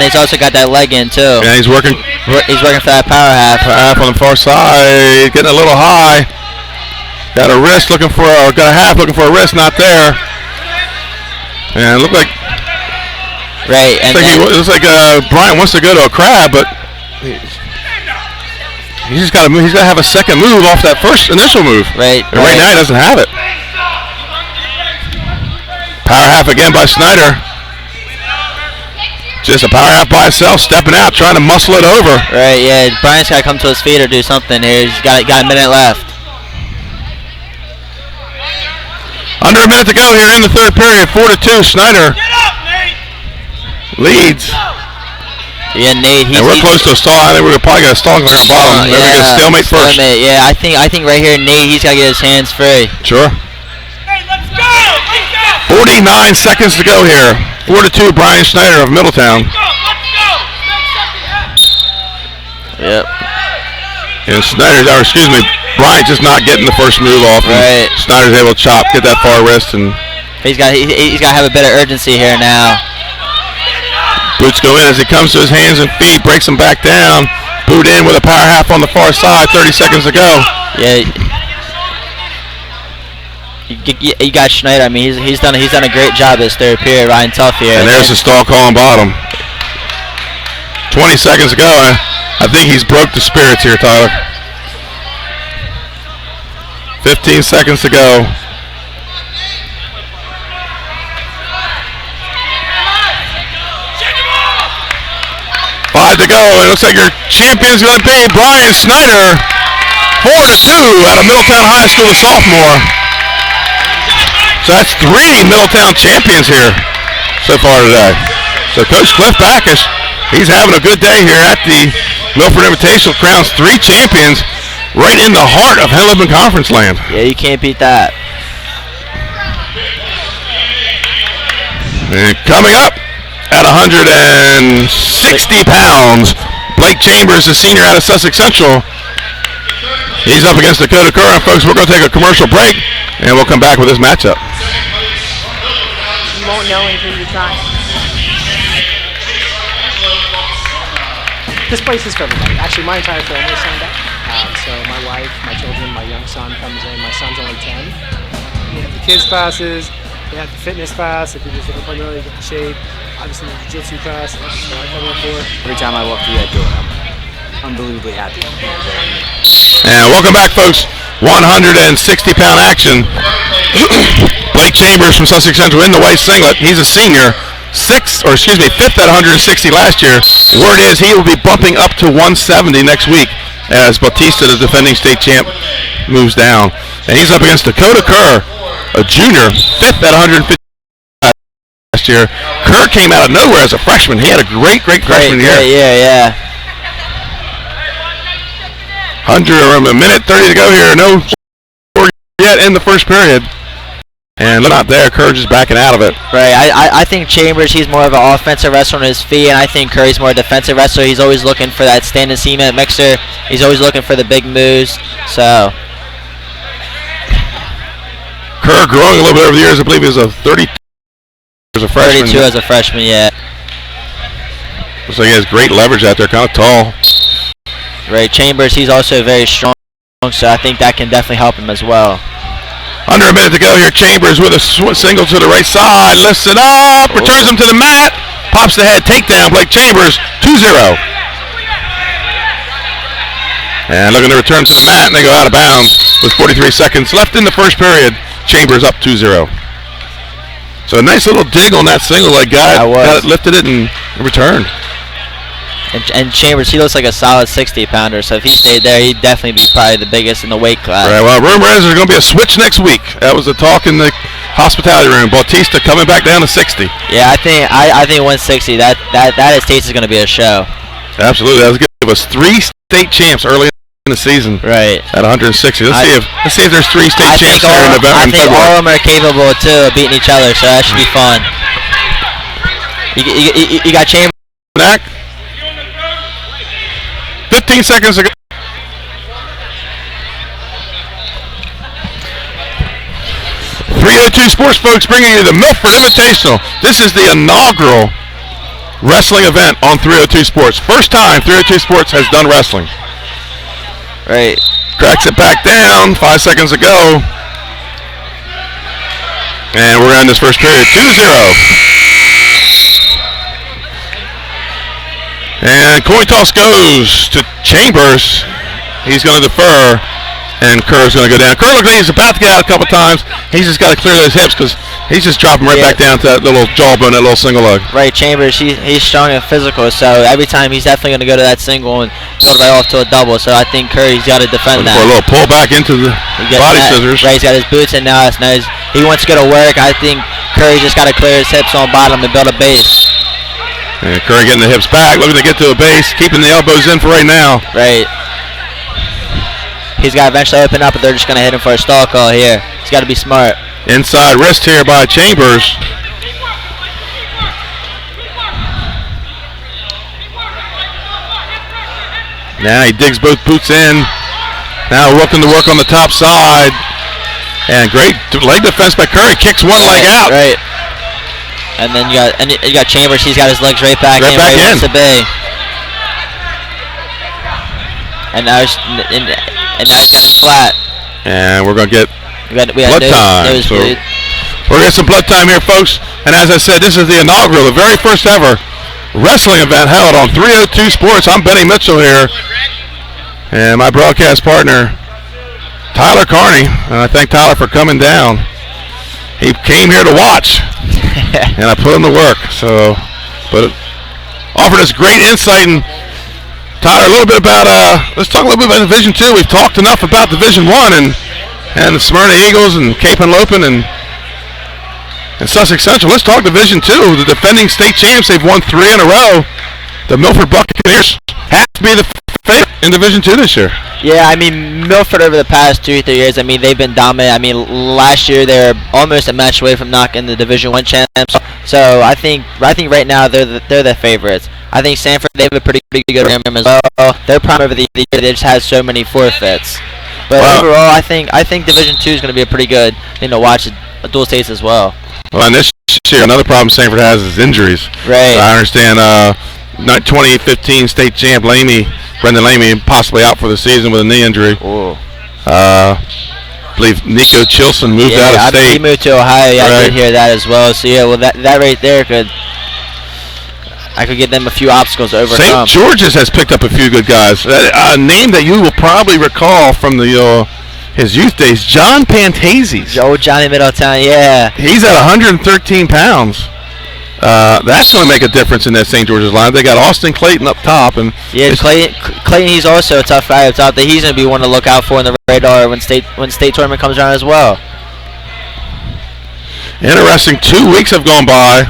Speaker 7: he's also got that leg in too.
Speaker 3: Yeah, he's working
Speaker 7: for that power half.
Speaker 3: Half on the far side, getting a little high. Got a wrist got a half looking for a wrist, not there. And it looked like looks like Bryant wants to go to a crab, but he's got to have a second move off that first initial move.
Speaker 7: Right.
Speaker 3: And right now he doesn't have it. Power half again by Schneider. Just a power half by itself, stepping out, trying to muscle it over.
Speaker 7: Right, yeah. Brian's got to come to his feet or do something here. He's got a minute left.
Speaker 3: Under a minute to go here in the third period. 4-2. Schneider leads.
Speaker 7: Yeah, Nate.
Speaker 3: And we're close to a stall. I think we're probably got a stall on our bottom. We're going to stalemate first.
Speaker 7: Yeah, I think right here, Nate, he's got to get his hands free.
Speaker 3: Sure. 49 seconds to go here. 4-2, Brian Schneider of Middletown.
Speaker 7: Yep.
Speaker 3: And Bryant just not getting the first move off.
Speaker 7: Right.
Speaker 3: Schneider's able to get that far wrist, and
Speaker 7: he's got to have a bit of urgency here now.
Speaker 3: Boots go in as he comes to his hands and feet, breaks them back down. Boot in with a power half on the far side. 30 seconds to go.
Speaker 7: Yeah. You got Schneider. I mean, he's done a great job this third period, riding tough here.
Speaker 3: And there's the stall call on bottom. 20 seconds to go. I think he's broke the spirits here, Tyler. 15 seconds to go. Five to go. It looks like your champion's going to be Brian Schneider. 4-2 out of Middletown High School, the sophomore. So that's 3 Middletown champions here so far today. So Coach Cliff Backus, he's having a good day here at the Milford Invitational. Crowns 3 champions right in the heart of Henlebin Conference land.
Speaker 7: Yeah, you can't beat that.
Speaker 3: And coming up at 160 pounds, Blake Chambers, the senior out of Sussex Central. He's up against Dakota Kerr, and folks, we're going to take a commercial break, and we'll come back with this matchup.
Speaker 13: You won't know until you try.
Speaker 8: This place is for everybody. Actually, my entire family signed up. So my wife, my children, my young son comes in. My son's only 10. We have the kids classes. We have the fitness class. If you're just looking primarily to get the shape. Obviously, the jiu-jitsu class. That's what I'm coming for.
Speaker 9: Every time I walk through that door, I'm unbelievably happy.
Speaker 3: And welcome back, folks. 160-pound action. Blake Chambers from Sussex Central in the white singlet. He's a senior. Fifth at 160 last year. Word is he will be bumping up to 170 next week as Bautista, the defending state champ, moves down. And he's up against Dakota Kerr, a junior, fifth at 150 last year. Kerr came out of nowhere as a freshman. He had a great freshman year.
Speaker 7: Yeah.
Speaker 3: Under a minute 30 to go here. No score yet in the first period. And look out there, Kerr just backing out of it.
Speaker 7: Right, I think Chambers, he's more of an offensive wrestler on his feet, and I think Curry's more a defensive wrestler. He's always looking for that standing cement mixer. He's always looking for the big moves. So
Speaker 3: Kerr growing a little bit over the years. I believe he was a 32 as a freshman.
Speaker 7: 32 as a freshman, yeah.
Speaker 3: Looks like he has great leverage out there, kind of tall.
Speaker 7: Right, Chambers, he's also very strong, so I think that can definitely help him as well.
Speaker 3: Under a minute to go here. Chambers with a single to the right side. Lifts it up. Returns him to the mat. Pops the head. Takedown. Blake Chambers. 2-0. And looking to return to the mat. And they go out of bounds with 43 seconds left in the first period. Chambers up 2-0. So a nice little dig on that single leg. Got it, lifted it, and returned.
Speaker 7: And Chambers, he looks like a solid 60-pounder, so if he stayed there, he'd definitely be probably the biggest in the weight class.
Speaker 3: Right, well, rumor is there's going to be a switch next week. That was the talk in the hospitality room. Bautista coming back down to 60.
Speaker 7: Yeah, I think 160, that is going to be a show.
Speaker 3: Absolutely. That was going to give us 3 state champs early in the season.
Speaker 7: Right.
Speaker 3: At 160. Let's see if there's 3 state champs there in November and February.
Speaker 7: I think all of them are capable, too, of beating each other, so that should be fun. You got Chambers
Speaker 3: back. 15 seconds ago. .302 Sports, folks, bringing you the Milford Invitational. This is the inaugural wrestling event on 302 Sports. First time 302 Sports has done wrestling.
Speaker 7: Right.
Speaker 3: Cracks it back down. 5 seconds to go. And we're in this first period. 2-0. And coin toss goes to Chambers. He's going to defer, and Kerr's going to go down. Kerr looks like he's about to get out a couple times. He's just got to clear those hips because he's just dropping right back down to that little jawbone, that little single leg.
Speaker 7: Right, Chambers, he's strong and physical, so every time he's definitely going to go to that single and build right off to a double. So I think Curry's got to defend that.
Speaker 3: For a little pull back into the body scissors.
Speaker 7: Right, he's got his boots in now. He wants to go to work. I think Curry's just got to clear his hips on bottom and build a base.
Speaker 3: And Curry getting the hips back, looking to get to a base, keeping the elbows in for right now.
Speaker 7: Right. He's got to eventually open up, but they're just going to hit him for a stall call here. He's got to be smart.
Speaker 3: Inside wrist here by Chambers. Now he digs both boots in. Now looking to work on the top side. And great leg defense by Curry. Kicks one leg out.
Speaker 7: Right. And then you got Chambers. He's got his legs right back in. Right in. To be. And now he's got him flat.
Speaker 3: And we're gonna get
Speaker 7: blood
Speaker 3: time. So we're gonna get some blood time here, folks. And as I said, this is the inaugural, the very first ever wrestling event held on 302 Sports. I'm Benny Mitchell here, and my broadcast partner Tyler Carney. And I thank Tyler for coming down. He came here to watch. And I put him to work, but offered us great insight. And Tyler, a little bit about let's talk a little bit about Division 2. We've talked enough about Division 1 and the Smyrna Eagles and Cape and Lopin and Sussex Central. Let's talk Division 2. The defending state champs, they've won 3 in a row. The Milford Buccaneers have to be the favorite in Division 2 this year.
Speaker 7: Yeah, I mean, Milford over the past 2 or 3 years, I mean, they've been dominant. I mean, last year they were almost a match away from knocking the Division 1 champs. So I think right now they're the favorites. I think Sanford, they have a pretty good program as well. Their problem over the year, they just had so many forfeits. But overall, I think Division II is going to be a pretty good thing to watch at dual states as well.
Speaker 3: Well, and this year, another problem Sanford has is injuries.
Speaker 7: Right.
Speaker 3: I understand 2015 state champ Brendan Lamey, possibly out for the season with a knee injury.
Speaker 7: Ooh.
Speaker 3: I believe Nico Chilson moved out of state.
Speaker 7: He moved to Ohio. Yeah, I did hear that as well. So, yeah, well, that right there I could get them a few obstacles to overcome.
Speaker 3: St. George's has picked up a few good guys. A name that you will probably recall from his youth days, John Pantazes.
Speaker 7: Oh, Johnny Middletown, yeah.
Speaker 3: He's at 113 pounds. That's going to make a difference in that St. George's line. They got Austin Clayton up top, and
Speaker 7: Clayton, he's also a tough guy up top that he's going to be one to look out for in the radar when state tournament comes around as well.
Speaker 3: Interesting. 2 weeks have gone by.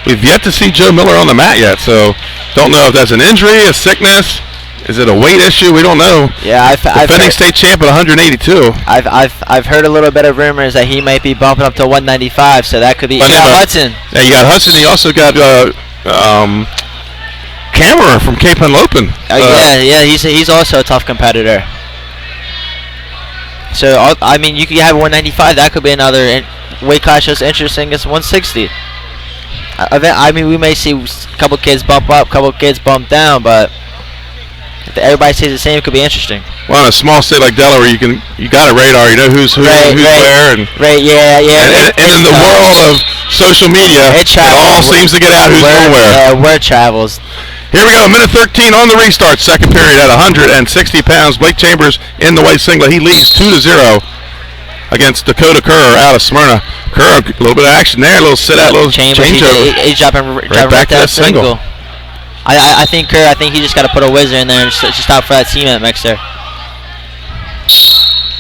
Speaker 3: We've yet to see Joe Miller on the mat yet, so don't know if that's an injury, a sickness. Is it a weight issue? We don't know.
Speaker 7: Yeah,
Speaker 3: defending state champ at 182.
Speaker 7: I've heard a little bit of rumors that he might be bumping up to 195, so that could be Hudson.
Speaker 3: Yeah, you got Hudson. You also got Cameron from Cape Henlopen.
Speaker 7: Yeah, he's also a tough competitor. So I mean, you could have 195. That could be another weight class just interesting as 160. I mean, we may see a couple kids bump up, a couple kids bump down, but if everybody stays the same, it could be interesting.
Speaker 3: Well, in a small state like Delaware, you got a radar. You know who's where, and
Speaker 7: yeah.
Speaker 3: And in the world of social media, it all seems to get out who's going where.
Speaker 7: Yeah, word travels.
Speaker 3: Here we go, minute 13 on the restart, second period at 160 pounds. Blake Chambers in the white singlet. He leads 2-0 against Dakota Kerr out of Smyrna. Kerr, a little bit of action there, a little sit-out, little changeover.
Speaker 7: He's dropping right back to that single. I think Kerr, he just got to put a whizzer in there and just stop for that cement mixer.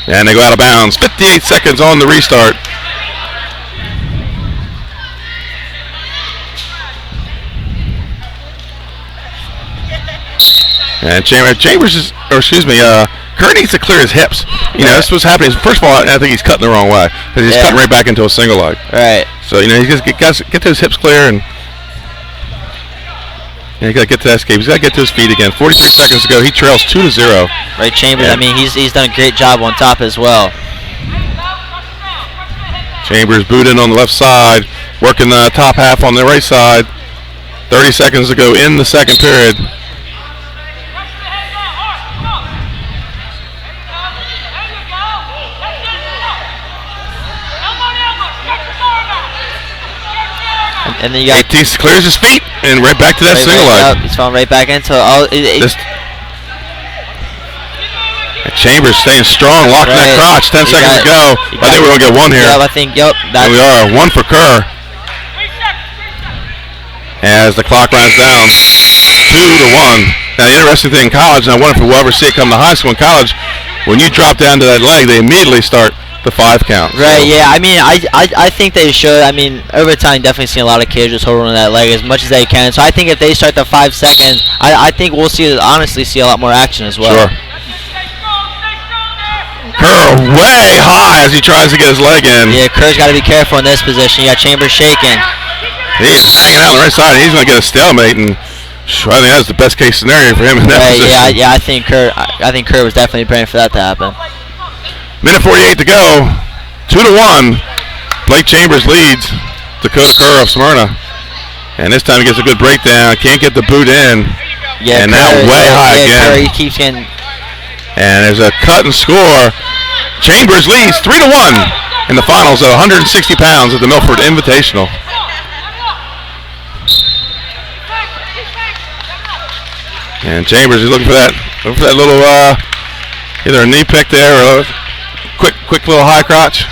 Speaker 3: And they go out of bounds. 58 seconds on the restart. And Chambers Kerr needs to clear his hips. You know, this was happening. First of all, I think he's cutting the wrong way because he's cutting right back into a single leg.
Speaker 7: Right.
Speaker 3: So, you know, he's got to get those hips clear and he's got to get to that escape. He's got to get to his feet again. 43 seconds to go. He trails 2-0.
Speaker 7: Right, Chambers. I mean, he's done a great job on top as well.
Speaker 3: Chambers booted on the left side, working the top half on the right side. 30 seconds to go in the second period.
Speaker 7: And then you got
Speaker 3: clears his feet and right back to that single leg.
Speaker 7: He's falling right back into
Speaker 3: Chambers staying strong, locking that crotch. 10 seconds to go. I think we're going to get one here.
Speaker 7: Yeah, I think,
Speaker 3: Here we are, one for Kerr. As the clock runs down, 2-1. Now, the interesting thing in college, and I wonder if we'll ever see it come to high school in college, when you drop down to that leg, they immediately start the 5 count.
Speaker 7: Right, yeah. I mean, I think they should. I mean, over time, definitely seen a lot of kids just holding on that leg as much as they can. So I think if they start the 5 seconds, I think we'll honestly see a lot more action as well.
Speaker 3: Sure. Kerr way high as he tries to get his leg in.
Speaker 7: Yeah, Kerr's got to be careful in this position. You got Chambers shaking.
Speaker 3: He's hanging out on the right side. He's going to get a stalemate, and I think that's the best case scenario for him in that position.
Speaker 7: Yeah. I think Kerr was definitely praying for that to happen.
Speaker 3: Minute 48 to go. 2-1. Blake Chambers leads Dakota Kerr of Smyrna, and this time he gets a good breakdown. Can't get the boot in.
Speaker 7: Yeah,
Speaker 3: and now way high again.
Speaker 7: Kerr, he keeps getting.
Speaker 3: And there's a cut and score. Chambers leads 3-1 in the finals at 160 pounds at the Milford Invitational. And Chambers is looking for that little either a knee pick there or a quick little high crotch.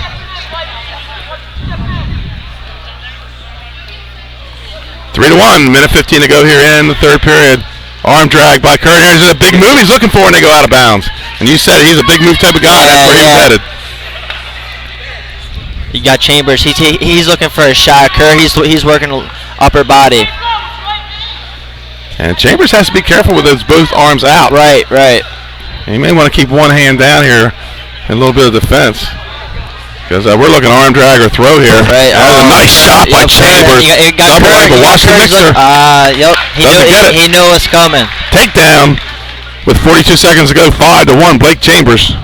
Speaker 3: Three to 1, minute 15 to go here in the third period. Arm drag by Kerr. Here's a big move he's looking for, and they go out of bounds. And you said he's a big move type of guy. That's where he's headed.
Speaker 7: You got Chambers. He's looking for a shot. Kerr, he's working upper body.
Speaker 3: And Chambers has to be careful with those both arms out.
Speaker 7: Right.
Speaker 3: And you may want to keep one hand down here and a little bit of defense. Because we're looking arm drag or throw here.
Speaker 7: Right.
Speaker 3: That was a nice shot by Chambers. Double leg, but watch the mixer.
Speaker 7: Yep. He knew it was coming.
Speaker 3: Takedown with 42 seconds to go. 5-1. Blake Chambers.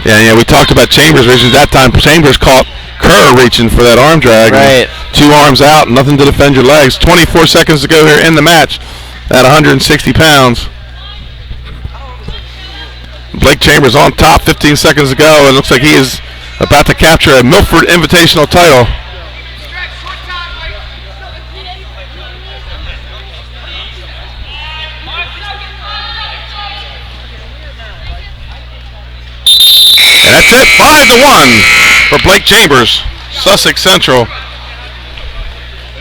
Speaker 3: Yeah, we talked about Chambers reaching. That time Chambers caught Kerr reaching for that arm drag.
Speaker 7: Right.
Speaker 3: 2 arms out, nothing to defend your legs. 24 seconds to go here in the match at 160 pounds. Blake Chambers on top, 15 seconds to go. It looks like he is about to capture a Milford Invitational title. And that's it, 5-1 for Blake Chambers, Sussex Central.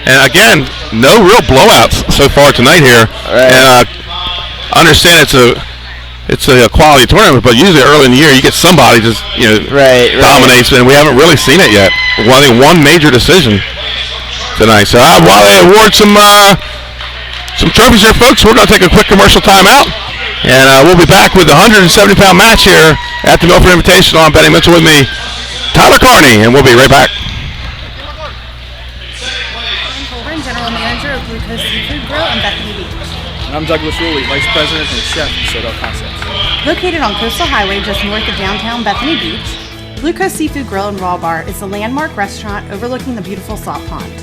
Speaker 3: And again, no real blowouts so far tonight here.
Speaker 7: Right.
Speaker 3: And I understand it's a quality tournament, but usually early in the year you get somebody just dominates, and we haven't really seen it yet. One major decision tonight. So while they award some trophies here, folks, we're going to take a quick commercial timeout, and we'll be back with the 170-pound match here at the Milford Invitational. I'm Benny Mitchell, with me, Tyler Carney, and we'll be right back.
Speaker 11: General Manager of Blue Coast Seafood Grill in Bethany Beach.
Speaker 12: And I'm Douglas Ruley, Vice President and Chef at Sodell Concepts.
Speaker 11: Located on Coastal Highway just north of downtown Bethany Beach, Blue Coast Seafood Grill and Raw Bar is a landmark restaurant overlooking the beautiful Salt Pond.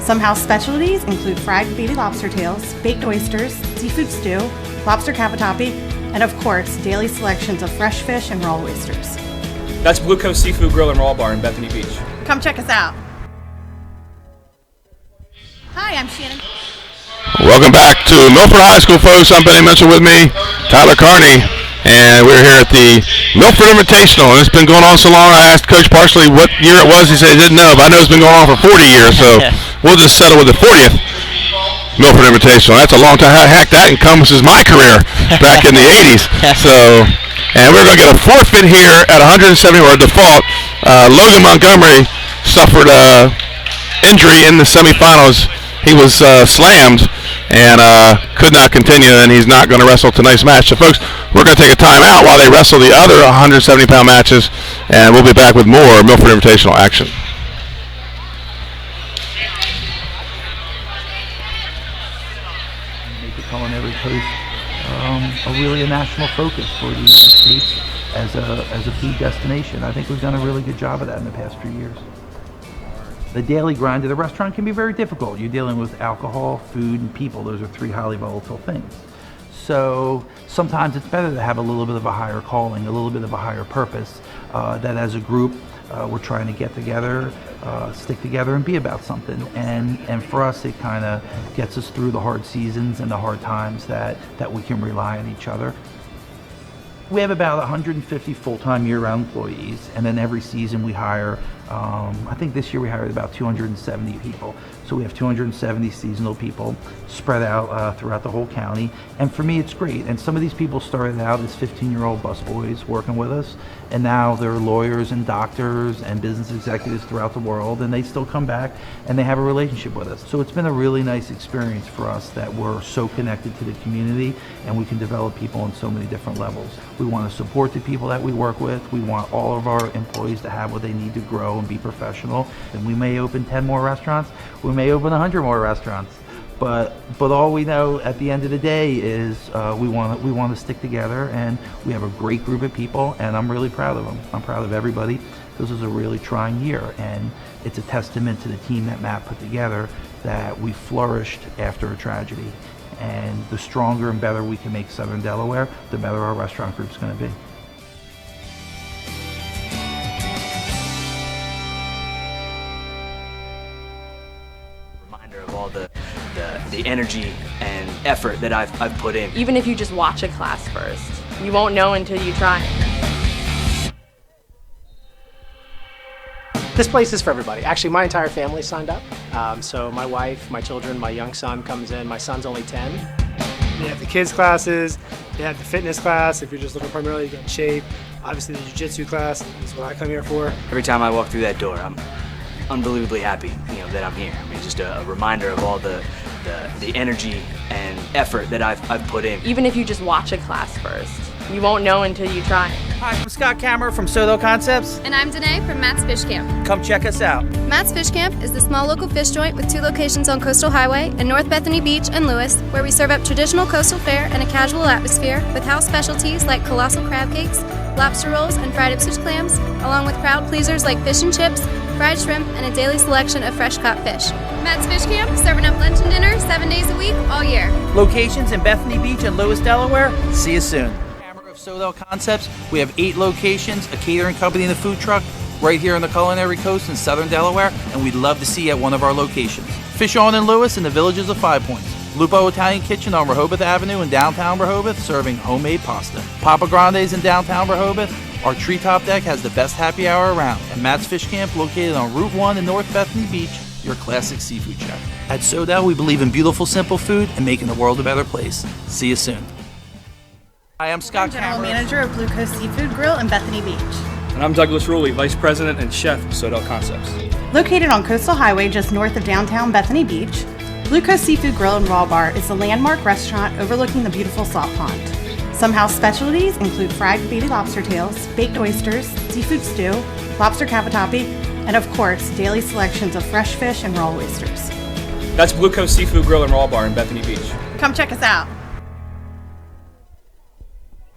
Speaker 11: Some house specialties include fried baby lobster tails, baked oysters, seafood stew, lobster cavatappi, and of course, daily selections of fresh fish and raw oysters.
Speaker 12: That's Blue Coast Seafood Grill and Raw Bar in Bethany Beach.
Speaker 11: Come check us out. Hi, I'm Shannon.
Speaker 3: Welcome back to Milford High School, folks. I'm Benny Mitchell, with me, Tyler Carney, and we're here at the Milford Invitational. And it's been going on so long, I asked Coach Parsley what year it was. He said he didn't know, but I know it's been going on for 40 years, so we'll just settle with the 40th Milford Invitational. That's a long time. Heck, that encompasses my career back in the 80s. So, and we're going to get a forfeit here at 170, or a default. Logan Montgomery suffered injury in the semifinals. He was slammed and could not continue, and he's not going to wrestle tonight's match. So, folks, we're going to take a time out while they wrestle the other 170-pound matches, and we'll be back with more Milford Invitational action.
Speaker 2: Make the culinary coast a national focus for the United States as a food destination. I think we've done a really good job of that in the past few years. The daily grind of the restaurant can be very difficult. You're dealing with alcohol, food, and people. Those are 3 highly volatile things. So sometimes it's better to have a little bit of a higher calling, a little bit of a higher purpose, that as a group we're trying to get together, stick together, and be about something. And for us, it kind of gets us through the hard seasons and the hard times that we can rely on each other. We have about 150 full-time year-round employees, and then every season we hire, I think this year we hired about 270 people. So we have 270 seasonal people spread out throughout the whole county. And for me, it's great. And some of these people started out as 15-year-old busboys working with us, and now they're lawyers and doctors and business executives throughout the world, and they still come back and they have a relationship with us. So it's been a really nice experience for us that we're so connected to the community, and we can develop people on so many different levels. We want to support the people that we work with. We want all of our employees to have what they need to grow and be professional. And we may open 10 more restaurants. We may open 100 more restaurants. But all we know at the end of the day is we want to stick together, and we have a great group of people, and I'm really proud of them. I'm proud of everybody. This was a really trying year, and it's a testament to the team that Matt put together that we flourished after a tragedy. And the stronger and better we can make Southern Delaware, the better our restaurant group's going to be.
Speaker 9: Reminder of all the energy and effort that I've put in.
Speaker 13: Even if you just watch a class first, you won't know until you try.
Speaker 8: This place is for everybody. Actually, my entire family signed up. So my wife, my children, my young son comes in. My son's only 10. They have the kids classes, they have the fitness class. If you're just looking primarily to get in shape, obviously the jiu-jitsu class is what I come here for.
Speaker 9: Every time I walk through that door, I'm unbelievably happy, that I'm here. I mean, just a reminder of all the energy and effort that I've put in.
Speaker 13: Even if you just watch a class first, you won't know until you try.
Speaker 2: Hi, I'm Scott Kammerer from Sodell Concepts.
Speaker 10: And I'm Danae from Matt's Fish Camp.
Speaker 2: Come check us out.
Speaker 10: Matt's Fish Camp is the small local fish joint with 2 locations on Coastal Highway in North Bethany Beach and Lewis, where we serve up traditional coastal fare and a casual atmosphere with house specialties like colossal crab cakes, lobster rolls, and fried Ipswich clams, along with crowd pleasers like fish and chips, fried shrimp, and a daily selection of fresh caught fish. Matt's Fish Camp, serving up lunch and dinner 7 days a week, all year.
Speaker 2: Locations in Bethany Beach and Lewis, Delaware. See you soon. Camera of Sodell Concepts. We have 8 locations, a catering company and a food truck right here on the culinary coast in southern Delaware, and we'd love to see you at one of our locations. Fish On in Lewis and the villages of 5 Points. Lupo Italian Kitchen on Rehoboth Avenue in downtown Rehoboth, serving homemade pasta. Papa Grande's in downtown Rehoboth. Our treetop deck has the best happy hour around. And Matt's Fish Camp, located on Route 1 in North Bethany Beach, your classic seafood shack. At Sodell, we believe in beautiful, simple food and making the world a better place. See you soon. Hi, I'm Scott
Speaker 11: General
Speaker 2: Cameron.
Speaker 11: Manager of Blue Coast Seafood Grill in Bethany Beach.
Speaker 12: And I'm Douglas Ruley, Vice President and Chef of Sodell Concepts.
Speaker 11: Located on Coastal Highway just north of downtown Bethany Beach, Blue Coast Seafood Grill and Raw Bar is a landmark restaurant overlooking the beautiful salt pond. Some house specialties include fried baby lobster tails, baked oysters, seafood stew, lobster cavatappi, and of course, daily selections of fresh fish and raw oysters.
Speaker 12: That's Blue Coast Seafood Grill and Raw Bar in Bethany Beach.
Speaker 11: Come check us out.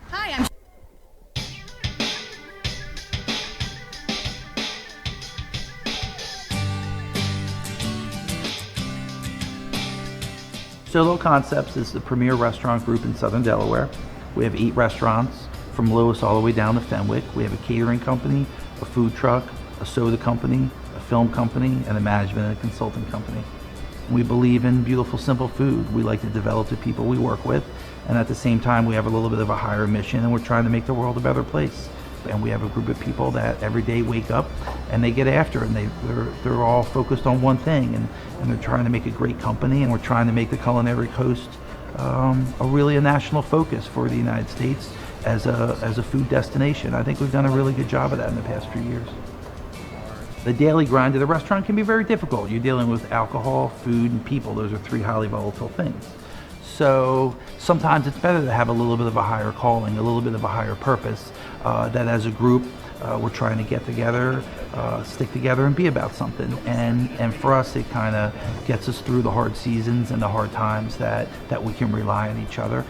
Speaker 11: Hi, I'm
Speaker 2: Sodell Concepts is the premier restaurant group in southern Delaware. We have 8 restaurants from Lewis all the way down to Fenwick. We have a catering company, a food truck, a soda company, a film company, and a management and a consulting company. We believe in beautiful, simple food. We like to develop the people we work with, and at the same time we have a little bit of a higher mission, and we're trying to make the world a better place. And we have a group of people that every day wake up and they get after it, and they're all focused on one thing, and they're trying to make a great company, and we're trying to make the culinary coast a national focus for the United States as a food destination. I think we've done a really good job of that in the past few years. The daily grind of the restaurant can be very difficult. You're dealing with alcohol, food, and people. Those are 3 highly volatile things. So sometimes it's better to have a little bit of a higher calling, a little bit of a higher purpose, that as a group we're trying to get together, stick together, and be about something. And for us, it kind of gets us through the hard seasons and the hard times that we can rely on each other.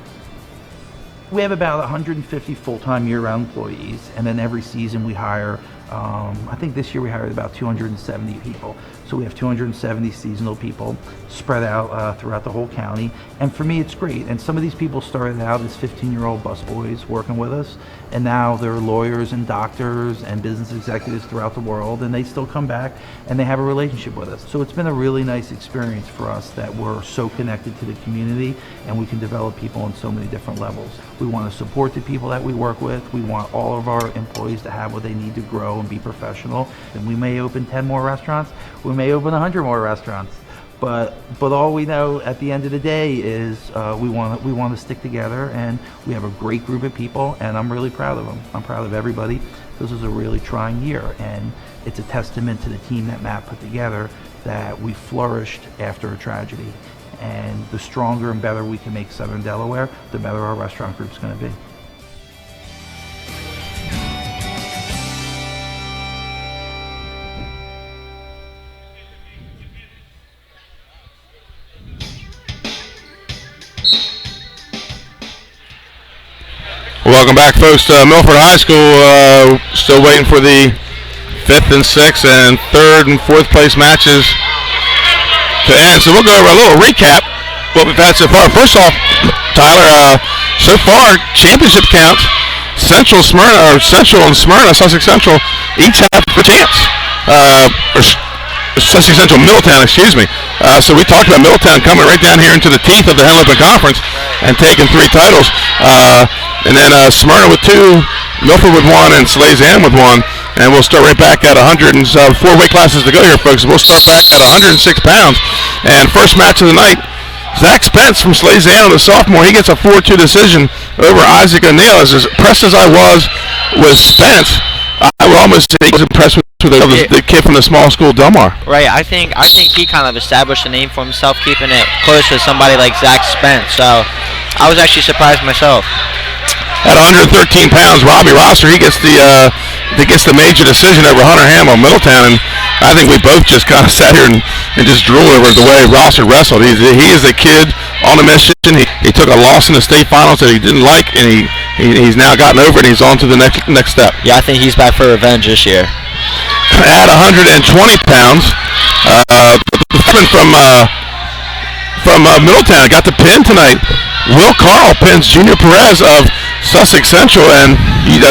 Speaker 2: We have about 150 full-time year-round employees, and then every season we hire, I think this year we hired about 270 people. So we have 270 seasonal people spread out throughout the whole county. And for me, it's great. And some of these people started out as 15-year-old busboys working with us, and now they're lawyers and doctors and business executives throughout the world, and they still come back and they have a relationship with us. So it's been a really nice experience for us that we're so connected to the community, and we can develop people on so many different levels. We want to support the people that we work with. We want all of our employees to have what they need to grow and be professional. And we may open 10 more restaurants. We may open 100 more restaurants. But all we know at the end of the day is we want to stick together, and we have a great group of people, and I'm really proud of them. I'm proud of everybody. This was a really trying year, and it's a testament to the team that Matt put together that we flourished after a tragedy. And the stronger and better we can make Southern Delaware, the better our restaurant group's going to be.
Speaker 3: Welcome back, folks, to Milford High School. Still waiting for the 5th and 6th and 3rd and 4th place matches to end. So we'll go over a little recap what we've had so far. First off, Tyler, so far championship count, Central and Smyrna, Sussex Central each have a chance. Sussex Central, Middletown, excuse me. So we talked about Middletown coming right down here into the teeth of the Henlopen Conference and taking 3 titles. And then Smyrna with 2, Milford with 1, and Salesian with 1. And we'll start right back at 4 weight classes to go here, folks. We'll start back at 106 pounds. And first match of the night, Zach Spence from Salesian, the sophomore. He gets a 4-2 decision over Isaac O'Neill. As impressed as I was with Spence, I would almost say I was impressed with the kid from the small school, Delmar.
Speaker 7: Right, I think he kind of established a name for himself, keeping it close to somebody like Zach Spence. So I was actually surprised myself.
Speaker 3: At 113 pounds, Robbie Rosser, he gets the major decision over Hunter Hamill, Middletown, and I think we both just kind of sat here and just drooled over the way Rosser wrestled. He is a kid on a mission. He took a loss in the state finals that he didn't like, and he he's now gotten over it, and he's on to the next step.
Speaker 7: Yeah, I think he's back for revenge this year.
Speaker 3: At 120 pounds, the freshman from Middletown got the pin tonight. Will Carl pins Junior Perez of Sussex Central, and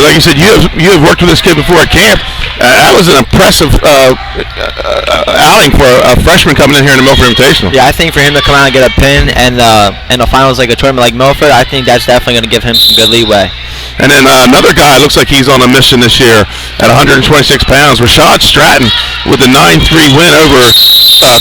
Speaker 3: like you said, you have worked with this kid before at camp. That was an impressive outing for a freshman coming in here in the Milford Invitational.
Speaker 7: Yeah, I think for him to come out and get a pin and the finals like a tournament like Milford, I think that's definitely going to give him some good leeway.
Speaker 3: And then another guy looks like he's on a mission this year at 126 pounds. Rashad Stratton with the 9-3 win over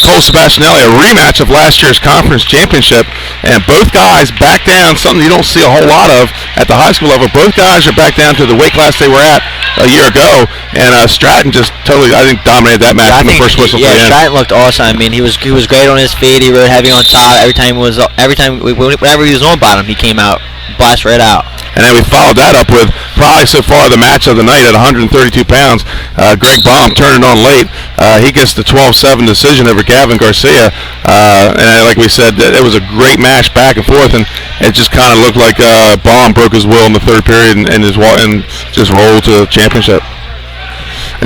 Speaker 3: Cole Sebastianelli, a rematch of last year's conference championship. And both guys back down, something you don't see a whole lot of at the high school level. Both guys are back down to the weight class they were at a year ago. And Stratton just totally, I think, dominated that match from the first whistle to the end.
Speaker 7: Yeah, Stratton looked awesome. I mean, he was great on his feet. He rode heavy on top. Whenever he was on bottom, he came out, blast right out.
Speaker 3: And then we followed that up with probably so far the match of the night at 132 pounds. Greg Baum turned it on late. He gets the 12-7 decision over Gavin Garcia. And like we said, it was a great match back and forth, and it just kind of looked like Baum broke his will in the third period and just rolled to the championship.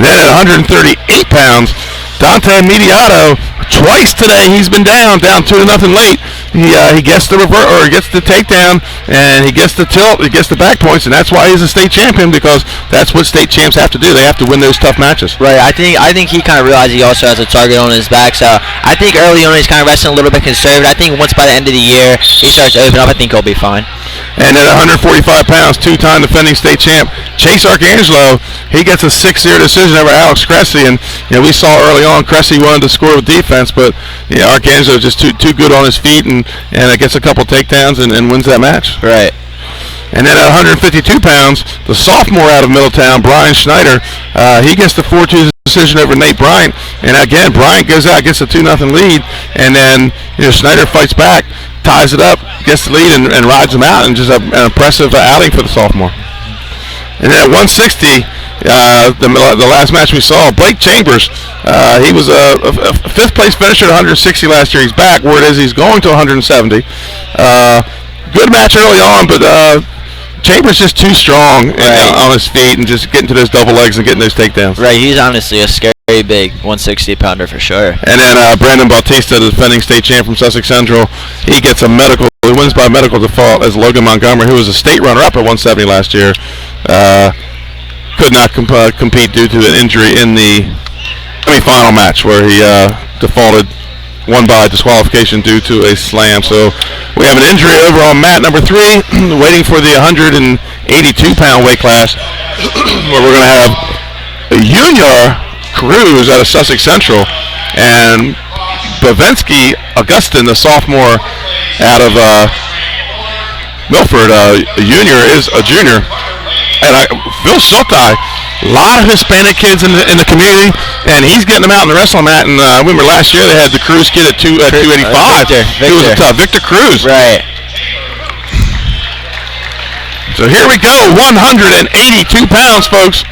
Speaker 3: And then at 138 pounds, Dante Mediato, twice today he's been down 2-0 late. He gets the revert, or he gets the takedown, and he gets the tilt, he gets the back points, and that's why he's a state champion, because that's what state champs have to do. They have to win those tough matches.
Speaker 7: Right. I think he kind of realized he also has a target on his back. So I think early on he's kind of wrestling a little bit conservative. I think once by the end of the year he starts to open up, I think he'll be fine.
Speaker 3: And at 145 pounds, two-time defending state champ Chase Arcangelo, he gets a 6-0 decision over Alex Cressy. And we saw early on Cressy wanted to score with defense, but Arcangelo just too good on his feet, and gets a couple takedowns and wins that match.
Speaker 7: Right.
Speaker 3: And then at 152 pounds, the sophomore out of Middletown, Brian Schneider, he gets the 4-2 decision over Nate Bryant. And again, Bryant goes out, gets a 2-0 lead, and then Schneider fights back, ties it up, gets the lead, and rides him out, and just an impressive outing for the sophomore. And then at 160, the last match we saw, Blake Chambers, he was a fifth place finisher at 160 last year. He's back. Word is he's going to 170. Good match early on, but Chambers just too strong on his feet and just getting to those double legs and getting those takedowns.
Speaker 7: Right, he's honestly a scary big 160-pounder for sure.
Speaker 3: And then Brandon Bautista, the defending state champ from Sussex Central, he gets a medical. He wins by medical default as Logan Montgomery, who was a state runner-up at 170 last year. Could not compete due to an injury in the semi-final match where he defaulted, won by disqualification due to a slam. So we have an injury over on mat number 3, waiting for the 182-pound weight class, where we're going to have Junior Cruz out of Sussex Central and Bavensky Augustin, the sophomore out of Milford. Junior is a junior. And Phil Siltai, a lot of Hispanic kids in the community, and he's getting them out in the wrestling mat. And I remember last year they had the Cruz kid at 285.
Speaker 7: Victor.
Speaker 3: He was tough. Victor Cruz.
Speaker 7: Right.
Speaker 3: So here we go, 182 pounds, folks.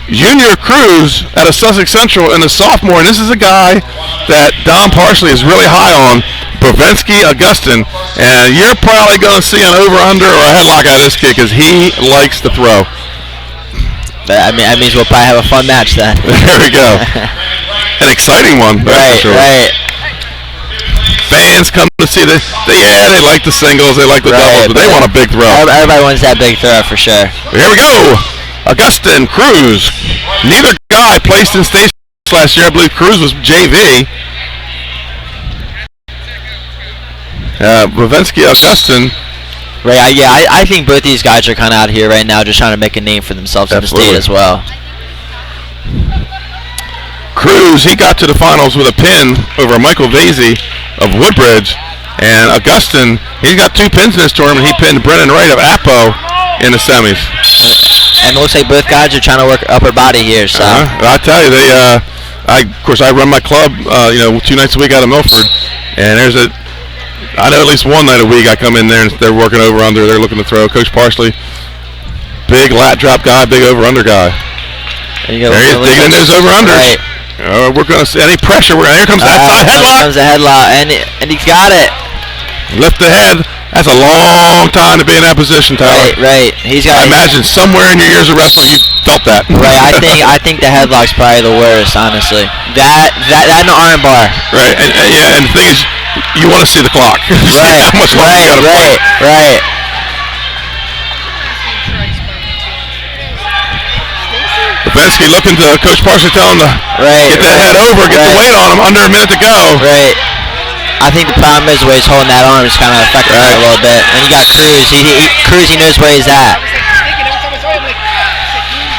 Speaker 3: Junior Cruz out of Sussex Central and a sophomore, and this is a guy that Don Parsley is really high on, Bavensky Augustin, and you're probably going to see an over-under or a headlock out of this kid because he likes to throw.
Speaker 7: That means we'll probably have a fun match then.
Speaker 3: There we go. An exciting one.
Speaker 7: Right,
Speaker 3: for sure.
Speaker 7: Right.
Speaker 3: Fans come to see this. They like the singles, they like the doubles, but they want a big throw.
Speaker 7: Everybody wants that big throw for sure.
Speaker 3: Here we go. Augustin, Cruz. Neither guy placed in state last year. I believe Cruz was JV. Bavensky, Augustin.
Speaker 7: Right, I think both these guys are kind of out here right now just trying to make a name for themselves in the state as well.
Speaker 3: Cruz, he got to the finals with a pin over Michael Vasey of Woodbridge. And Augustin, he's got 2 pins in this tournament. He pinned Brennan Wright of Apo in the semis.
Speaker 7: And it looks like both guys are trying to work upper body here. So
Speaker 3: I tell you, of course, I run my club, 2 nights a week out of Milford, and I know at least one night a week I come in there and they're working over under. They're looking to throw. Coach Parsley, big lat drop guy, big over under guy. There he is digging in those over unders.
Speaker 7: Right.
Speaker 3: We're going to see any pressure. Here comes that side headlock.
Speaker 7: Here comes the headlock, and he's got it.
Speaker 3: Lift the head. That's a long time to be in that position, Tyler.
Speaker 7: Right.
Speaker 3: I imagine somewhere in your years of wrestling you felt that.
Speaker 7: Right. I think the headlock's probably the worst, honestly. That and the arm bar.
Speaker 3: Right. And the thing is, you want to see the clock.
Speaker 7: Right.
Speaker 3: How much longer you got to play.
Speaker 7: Right.
Speaker 3: Babinski looking to Coach Parsley, telling him to get that head over, get the weight on him. Under a minute to go.
Speaker 7: Right. I think the problem is the way he's holding that arm is kind of affecting it a little bit. And you got Cruz. Cruz, he knows where he's at.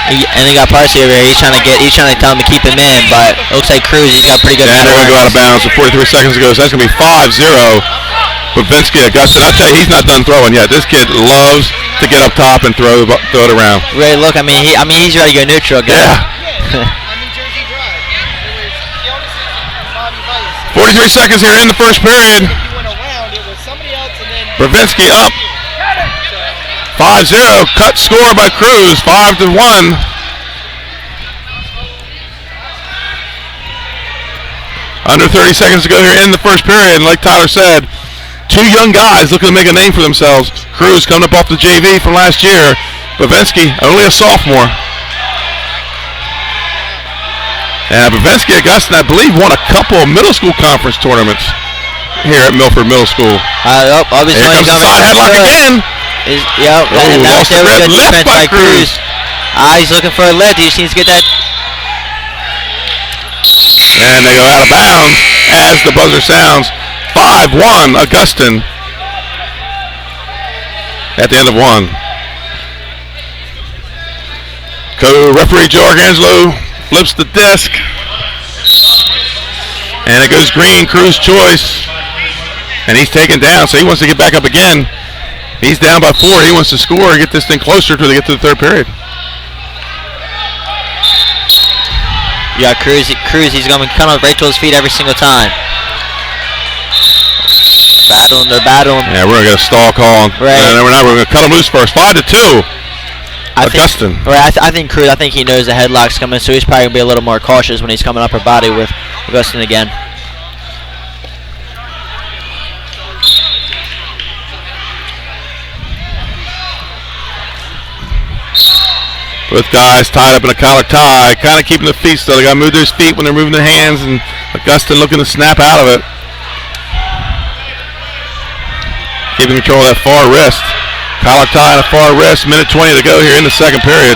Speaker 7: And you got Parsley over here. He's trying to tell him to keep him in, but it looks like Cruz, he's got pretty good.
Speaker 3: And they're going to go out of bounds with 43 seconds to go. So that's going to be 5-0. Babinski, Augustin, I tell you, he's not done throwing yet. This kid loves to get up top and throw it around.
Speaker 7: Right. Look, I mean, he's ready to go neutral. Good.
Speaker 3: Yeah. 43 seconds here in the first period. Babinski up. 5-0. Cut score by Cruz. 5-1. Under 30 seconds to go here in the first period. And like Tyler said, two young guys looking to make a name for themselves. Cruz coming up off the JV from last year. Babinski, only a sophomore. And Babinski, Augustin, I believe, won a couple of middle school conference tournaments here at Milford Middle School.
Speaker 7: Here comes
Speaker 3: the side headlock again.
Speaker 7: And that was a good defense by Cruz. He's looking for a lift. He just needs to get that.
Speaker 3: And they go out of bounds as the buzzer sounds. 5-1, Augustin. At the end of one. Co-referee Joe Arcangelo flips the disc. And it goes green, Cruz choice. And he's taken down, so he wants to get back up again. He's down by 4. He wants to score and get this thing closer till they get to the third period.
Speaker 7: Yeah, Cruz, he's going to come up right to his feet every single time. They're battling.
Speaker 3: Yeah, we're going to get a stall call.
Speaker 7: Right.
Speaker 3: And we're going to cut him loose first. 5-2. Augustin.
Speaker 7: I think Cruz, he knows the headlock's coming, so he's probably going to be a little more cautious when he's coming upper body with Augustin again.
Speaker 3: Both guys tied up in a collar tie, kind of keeping the feet still. They got to move their feet when they're moving their hands, and Augustin looking to snap out of it. Keeping control of that far wrist. Collar tie and a far wrist. Minute 20 to go here in the second period.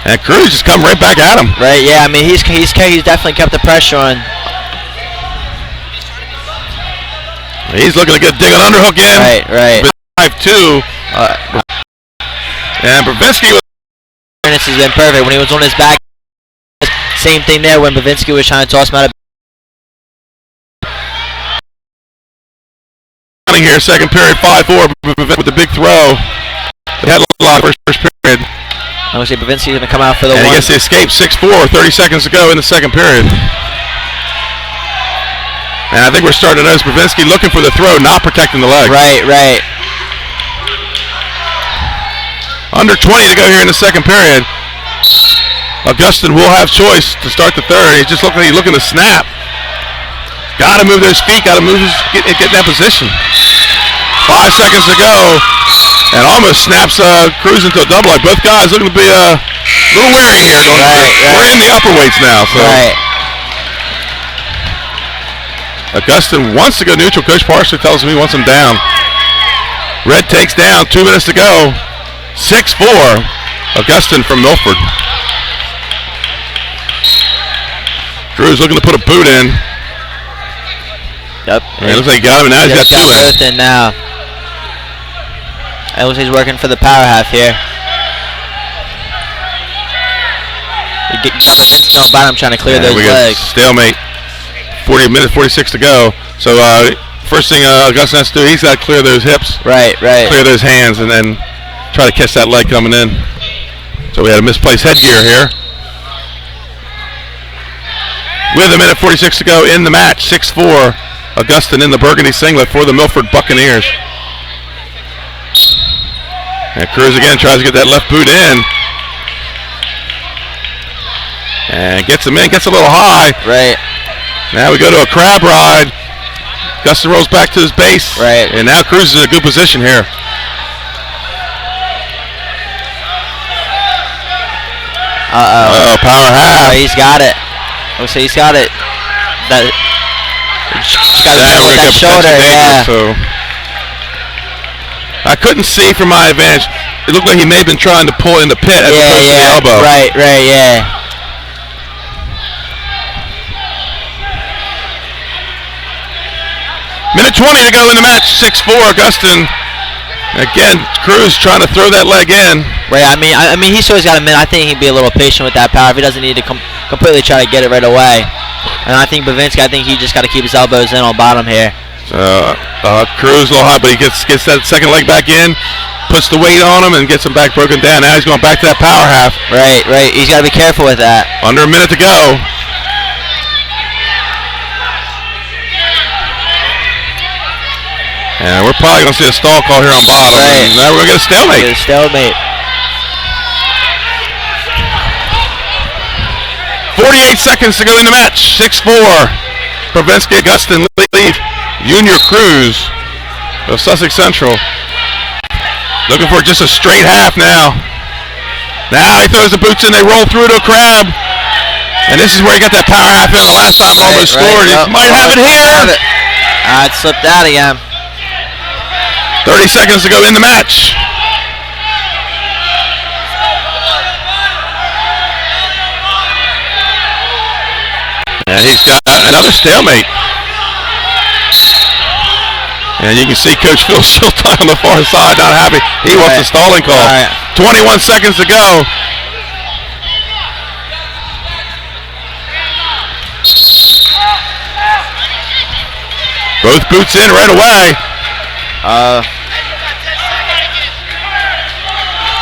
Speaker 3: And Cruz just come right back at him.
Speaker 7: Right, yeah, I mean, he's definitely kept the pressure on.
Speaker 3: He's looking to get dig an underhook in.
Speaker 7: Right.
Speaker 3: 5-2. And Babinski
Speaker 7: has been perfect. When he was on his back, same thing there when Babinski was trying to toss him out of.
Speaker 3: Here, second period, 5-4 with the big throw. They had a lot first period.
Speaker 7: I would say Babinski's going to come out for the
Speaker 3: and
Speaker 7: one.
Speaker 3: I guess they escaped 6-4, 30 seconds to go in the second period. And I think we're starting to notice Babinski looking for the throw, not protecting the leg.
Speaker 7: Right.
Speaker 3: Under 20 to go here in the second period. Augustin will have choice to start the third. He's looking to snap. Got to move those feet. Got to get in that position. 5 seconds to go, and almost snaps Cruz into a double leg. Both guys looking to be a little wary here. We're in the upper weights now, so.
Speaker 7: Right.
Speaker 3: Augustin wants to go neutral. Coach Parsley tells him he wants him down. Red takes down. 2 minutes to go. 6-4. Augustin from Milford. Cruz looking to put a boot in.
Speaker 7: Yep.
Speaker 3: And it looks like he got him, and now he's got 2 in.
Speaker 7: Both in now. It looks like he's working for the power half here. He got Babinski on bottom trying to clear those legs.
Speaker 3: Stalemate. 40 minutes, 46 to go. So first thing Augustin has to do, he's got to clear those hips.
Speaker 7: Right.
Speaker 3: Clear those hands, and then try to catch that leg coming in. So we had a misplaced headgear here. With a minute 46 to go in the match, 6-4. Augustin in the burgundy singlet for the Milford Buccaneers. And Cruz again tries to get that left boot in. And gets him in, gets a little high.
Speaker 7: Right.
Speaker 3: Now we go to a crab ride. Gustin rolls back to his base.
Speaker 7: Right.
Speaker 3: And now Cruz is in a good position here. Power half.
Speaker 7: He's got it. Looks like he's got it. He's got that shoulder, yeah.
Speaker 3: So I couldn't see from my advantage. It looked like he may have been trying to pull in the pit as opposed to the elbow.
Speaker 7: Right, yeah.
Speaker 3: Minute 20 to go in the match. 6-4, Gustin. Again, Cruz trying to throw that leg in.
Speaker 7: Right. I mean, he's always got a minute. I think he'd be a little patient with that power if he doesn't need to completely try to get it right away. And I think Bavinski, he just got to keep his elbows in on bottom here.
Speaker 3: Cruz a little high, but he gets that second leg back in, puts the weight on him, and gets him back broken down. Now he's going back to that power half.
Speaker 7: Right. He's got to be careful with that.
Speaker 3: Under a minute to go. And we're probably going to see a stall call here on bottom.
Speaker 7: Right.
Speaker 3: And now we're going to get a stalemate. 48 seconds to go in the match. 6-4. Bavinski, Gustin lead. Junior Cruz of Sussex Central. Looking for just a straight half now. Now he throws the boots in. They roll through to a crab. And this is where he got that power half in the last time. Almost scored. He might have it here.
Speaker 7: It slipped out again.
Speaker 3: 30 seconds to go in the match. And he's got another stalemate. And you can see Coach Phil still on the far side, not happy. He wants a stalling call. 21 seconds to go. Both boots in right away.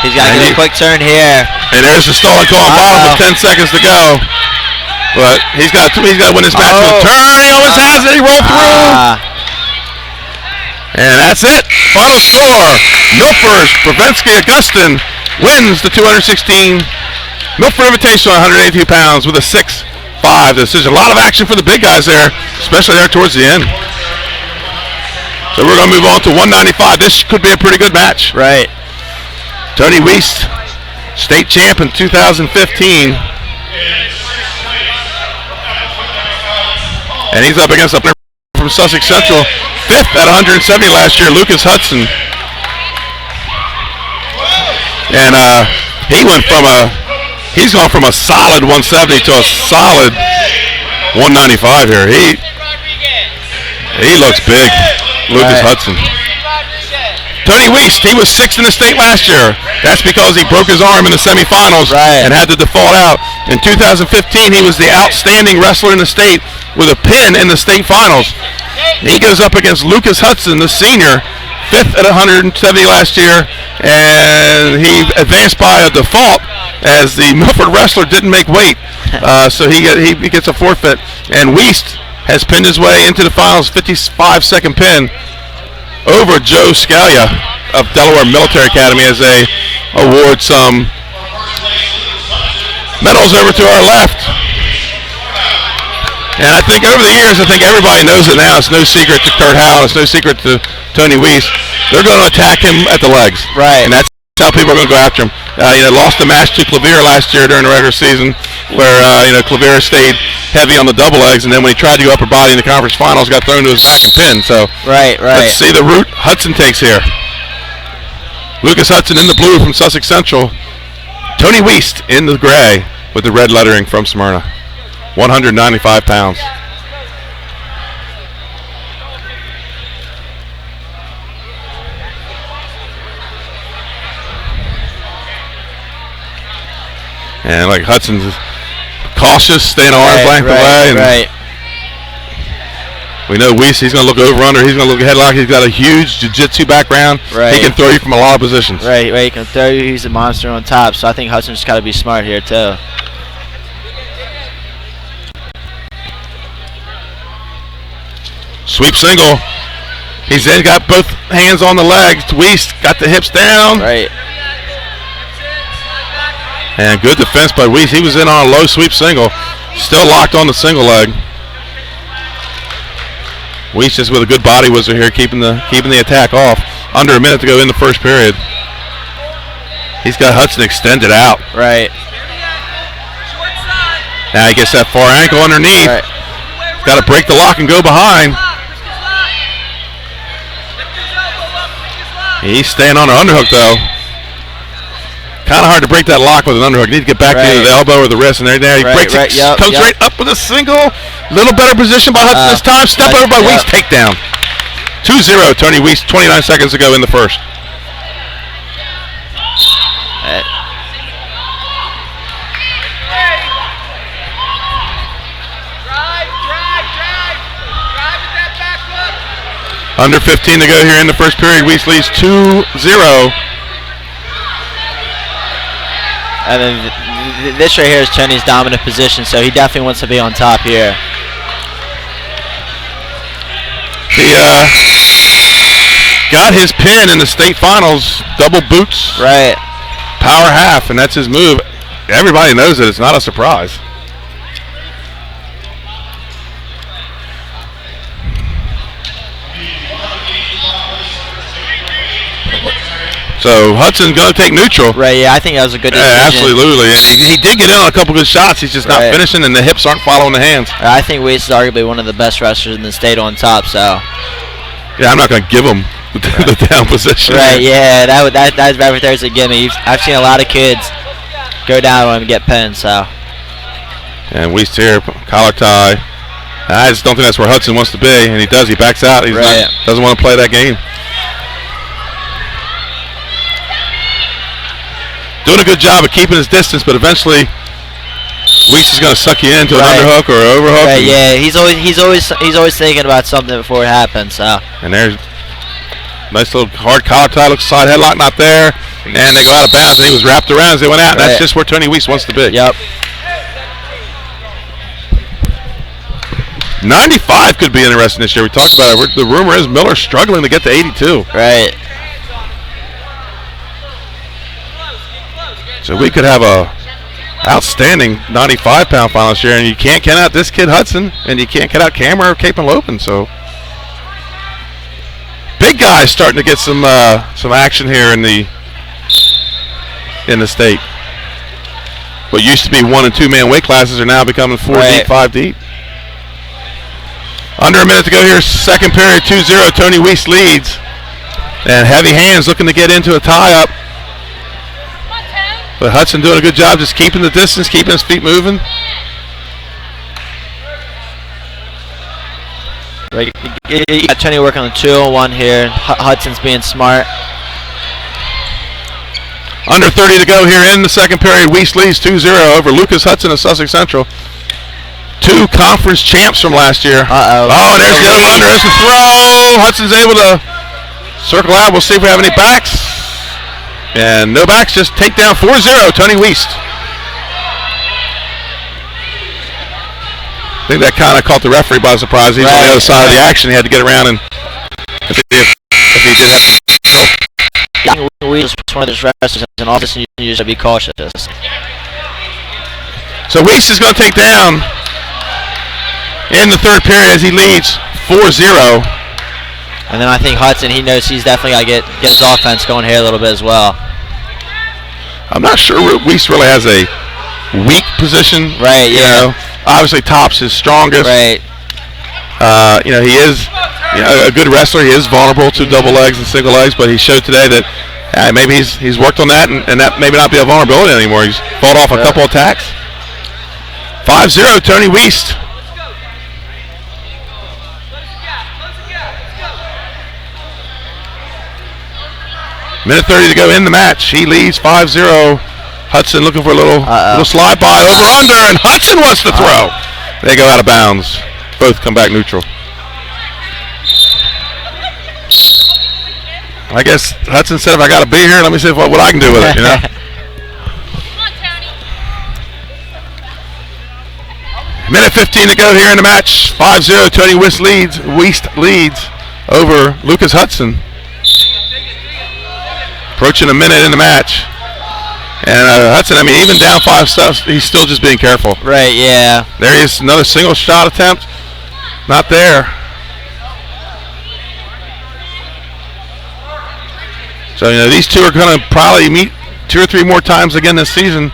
Speaker 7: He's got to get a quick turn here.
Speaker 3: And there's the stalling call on bottom with 10 seconds to go. But he's got to win this match with a turn. He almost has it. He rolled through. And that's it. Final score. Milford, Bavinski, Gustin wins the 216 Milford Invitational 182 pounds with a 6-5 decision. A lot of action for the big guys there, especially there towards the end. So we're going to move on to 195. This could be a pretty good match.
Speaker 7: Right.
Speaker 3: Tony Wiest, state champ in 2015. And he's up against a player from Sussex Central, 5th at 170 last year, Lucas Hudson. And he's gone from a solid 170 to a solid 195 here. He looks big, Lucas Hudson. Tony Wiest, he was 6th in the state last year. That's because he broke his arm in the semifinals and had to default out. In 2015, he was the outstanding wrestler in the state with a pin in the state finals. He goes up against Lucas Hudson, the senior, 5th at 170 last year, and he advanced by a default as the Milford wrestler didn't make weight. So he gets a forfeit. And Wiest has pinned his way into the finals, 55-second pin over Joe Scalia of Delaware Military Academy as they award some medals over to our left. And I think over the years, everybody knows it now. It's no secret to Kurt Howell. It's no secret to Tony Wiest. They're going to attack him at the legs.
Speaker 7: Right.
Speaker 3: And that's how people are going to go after him. Lost a match to Clavier last year during the regular season where, Clavier stayed heavy on the double legs, and then when he tried to go upper body in the conference finals, got thrown to his back and pinned. So
Speaker 7: right.
Speaker 3: Let's see the route Hudson takes here. Lucas Hudson in the blue from Sussex Central. Tony Wiest in the gray with the red lettering from Smyrna. 195 pounds. And like Hudson's cautious, staying arm's length away. And we know Wiest, he's going to look over under. He's going to look headlock. He's got a huge jiu-jitsu background.
Speaker 7: Right.
Speaker 3: He can throw you from a lot of positions.
Speaker 7: Right. He can throw you. He's a monster on top. So I think Hudson's got to be smart here too.
Speaker 3: Sweep single. He's then got both hands on the legs. Wiest got the hips down.
Speaker 7: Right.
Speaker 3: And good defense by Weiss. He was in on a low sweep single. Still locked on the single leg. Weiss just with a good body whizzer here, keeping the attack off. Under a minute to go in the first period. He's got Hudson extended out.
Speaker 7: Right.
Speaker 3: Now he gets that far ankle underneath.
Speaker 7: Right.
Speaker 3: He's got to break the lock and go behind. He's staying on the underhook though. Kind of hard to break that lock with an underhook. Need to get back to the elbow or the wrist, and there he breaks it. Comes right up with a single. Little better position by Hudson this time. Step over by Weiss. Takedown. 2-0. Tony Weiss. 29 seconds to go in the first. Under 15 to go here in the first period. Weiss leads 2-0.
Speaker 7: And then this right here is Tony's dominant position, so he definitely wants to be on top here.
Speaker 3: He got his pin in the state finals, double boots,
Speaker 7: right?
Speaker 3: Power half, and that's his move. Everybody knows it. It's not a surprise. So Hudson's going to take neutral.
Speaker 7: Right, yeah, I think that was a good decision.
Speaker 3: Yeah, absolutely. And he did get in on a couple good shots. He's just not finishing, and the hips aren't following the hands.
Speaker 7: I think Weiss is arguably one of the best wrestlers in the state on top, so.
Speaker 3: Yeah, I'm not going to give him the down position.
Speaker 7: Right, yeah, that right there's a gimme. I've seen a lot of kids go down on him and get pinned, so.
Speaker 3: And Weiss here, collar tie. I just don't think that's where Hudson wants to be, and he does. He backs out. He doesn't want to play that game. Doing a good job of keeping his distance, but eventually Weiss is going to suck you into an underhook or an overhook.
Speaker 7: Right, yeah, he's always thinking about something before it happens. So.
Speaker 3: And there's nice little hard collar tie. Looks side headlock not there, and they go out of bounds. And he was wrapped around as they went out. And that's just where Tony Weiss wants to be.
Speaker 7: Yep.
Speaker 3: 95 could be interesting this year. We talked about it. The rumor is Miller's struggling to get to 82.
Speaker 7: Right.
Speaker 3: So we could have a outstanding 95-pound final this year, and you can't count out this kid Hudson, and you can't count out Cameron or Cape and Lopin. So big guys starting to get some action here in the state. What used to be 1- and 2-man weight classes are now becoming 4 deep, 5 deep. Under a minute to go here, second period, 2-0. Tony Weiss leads, and heavy hands looking to get into a tie-up. But Hudson doing a good job just keeping the distance, keeping his feet moving.
Speaker 7: Right, you got Tony working on the 201 here. Hudson's being smart.
Speaker 3: Under 30 to go here in the second period. Weiss leads 2-0 over Lucas Hudson of Sussex Central. 2 conference champs from last year.
Speaker 7: Uh-oh.
Speaker 3: Oh, and there's the other one. There's the throw. Hudson's able to circle out. We'll see if we have any backs. And no backs, just takedown 4-0, Tony Weiss. I think that kind of caught the referee by surprise. He's on the other side of the action. He had to get around and if he did have to.
Speaker 7: Weiss is one of those wrestlers in office, and you should be cautious.
Speaker 3: So Weiss is going to take down in the third period as he leads 4-0.
Speaker 7: And then I think Hudson, he knows he's definitely got to get his offense going here a little bit as well.
Speaker 3: I'm not sure Weiss really has a weak position.
Speaker 7: Right,
Speaker 3: yeah. Obviously, top's his strongest.
Speaker 7: Right.
Speaker 3: He is a good wrestler. He is vulnerable to double legs and single legs, but he showed today that maybe he's worked on that, and that maybe not be a vulnerability anymore. He's fought off a couple attacks. 5-0, Tony Weiss. Minute 30 to go in the match. He leads 5-0. Hudson looking for a little slide by over under, and Hudson wants to throw. They go out of bounds. Both come back neutral. I guess Hudson said, if I got to be here, let me see what I can do with it, Minute 15 to go here in the match. 5-0. Tony Weiss leads over Lucas Hudson. Approaching a minute in the match. And Hudson, I mean, even down 5 stuff, he's still just being careful.
Speaker 7: Right, yeah.
Speaker 3: There is another single shot attempt. Not there. So, these two are going to probably meet 2 or 3 more times again this season.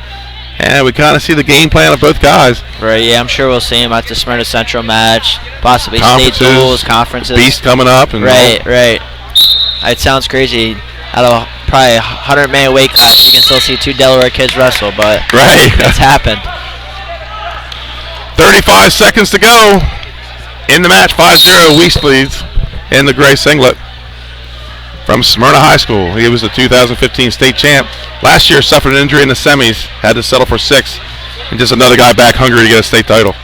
Speaker 3: And we kind of see the game plan of both guys.
Speaker 7: Right, yeah, I'm sure we'll see him at the Smyrna Central match, possibly state duels, conferences.
Speaker 3: Beast coming up. And
Speaker 7: right. It sounds crazy. Out of probably 100-man weight class, you can still see 2 Delaware kids wrestle, but it's happened.
Speaker 3: 35 seconds to go in the match. 5-0, Weiss leads in the gray singlet from Smyrna High School. He was the 2015 state champ. Last year suffered an injury in the semis, had to settle for 6, and just another guy back hungry to get a state title.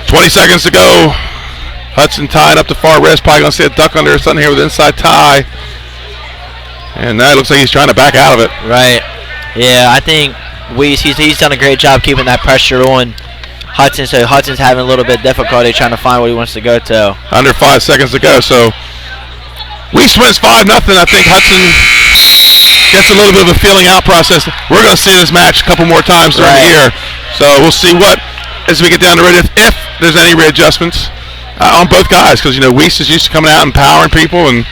Speaker 3: 20 seconds to go. Hudson tied up the far wrist, probably going to see a duck under or something here with inside tie. And that looks like he's trying to back out of it.
Speaker 7: Right. Yeah, I think Weiss, he's done a great job keeping that pressure on Hudson, so Hudson's having a little bit of difficulty trying to find what he wants to go to.
Speaker 3: Under 5 seconds to go, so Weiss wins 5-0. I think Hudson gets a little bit of a feeling out process. We're going to see this match a couple more times during the year, so we'll see what, as we get down the road, if there's any readjustments on both guys, because Weiss is used to coming out and empowering people, and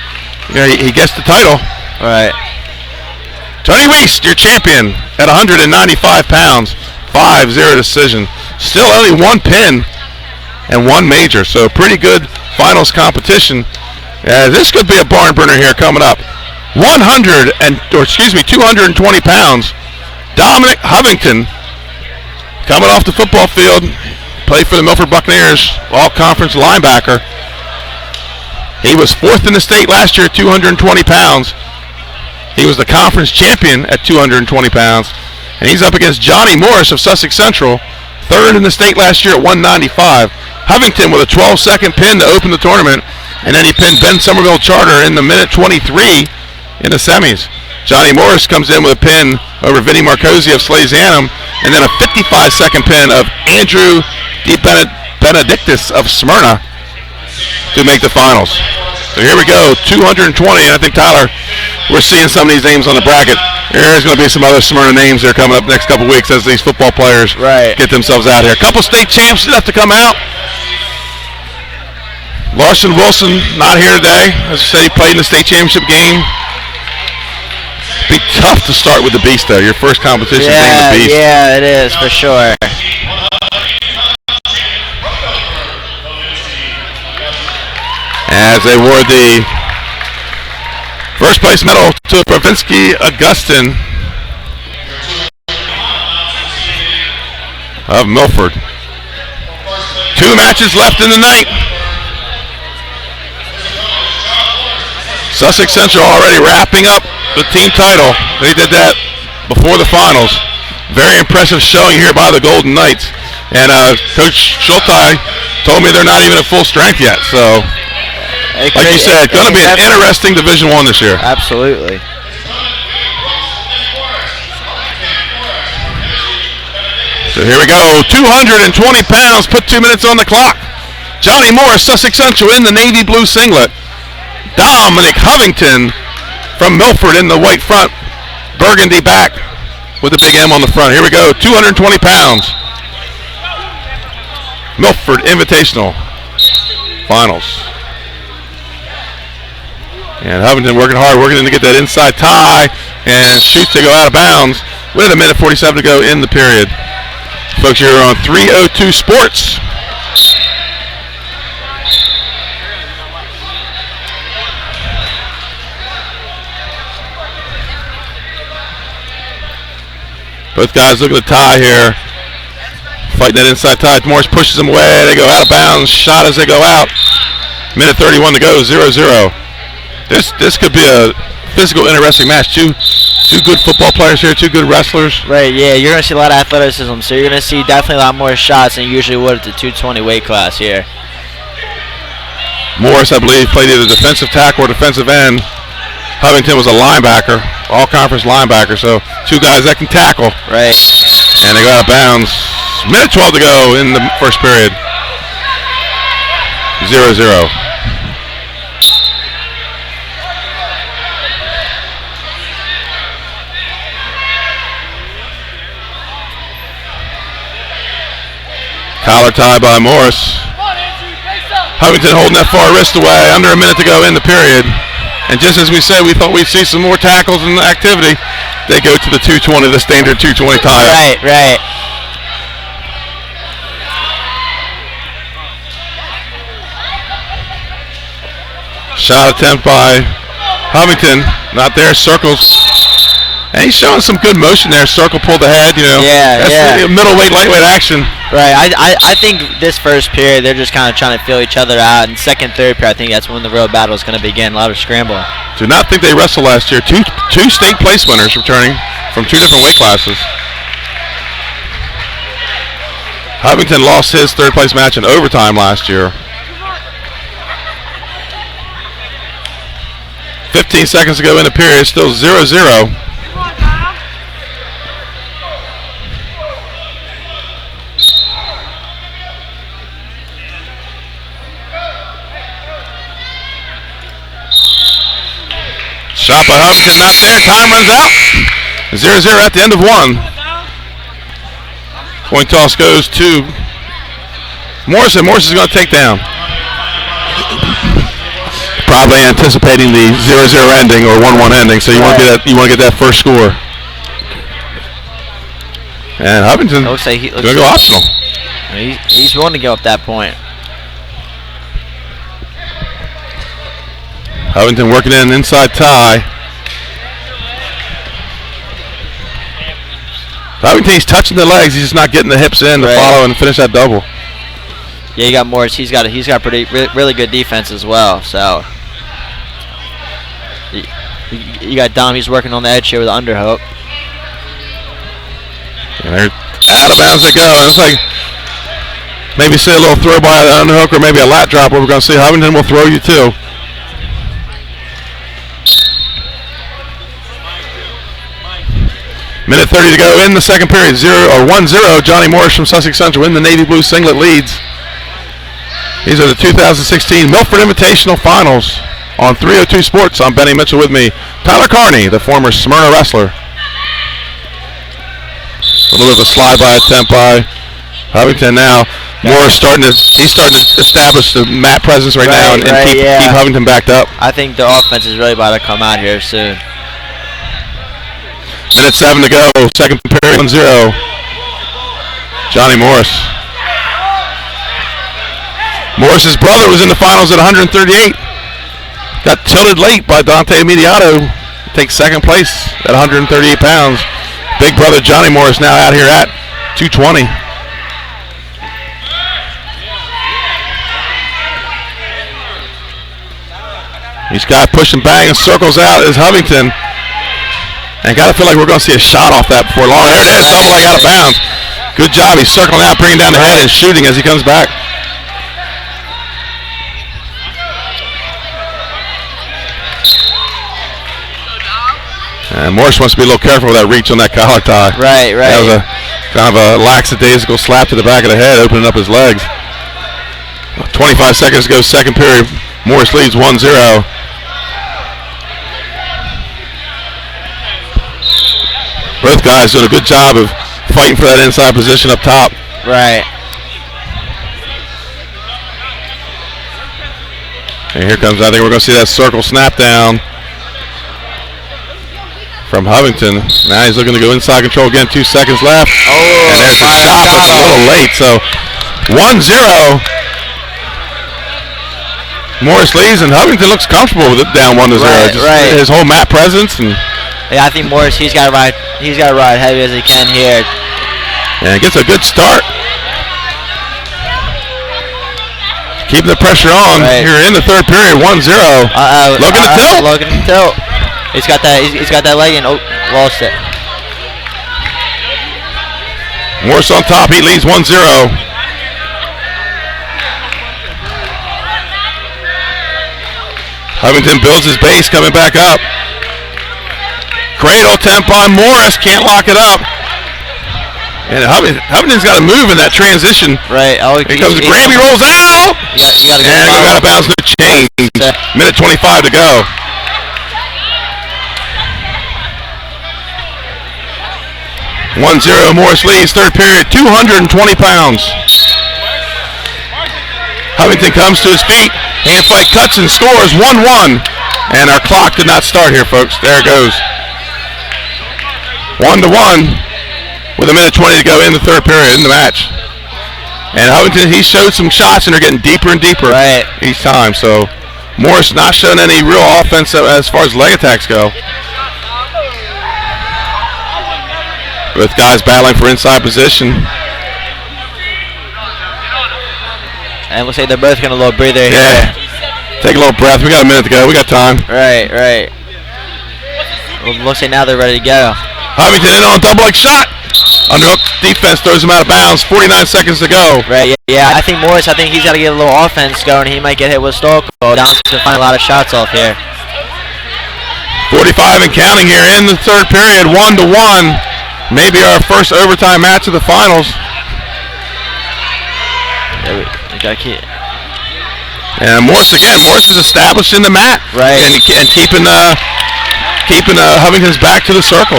Speaker 3: he gets the title.
Speaker 7: Right.
Speaker 3: Tony Weiss, your champion at 195 pounds, 5-0 decision. Still only 1 pin and 1 major, so pretty good finals competition. This could be a barn burner here coming up. 220 pounds. Dominic Hovington coming off the football field, played for the Milford Buccaneers, all-conference linebacker. He was 4th in the state last year at 220 pounds. He was the conference champion at 220 pounds. And he's up against Johnny Morris of Sussex Central, 3rd in the state last year at 195. Hovington with a 12-second pin to open the tournament, and then he pinned Ben Somerville Charter in the minute 23 in the semis. Johnny Morris comes in with a pin over Vinny Marcosi of Slazanum, and then a 55-second pin of Andrew Benedictus of Smyrna to make the finals. So here we go, 220, and I think, Tyler, we're seeing some of these names on the bracket. There's going to be some other Smyrna names that are coming up next couple weeks as these football players get themselves out here. A couple state champs left to come out. Larson Wilson not here today. As I said, he played in the state championship game. Be tough to start with the Beast, though. Your first competition being the Beast.
Speaker 7: Yeah, it is, for sure.
Speaker 3: As they award the first place medal to Pravinsky Augustin of Milford. 2 matches left in the night. Sussex Central already wrapping up the team title. They did that before the finals. Very impressive showing here by the Golden Knights. And Coach Schulte told me they're not even at full strength yet. So, like you said, going to be an interesting Division I this year.
Speaker 7: Absolutely.
Speaker 3: So here we go. 220 pounds, put 2 minutes on the clock. Johnny Morris, Sussex Central in the navy blue singlet. Dominic Hovington from Milford in the white front. Burgundy back with a big M on the front. Here we go. 220 pounds. Milford Invitational Finals. And Hovington working hard, working to get that inside tie, and shoots to go out of bounds with a minute 47 to go in the period. Folks, you're on 302 Sports. Both guys look at the tie here. Fighting that inside tie. Morris pushes them away. They go out of bounds. Shot as they go out. Minute 31 to go. 0-0. This could be a physical, interesting match. Two good football players here. 2 good wrestlers.
Speaker 7: Right, yeah. You're going to see a lot of athleticism. So you're going to see definitely a lot more shots than you usually would at the 220 weight class here.
Speaker 3: Morris, I believe, played either defensive tackle or defensive end. Hovington was a linebacker, all-conference linebacker, so 2 guys that can tackle.
Speaker 7: Right.
Speaker 3: And they go out of bounds. Minute 12 to go in the first period. 0-0. Collar tie by Morris. Huffington holding that far wrist away. Under a minute to go in the period. And just as we said, we thought we'd see some more tackles and activity. They go to the 220, the standard 220 tie.
Speaker 7: Right.
Speaker 3: Shot attempt by Huffington. Not there. Circles. And he's showing some good motion there. Circle pulled ahead, That's middleweight, lightweight action.
Speaker 7: Right. I think this first period, they're just kind of trying to feel each other out. And second, third period, I think that's when the real battle is going to begin. A lot of scrambling.
Speaker 3: Do not think they wrestled last year. Two state place winners returning from two different weight classes. Huffington lost his third place match in overtime last year. 15 seconds to go in the period, still 0-0. Shot by Huffington, not there. Time runs out. 0-0 at the end of one. Point toss goes to Morrison. Morrison is going to take down. Probably anticipating the 0-0 ending or 1-1 ending, so you want to get that first score. And Huffington
Speaker 7: looks like he's
Speaker 3: going to go optional.
Speaker 7: He's willing to give up that point.
Speaker 3: Huffington working in an inside tie. Huffington, he's touching the legs. He's just not getting the hips in to follow and finish that double.
Speaker 7: Yeah, you got Morris. He's got really good defense as well. So you got Dom. He's working on the edge here with the underhook.
Speaker 3: And they're out of bounds they go. And it's like maybe see a little throw by the underhook or maybe a lat drop. Where we're going to see Huffington will throw you too. Minute 30 to go in the second period. 1-0. Johnny Morris from Sussex Central in the navy blue singlet leads. These are the 2016 Milford Invitational Finals on 302 Sports. I'm Benny Mitchell, with me Tyler Carney, the former Smyrna wrestler. A little bit of a slide-by attempt by Huffington now. Morris he's starting to establish the mat presence right now and keep Huffington backed up.
Speaker 7: I think the offense is really about to come out here soon.
Speaker 3: Minute 7 to go. Second period, 1-0. Johnny Morris. Morris's brother was in the finals at 138. Got tilted late by Dante Immediato. Takes second place at 138 pounds. Big brother Johnny Morris now out here at 220. He's got push and bang and circles out is Huffington. And got to feel like we're going to see a shot off that before long. There it is, double leg out of bounds. Good job. He's circling out, bringing down the head and shooting as he comes back. And Morris wants to be a little careful with that reach on that collar tie.
Speaker 7: Right.
Speaker 3: That was a kind of a lackadaisical slap to the back of the head, opening up his legs. 25 seconds to go, second period. Morris leads 1-0. Both guys doing a good job of fighting for that inside position up top.
Speaker 7: Right.
Speaker 3: And here comes, I think we're going to see that circle snap down from Huffington. Now he's looking to go inside control again. 2 seconds left.
Speaker 7: Oh,
Speaker 3: and there's a shot, but it's a little late. So 1-0. Morris leads, and Huffington looks comfortable with it down 1-0.
Speaker 7: Right.
Speaker 3: His whole mat presence and.
Speaker 7: Yeah, I think Morris, he's got to ride heavy as he can here.
Speaker 3: And gets a good start. Keeping the pressure on here in the third period, 1-0. Looking to tilt.
Speaker 7: Looking to tilt. He's got that leg in. Oh, lost it.
Speaker 3: Morris on top. He leads 1-0. Huffington builds his base, coming back up. Cradle attempt by Morris, can't lock it up. And Huffington's got to move in that transition.
Speaker 7: Right. Oh,
Speaker 3: here comes the grab, he rolls out.
Speaker 7: You got to
Speaker 3: and go out of bounds, no change. Minute 25 to go. Morris leads, third period, 220 pounds. Covington comes to his feet. Hand fight cuts and scores 1-1. And our clock did not start here, folks. There it goes. 1-1 with 1:20 to go in the third period in the match. And Covington, he showed some shots, and they're getting deeper and deeper each time. So Morris not showing any real offense as far as leg attacks go. Both guys battling for inside position.
Speaker 7: And it looks like they're both getting a little breather here.
Speaker 3: Yeah. Take a little breath. We got a minute to go. We got time.
Speaker 7: Right. Well, looks like now they're ready to go.
Speaker 3: Covington in on a double leg shot. Underhook defense throws him out of bounds. 49 seconds to go.
Speaker 7: Right, yeah. I think Morris, he's got to get a little offense going. He might get hit with a stall call. Downs to find a lot of shots off here.
Speaker 3: 45 and counting here in the third period. 1-1. Maybe our first overtime match of the finals.
Speaker 7: We got to keep.
Speaker 3: And Morris again. Morris is establishing the mat.
Speaker 7: Right.
Speaker 3: And keeping Covington's back to the circle.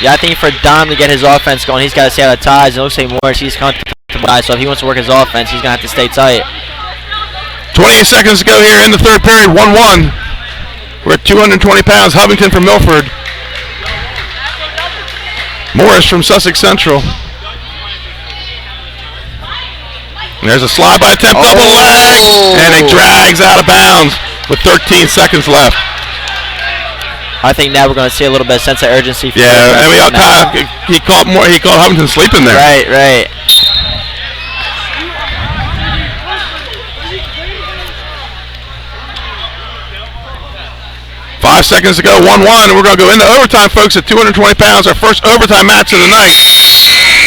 Speaker 7: Yeah, I think for Dom to get his offense going, he's got to stay out of ties. It looks like Morris, he's comfortable. So if he wants to work his offense, he's going to have to stay tight.
Speaker 3: 28 seconds to go here in the third period. 1-1. We're at 220 pounds. Covington from Milford. Morris from Sussex Central. And there's a slide by attempt, double leg, and it drags out of bounds with 13 seconds left.
Speaker 7: I think now we're going to see a little bit of sense of urgency.
Speaker 3: Yeah, and he caught Covington sleeping there.
Speaker 7: Right.
Speaker 3: 5 seconds to go, 1-1, and we're going to go into overtime, folks, at 220 pounds, our first overtime match of the night.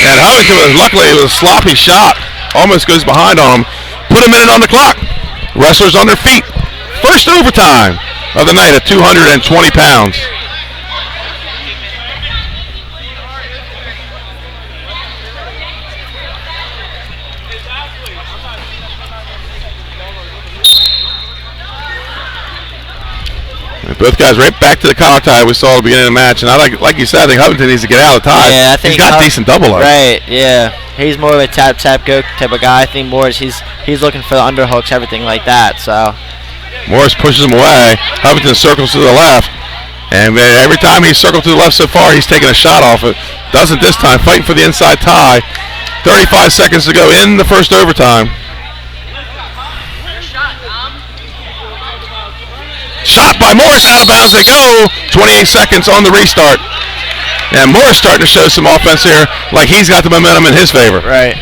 Speaker 3: And Covington, luckily, it was a sloppy shot. Almost goes behind on him. Put a minute on the clock. Wrestlers on their feet. First overtime of the night at 220 pounds. Both guys right back to the collar tie we saw at the beginning of the match, and like you said, I think Covington needs to get out of the tie.
Speaker 7: Yeah, I think
Speaker 3: he's got decent double legs.
Speaker 7: Right, yeah. He's more of a tap go type of guy. I think Morris, he's looking for the underhooks, everything like that. So
Speaker 3: Morris pushes him away. Covington circles to the left, and every time he's circled to the left so far, he's taking a shot off it. Doesn't this time. Fighting for the inside tie. 35 seconds to go in the first overtime. Shot by Morris, out of bounds they go. 28 seconds on the restart. And Morris starting to show some offense here, like he's got the momentum in his favor.
Speaker 7: Right.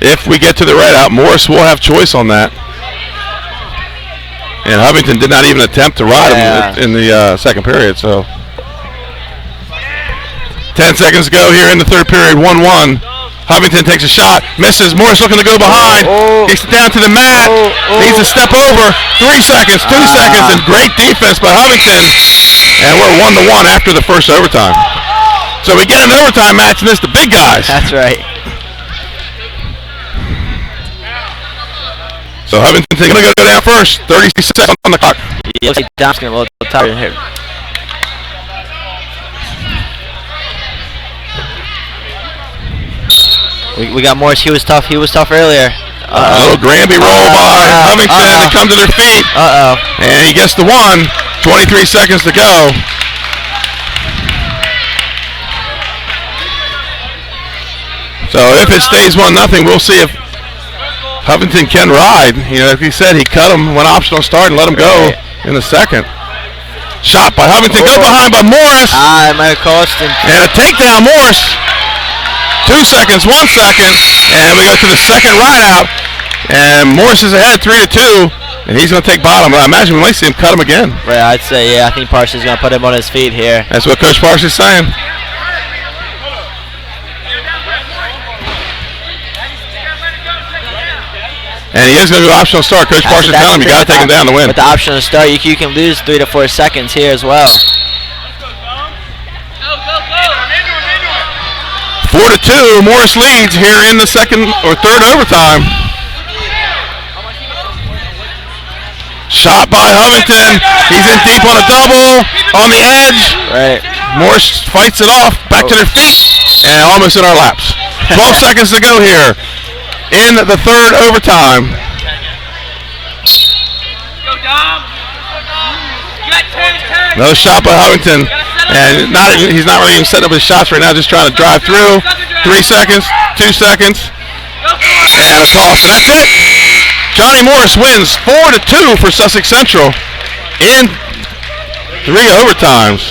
Speaker 3: If we get to the red out, Morris will have choice on that. And Covington did not even attempt to ride him in the second period. So 10 seconds to go here in the third period, 1-1. Covington takes a shot, misses. Morris looking to go behind. Gets it down to the mat. Needs to step over. 3 seconds, 2 seconds, and great defense by Covington. And we're 1-1 after the first overtime. So we get an overtime match, and it's the big guys.
Speaker 7: That's right.
Speaker 3: So Covington's going to go down first. 30 seconds on the clock.
Speaker 7: Yeah, looks like Dom's getting a little tired here. We got Morris. He was tough earlier.
Speaker 3: A little Granby roll by Covington. They come to their feet. And he gets the one. 23 seconds to go. So if it stays 1-0, we'll see if Covington can ride. You know, like he said, he cut him, went optional start, and let him go in the second. Shot by Covington. Go behind by Morris.
Speaker 7: It might have cost him.
Speaker 3: And a takedown, Morris. 2 seconds, 1 second, and we go to the second ride out, and Morris is ahead 3-2, and he's going to take bottom. I imagine we might see him cut him again.
Speaker 7: Right, I'd say, yeah, I think Parsons is going to put him on his feet here.
Speaker 3: That's what Coach Parsons is saying. And he is going to go optional start. Coach Parsons telling him you got to take him down to win.
Speaker 7: With the optional start, you can lose 3 to 4 seconds here as well.
Speaker 3: 4-2, Morris leads here in the second or third overtime. Shot by Covington. He's in deep on a double, on the edge.
Speaker 7: Right.
Speaker 3: Morris fights it off, back to their feet, and almost in our laps. 12 seconds to go here in the third overtime. Another shot by Huntington, and he's not really even setting up his shots right now, just trying to drive through. 3 seconds, 2 seconds, and a toss, and that's it. Johnny Morris wins 4-2 for Sussex Central in 3 overtimes.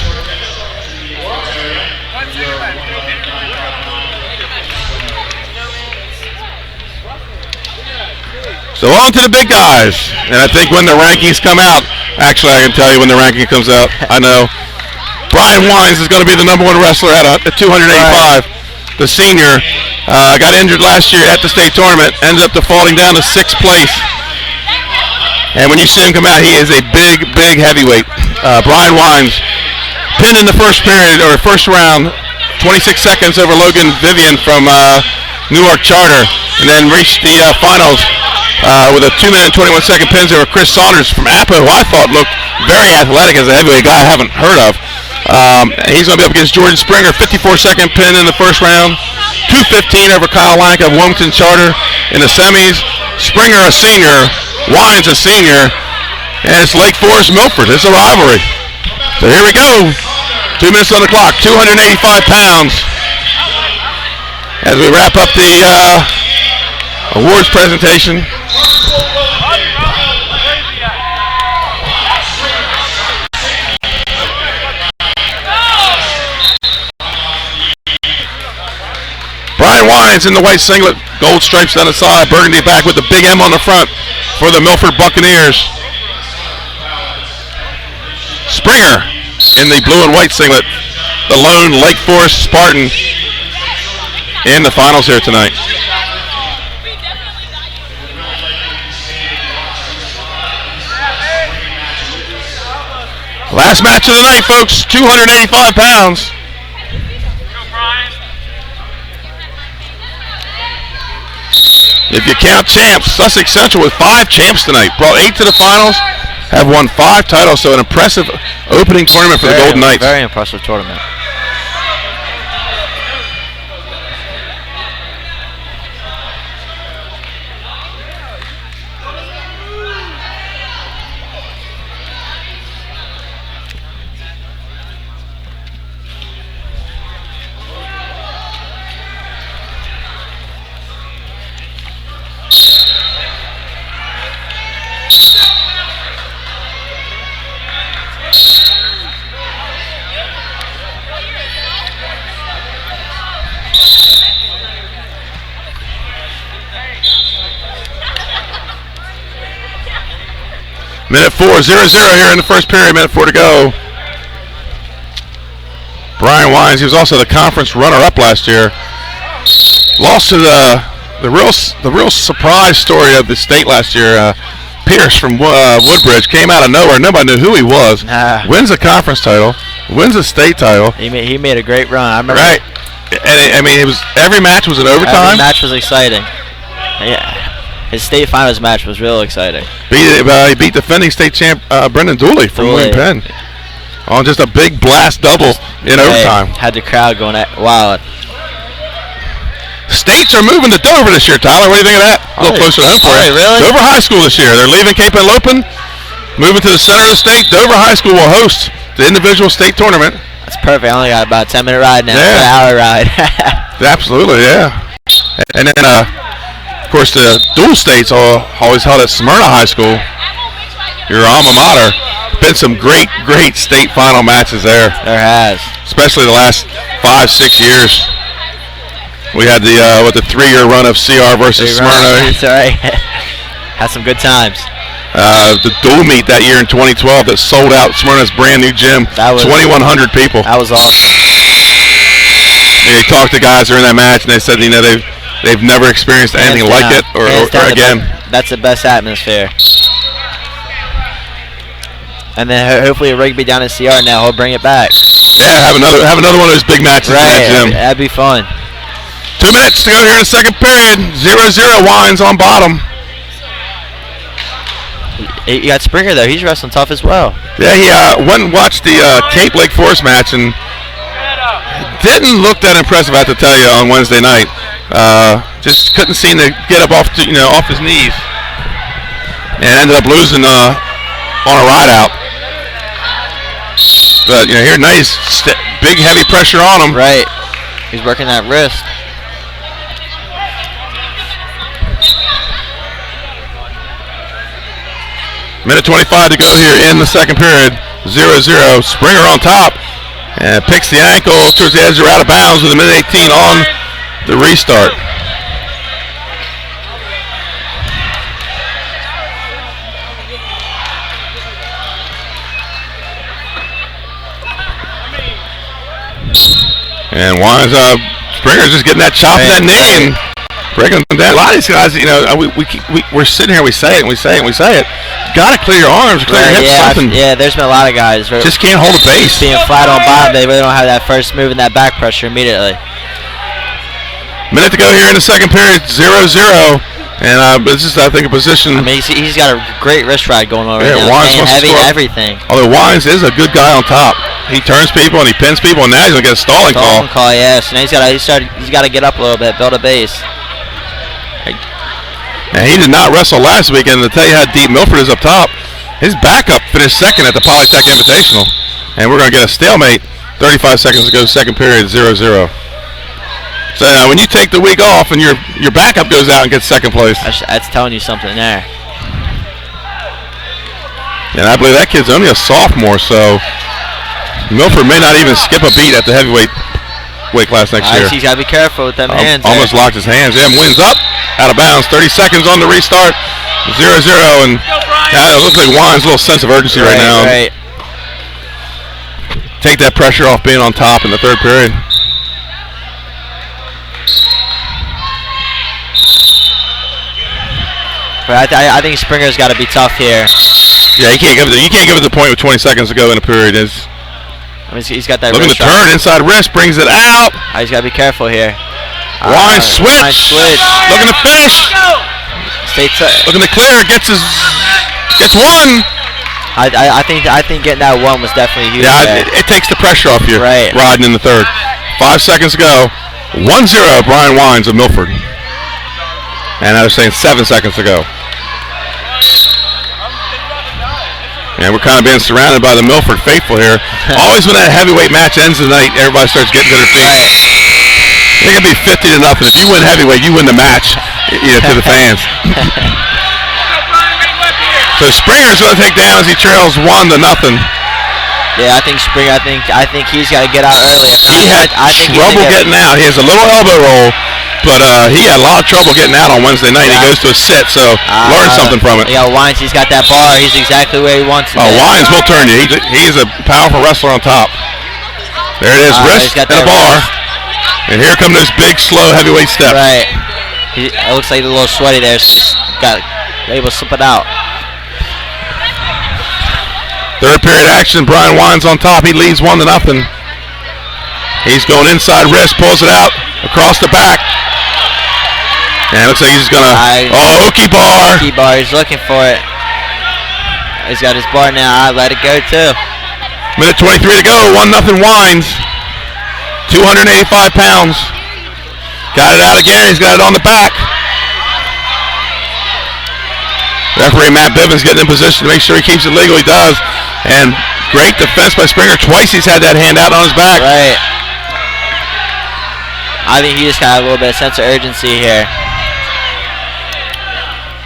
Speaker 3: So on to the big guys, and I think when the rankings come out, actually I can tell you when the ranking comes out, I know. Brian Wines is going to be the #1 wrestler at 285. The senior got injured last year at the state tournament, ended up defaulting down to 6th place. And when you see him come out, he is a big, big heavyweight. Brian Wines pinned in the first period, or first round, 26 seconds over Logan Vivian from Newark Charter, and then reached the finals with a 2-minute and 21-second pins over Chris Saunders from Appo, who I thought looked very athletic as a heavyweight guy I haven't heard of. He's going to be up against Jordan Springer, 54-second pin in the first round, 2:15 over Kyle Lank of Wilmington Charter in the semis. Springer a senior, Wines a senior, and it's Lake Forest Milford. It's a rivalry. So here we go. 2 minutes on the clock, 285 pounds. As we wrap up the awards presentation. Brian Wines in the white singlet, gold stripes down the side, burgundy back with the big M on the front for the Milford Buccaneers. Springer in the blue and white singlet, the lone Lake Forest Spartan in the finals here tonight. Last match of the night, folks, 285 pounds. If you count champs, Sussex Central with 5 champs tonight. Brought 8 to the finals, have won 5 titles, so an impressive opening tournament for the Golden Knights.
Speaker 7: Very impressive tournament.
Speaker 3: Minute 4, 0-0 here in the first period. Minute 4 to go. Brian Wines, he was also the conference runner-up last year. Lost to the real surprise story of the state last year. Pierce from Woodbridge came out of nowhere. Nobody knew who he was. Wins a conference title. Wins a state title.
Speaker 7: He made a great run. I remember.
Speaker 3: Right. And I mean, every match was an overtime.
Speaker 7: Every match was exciting. Yeah. His state finals match was real exciting.
Speaker 3: He beat defending state champ Brendan Dooley from William Penn on just a big blast double in overtime.
Speaker 7: Had the crowd going wild.
Speaker 3: States are moving to Dover this year, Tyler. What do you think of that? A little closer to home for you.
Speaker 7: Really?
Speaker 3: Dover High School this year. They're leaving Cape Henlopen, moving to the center of the state. Dover High School will host the individual state tournament.
Speaker 7: That's perfect. I only got about a 10-minute ride now.
Speaker 3: Yeah.
Speaker 7: An hour ride.
Speaker 3: Absolutely, yeah. And then, of course, the dual states are always held at Smyrna High School, your alma mater. Been some great state final matches there.
Speaker 7: There has.
Speaker 3: Especially the last 5-6 years. We had the 3-year run of CR versus Smyrna.
Speaker 7: That's right. Had some good times.
Speaker 3: The dual meet that year in 2012 that sold out Smyrna's brand new gym. 2,100 people.
Speaker 7: That was awesome.
Speaker 3: They talked to guys during that match, and they said, they've never experienced anything like it or again.
Speaker 7: That's the best atmosphere. And then hopefully Rigby down in CR now, he'll bring it back.
Speaker 3: Yeah, have another one of those big matches in that gym.
Speaker 7: That'd be fun.
Speaker 3: 2 minutes to go here in the second period. 0-0, Wines on bottom.
Speaker 7: You got Springer though. He's wrestling tough as well.
Speaker 3: Yeah, he went and watched the Cape Lake Forest match, and didn't look that impressive, I have to tell you, on Wednesday night. Just couldn't seem to get up off his knees, and ended up losing on a ride out. But here tonight, big heavy pressure on him.
Speaker 7: Right, he's working that wrist.
Speaker 3: Minute 25 to go here in the second period. 0-0. Springer on top and picks the ankle towards the edge. They're out of bounds with a minute 18 on the restart. And Springer's just getting that chop in that knee and breaking them down. A lot of these guys, we're sitting here, we say it, and we say it, and we say it. Got to clear your arms, clear your hips, something.
Speaker 7: Yeah, there's been a lot of guys
Speaker 3: just can't hold a base.
Speaker 7: Being flat on bottom, they really don't have that first move and that back pressure immediately.
Speaker 3: Minute to go here in the second period, 0-0. And this is, I think, a position.
Speaker 7: I mean, he's got a great wrist ride going on right now.
Speaker 3: Wines wants
Speaker 7: heavy,
Speaker 3: to score.
Speaker 7: Everything.
Speaker 3: Although Wines is a good guy on top. He turns people and he pins people, and now he's going to get a stalling call.
Speaker 7: Stalling call, yeah. So now he's got to get up a little bit, build a base.
Speaker 3: And he did not wrestle last weekend. To tell you how deep Milford is up top, his backup finished second at the Polytech Invitational. And we're going to get a stalemate. 35 seconds to go, second period, 0-0. So when you take the week off and your backup goes out and gets second place.
Speaker 7: That's telling you something there.
Speaker 3: And I believe that kid's only a sophomore, so Milford may not even skip a beat at the heavyweight weight class next year.
Speaker 7: He's got to be careful with them hands.
Speaker 3: Almost locked his hands. Wins up, out of bounds. 30 seconds on the restart. 0-0, and it looks like Wine's a little sense of urgency right now.
Speaker 7: Right.
Speaker 3: Take that pressure off being on top in the third period.
Speaker 7: But I think Springer's got to be tough here.
Speaker 3: Yeah, you can't give it the point with 20 seconds to go in a period.
Speaker 7: He's got that.
Speaker 3: Looking to turn inside wrist, brings it out.
Speaker 7: He's got to be careful here.
Speaker 3: Wine switch. Looking to finish. Looking to clear. Gets one.
Speaker 7: I think getting that one was definitely huge.
Speaker 3: Yeah, it takes the pressure off you.
Speaker 7: Right.
Speaker 3: Riding in the third. 5 seconds to go. 1-0. Brian Wines of Milford. And I was saying 7 seconds to go. And we're kind of being surrounded by the Milford faithful here. Always when that heavyweight match ends tonight, everybody starts getting to their feet. It could be 50-0. If you win heavyweight, you win the match, to the fans. So Springer's going to take down as he trails 1-0.
Speaker 7: Yeah, I think Springer. I think he's got to get out early.
Speaker 3: He had trouble getting out. He has a little elbow roll, but he had a lot of trouble getting out on Wednesday night. He goes to a sit, so learn something from it.
Speaker 7: Yeah, Wines, he's got that bar. He's exactly where he wants it.
Speaker 3: Wines will turn you. He's a powerful wrestler on top. There it is, wrist and a bar. And here come those big, slow, heavyweight steps.
Speaker 7: Right. It looks like he's a little sweaty there, so he's able to slip it out.
Speaker 3: Third period action, Brian Wines on top. He leads 1-0. He's going inside wrist, pulls it out, across the back. And it looks like he's going to, hooky bar.
Speaker 7: Hooky bar, he's looking for it. He's got his bar now, let it go too.
Speaker 3: Minute 23 to go, 1-0 Wines. 285 pounds. Got it out again, he's got it on the back. Referee Matt Bivens getting in position to make sure he keeps it legal. He does. And great defense by Springer. Twice he's had that hand out on his back.
Speaker 7: Right. I think he just got a little bit of sense of urgency here.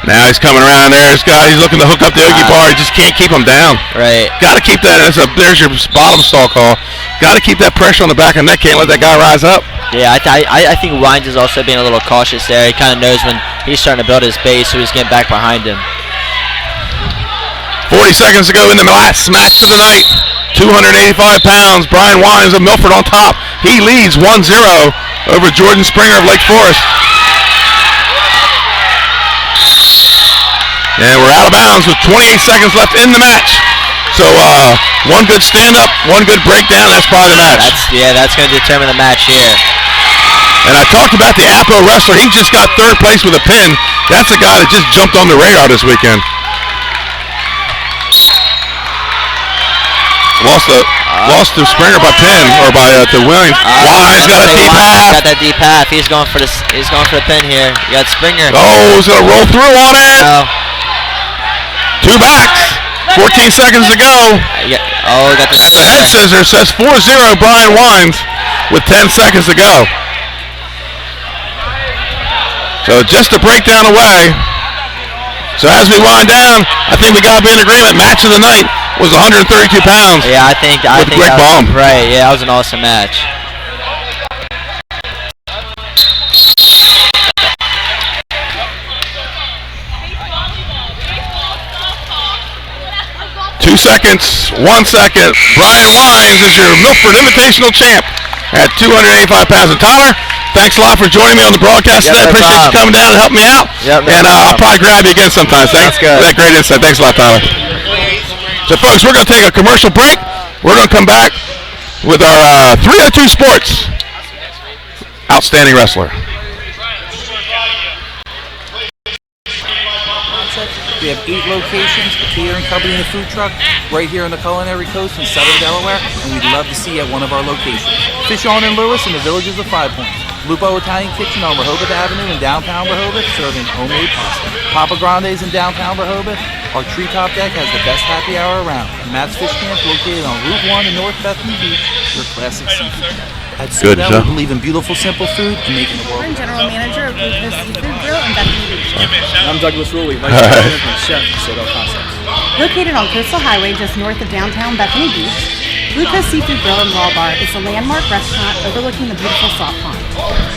Speaker 3: Now he's coming around there. He's looking to hook up the Oogie bar. He just can't keep him down.
Speaker 7: Right.
Speaker 3: Got to keep that. There's your bottom stall call. Got to keep that pressure on the back of the neck. Can't let that guy rise up.
Speaker 7: Yeah, I think Wines is also being a little cautious there. He kind of knows when he's starting to build his base, so he's getting back behind him.
Speaker 3: 40 seconds to go in the last match of the night. 285 pounds. Brian Wines of Milford on top. He leads 1-0 over Jordan Springer of Lake Forest. And we're out of bounds with 28 seconds left in the match. So one good stand-up, one good breakdown. That's probably the match.
Speaker 7: That's going to determine the match here.
Speaker 3: And I talked about the Apo wrestler. He just got third place with a pin. That's a guy that just jumped on the radar this weekend. Lost to Springer by pin or to Williams. Wise got a deep half.
Speaker 7: Got that deep half. He's going for the pin here. You got Springer.
Speaker 3: Oh, he's gonna roll through on it.
Speaker 7: Oh.
Speaker 3: 2 backs. 14 seconds to go.
Speaker 7: Got the
Speaker 3: head scissors. Says 4-0 Brian Wines with 10 seconds to go. So just to break down away. So as we wind down, I think we got to be in agreement. Match of the night was 132 pounds.
Speaker 7: Yeah, I think
Speaker 3: Greg Baum.
Speaker 7: Right. Yeah, that was an awesome match.
Speaker 3: Two seconds, 1 second. Brian Wines is your Milford Invitational champ at 285 pounds. And Tyler, thanks a lot for joining me on the broadcast today. Appreciate you coming down and helping me out. And I'll probably grab you again sometime. Thanks for that great insight. Thanks a lot, Tyler. So, folks, we're going to take a commercial break. We're going to come back with our 302 Sports Outstanding Wrestler.
Speaker 2: We have 8 locations, a catering company and a food truck right here on the Culinary Coast in Southern Delaware, and we'd love to see you at one of our locations. Fish On in Lewis in the Villages of 5 Points. Lupo Italian Kitchen on Rehoboth Avenue in downtown Rehoboth, serving homemade pasta. Papa Grande's in downtown Rehoboth. Our treetop deck has the best happy hour around. And Matt's Fish Camp located on Route 1 in North Bethany Beach, your classic seafood shop. At Soda, we believe in beautiful, simple food and making the world.
Speaker 11: I'm General Manager of Blue Coast Seafood Grill in Bethany Beach.
Speaker 12: I'm Douglas Ruley, Vice President and Chef at Soda Concepts.
Speaker 11: Located on Coastal Highway just north of downtown Bethany Beach, Blue Coast Seafood Grill and Raw Bar is a landmark restaurant overlooking the beautiful salt pond.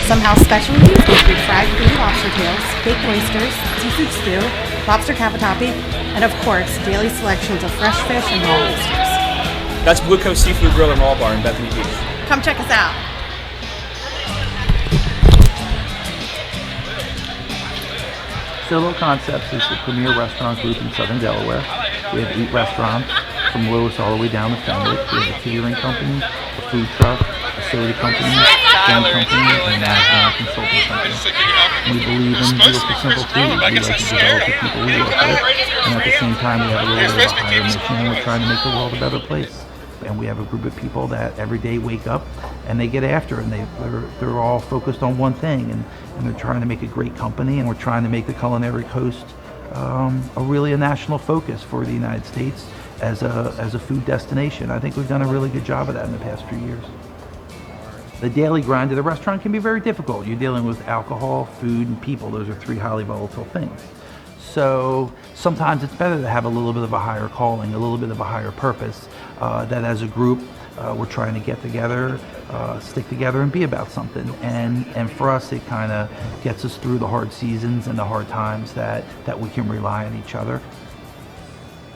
Speaker 11: Some house specialties include fried baby lobster tails, baked oysters, seafood stew, lobster cavatappi, and of course, daily selections of fresh fish and raw oysters.
Speaker 12: That's Blue Coast Seafood Grill and Raw Bar in Bethany Beach.
Speaker 11: Come check us out.
Speaker 2: Solo Concepts is the premier restaurant group in Southern Delaware. We have 8 restaurants from Lewis all the way down to Fenwick. We have a catering company, a food truck, a soda company, a film company, and a national consulting company. We believe in beautiful, simple food. We like to develop the people we work with, and at the same time we have a little bit of a higher mission, and we're trying to make the world a better place. And we have a group of people that every day wake up and they get after, and they're all focused on one thing, and they're trying to make a great company, and we're trying to make the Culinary Coast a national focus for the United States as a food destination. I think we've done a really good job of that in the past few years. The daily grind of the restaurant can be very difficult. You're dealing with alcohol, food, and people. Those are 3 highly volatile things. So sometimes it's better to have a little bit of a higher calling, a little bit of a higher purpose, that as a group we're trying to get together, stick together and be about something. And for us, it kind of gets us through the hard seasons and the hard times that we can rely on each other.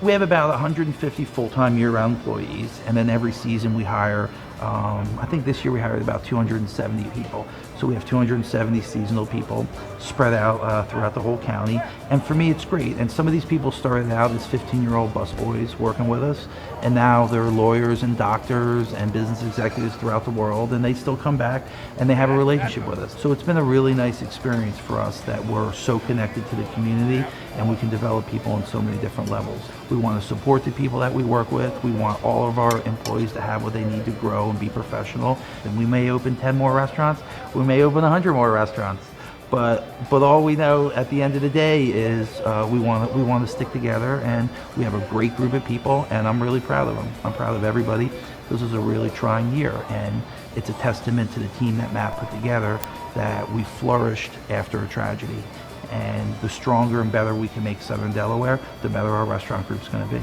Speaker 2: We have about 150 full-time year-round employees, and then every season we hire, I think this year we hired about 270 people. So we have 270 seasonal people spread out throughout the whole county. And for me, it's great. And some of these people started out as 15-year-old busboys working with us, and now they're lawyers and doctors and business executives throughout the world, and they still come back and they have a relationship with us. So it's been a really nice experience for us that we're so connected to the community, and we can develop people on so many different levels. We want to support the people that we work with. We want all of our employees to have what they need to grow and be professional. And we may open 10 more restaurants. We may open 100 more restaurants. But all we know at the end of the day is we want to stick together, and we have a great group of people, and I'm really proud of them. I'm proud of everybody. This is a really trying year, and it's a testament to the team that Matt put together that we flourished after a tragedy. And the stronger and better we can make Southern Delaware, the better our restaurant group's going to be.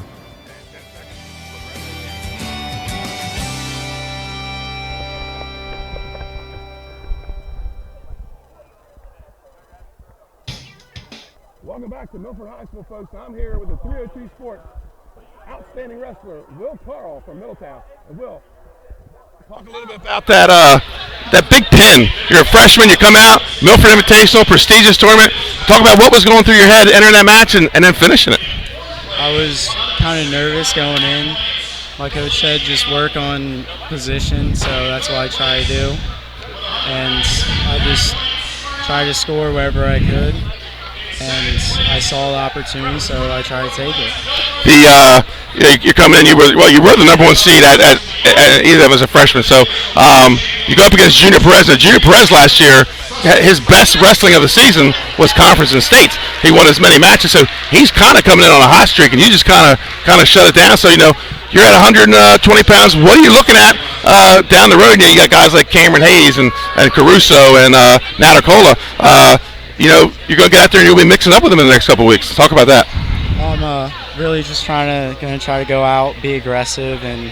Speaker 3: Welcome back to Milford High School, folks. I'm here with the 302 Sports Outstanding Wrestler, Will Carl from Middletown. And Will, talk a little bit about that big pin. You're a freshman, you come out, Milford Invitational, prestigious tournament. Talk about what was going through your head entering that match and then finishing it.
Speaker 14: I was kind of nervous going in. Like Coach said, just work on position, so that's what I try to do. And I just tried to score wherever I could. and I saw the opportunity, so I tried to take it.
Speaker 3: You're coming in. You were the number 1 seed at either of them as a freshman. So you go up against Junior Perez. Now, Junior Perez last year, his best wrestling of the season was conference and states. He won as many matches, so he's kind of coming in on a hot streak, and you just kind of shut it down. So you're at 120 pounds. What are you looking at down the road? You got guys like Cameron Hayes and Caruso and Natacola. You're going to get out there and you'll be mixing up with them in the next couple of weeks. Talk about that.
Speaker 14: I'm really just going to try to go out, be aggressive, and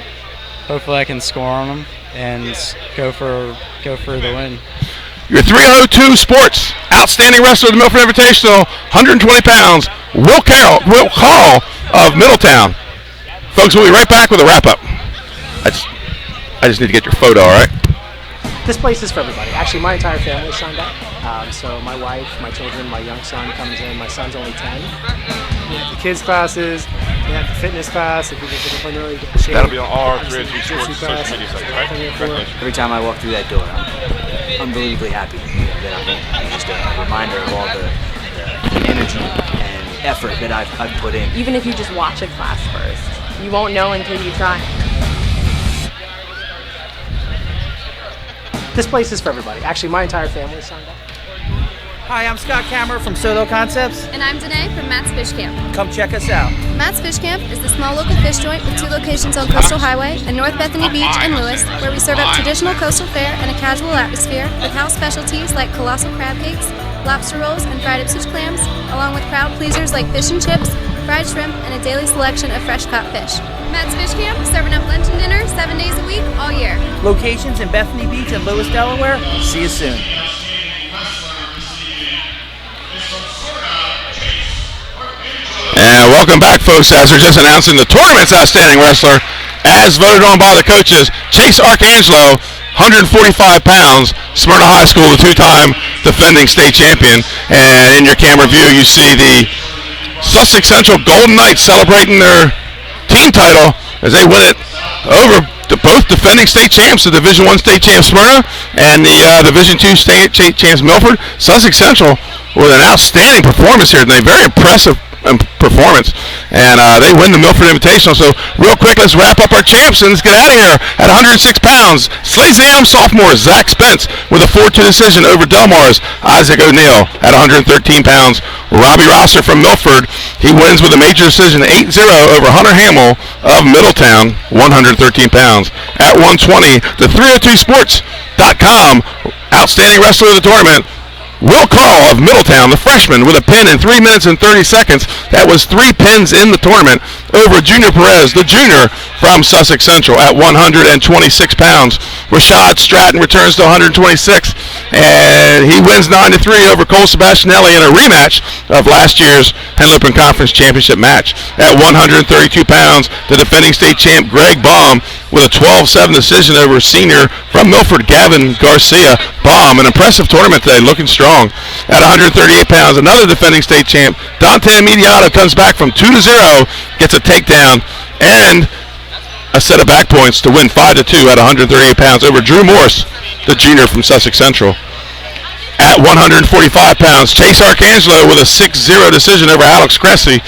Speaker 14: hopefully I can score on them and go for the win.
Speaker 3: Your 302 Sports outstanding wrestler of the Milford Invitational, 120 pounds, Will Call of Middletown. Folks, we'll be right back with a wrap-up. I just need to get your photo, all right?
Speaker 8: This place is for everybody. Actually, my entire family signed up. So my wife, my children, my young son comes in. My son's only 10. We have the kids classes. We have the fitness class. If you're looking really get in shape.
Speaker 3: That'll be on all 302 Sports social media sites, right?
Speaker 9: Every time I walk through that door, I'm unbelievably happy that I'm in. It's just a reminder of all the energy and effort that I've put in.
Speaker 13: Even if you just watch a class first, you won't know until you try.
Speaker 8: This place is for everybody. Actually, my entire family signed up.
Speaker 2: Hi, I'm Scott Kammerer from Soto Concepts.
Speaker 10: And I'm Danae from Matt's Fish Camp.
Speaker 2: Come check us out.
Speaker 10: Matt's Fish Camp is the small local fish joint with 2 locations on Coastal Highway in North Bethany Beach and Lewis, where we serve up traditional coastal fare in a casual atmosphere with house specialties like colossal crab cakes, lobster rolls, and fried Ipswich clams, along with crowd pleasers like fish and chips, fried shrimp, and a daily selection of fresh caught fish. Matt's Fish Camp, serving up lunch and dinner 7 days a week, all year.
Speaker 2: Locations in Bethany Beach and Lewis, Delaware. See you soon.
Speaker 3: And welcome back, folks, as we're just announcing the tournament's outstanding wrestler, as voted on by the coaches, Chase Arcangelo, 145 pounds, Smyrna High School, the 2-time defending state champion. And in your camera view, you see the Sussex Central Golden Knights celebrating their team title as they win it over to both defending state champs, the Division I state champ Smyrna and the Division II state champs Milford. Sussex Central with an outstanding performance here tonight, very impressive performance, and they win the Milford Invitational. So real quick, let's wrap up our champs and let's get out of here. At 106 pounds, Slazy sophomore Zach Spence with a 4-2 decision over Delmar's Isaac O'Neill. At 113 pounds, Robbie Rosser from Milford, he wins with a major decision 8-0 over Hunter Hamill of Middletown, 113 pounds. At 120, the 302sports.com outstanding wrestler of the tournament, Will Call of Middletown, the freshman, with a pin in 3 minutes and 30 seconds. That was 3 pins in the tournament over Junior Perez, the junior from Sussex Central. At 126 pounds, Rashad Stratton returns to 126, and he wins 9-3 over Cole Sebastianelli in a rematch of last year's Henlopen Conference Championship match. At 132 pounds, the defending state champ Greg Baum with a 12-7 decision over senior from Milford, Gavin Garcia. Baum, an impressive tournament today, looking strong. At 138 pounds, another defending state champ, Dante Mediato, comes back from 2-0, gets a takedown and a set of back points to win 5-2 at 138 pounds over Drew Morse, the junior from Sussex Central. At 145 pounds, Chase Arcangelo with a 6-0 decision over Alex Cressy.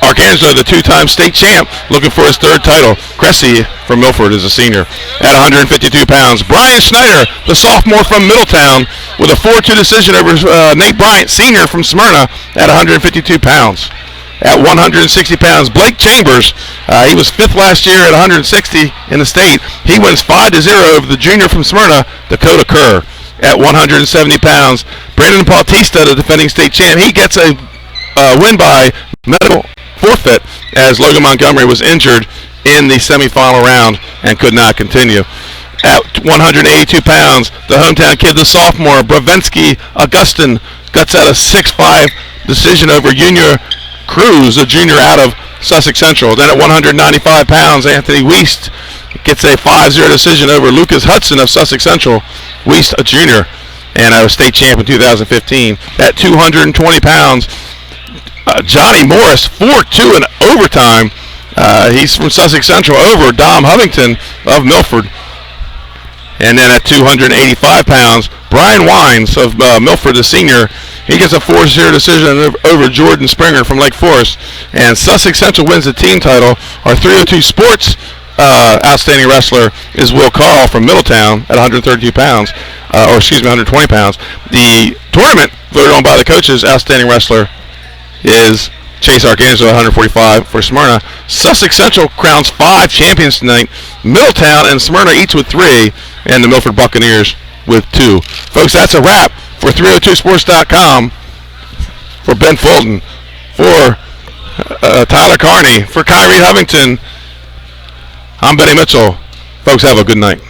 Speaker 3: Arcangelo, the 2-time state champ, looking for his 3rd title. Cressy from Milford is a senior. At 152 pounds, Brian Schneider, the sophomore from Middletown, with a 4-2 decision over Nate Bryant, senior from Smyrna, at 152 pounds. At 160 pounds, Blake Chambers, he was 5th last year at 160 in the state. He wins 5-0 over the junior from Smyrna, Dakota Kerr. At 170 pounds, Brandon Bautista, the defending state champ, he gets a win by medical forfeit as Logan Montgomery was injured in the semifinal round and could not continue. At 182 pounds, the hometown kid, the sophomore, Bravensky Augustin, guts out a 6-5 decision over Junior Cruz, a junior out of Sussex Central. Then at 195 pounds, Anthony Wiest gets a 5-0 decision over Lucas Hudson of Sussex Central. Wiest, a junior and a state champ in 2015. At 220 pounds, Johnny Morris, 4-2 in overtime. He's from Sussex Central over Dom Hovington of Milford. And then at 285 pounds, Brian Wines of Milford, the senior, he gets a 4-0 decision over Jordan Springer from Lake Forest. And Sussex Central wins the team title. Our 302 Sports outstanding wrestler is Will Carl from Middletown at 132 pounds, 120 pounds. The tournament voted on by the coaches, outstanding wrestler is Chase Archangelo at 145 for Smyrna. Sussex Central crowns 5 champions tonight. Middletown and Smyrna each with 3, and the Milford Buccaneers with 2. Folks, that's a wrap for 302sports.com. For Ben Fulton, for Tyler Carney, for Kyrie Covington, I'm Benny Mitchell. Folks, have a good night.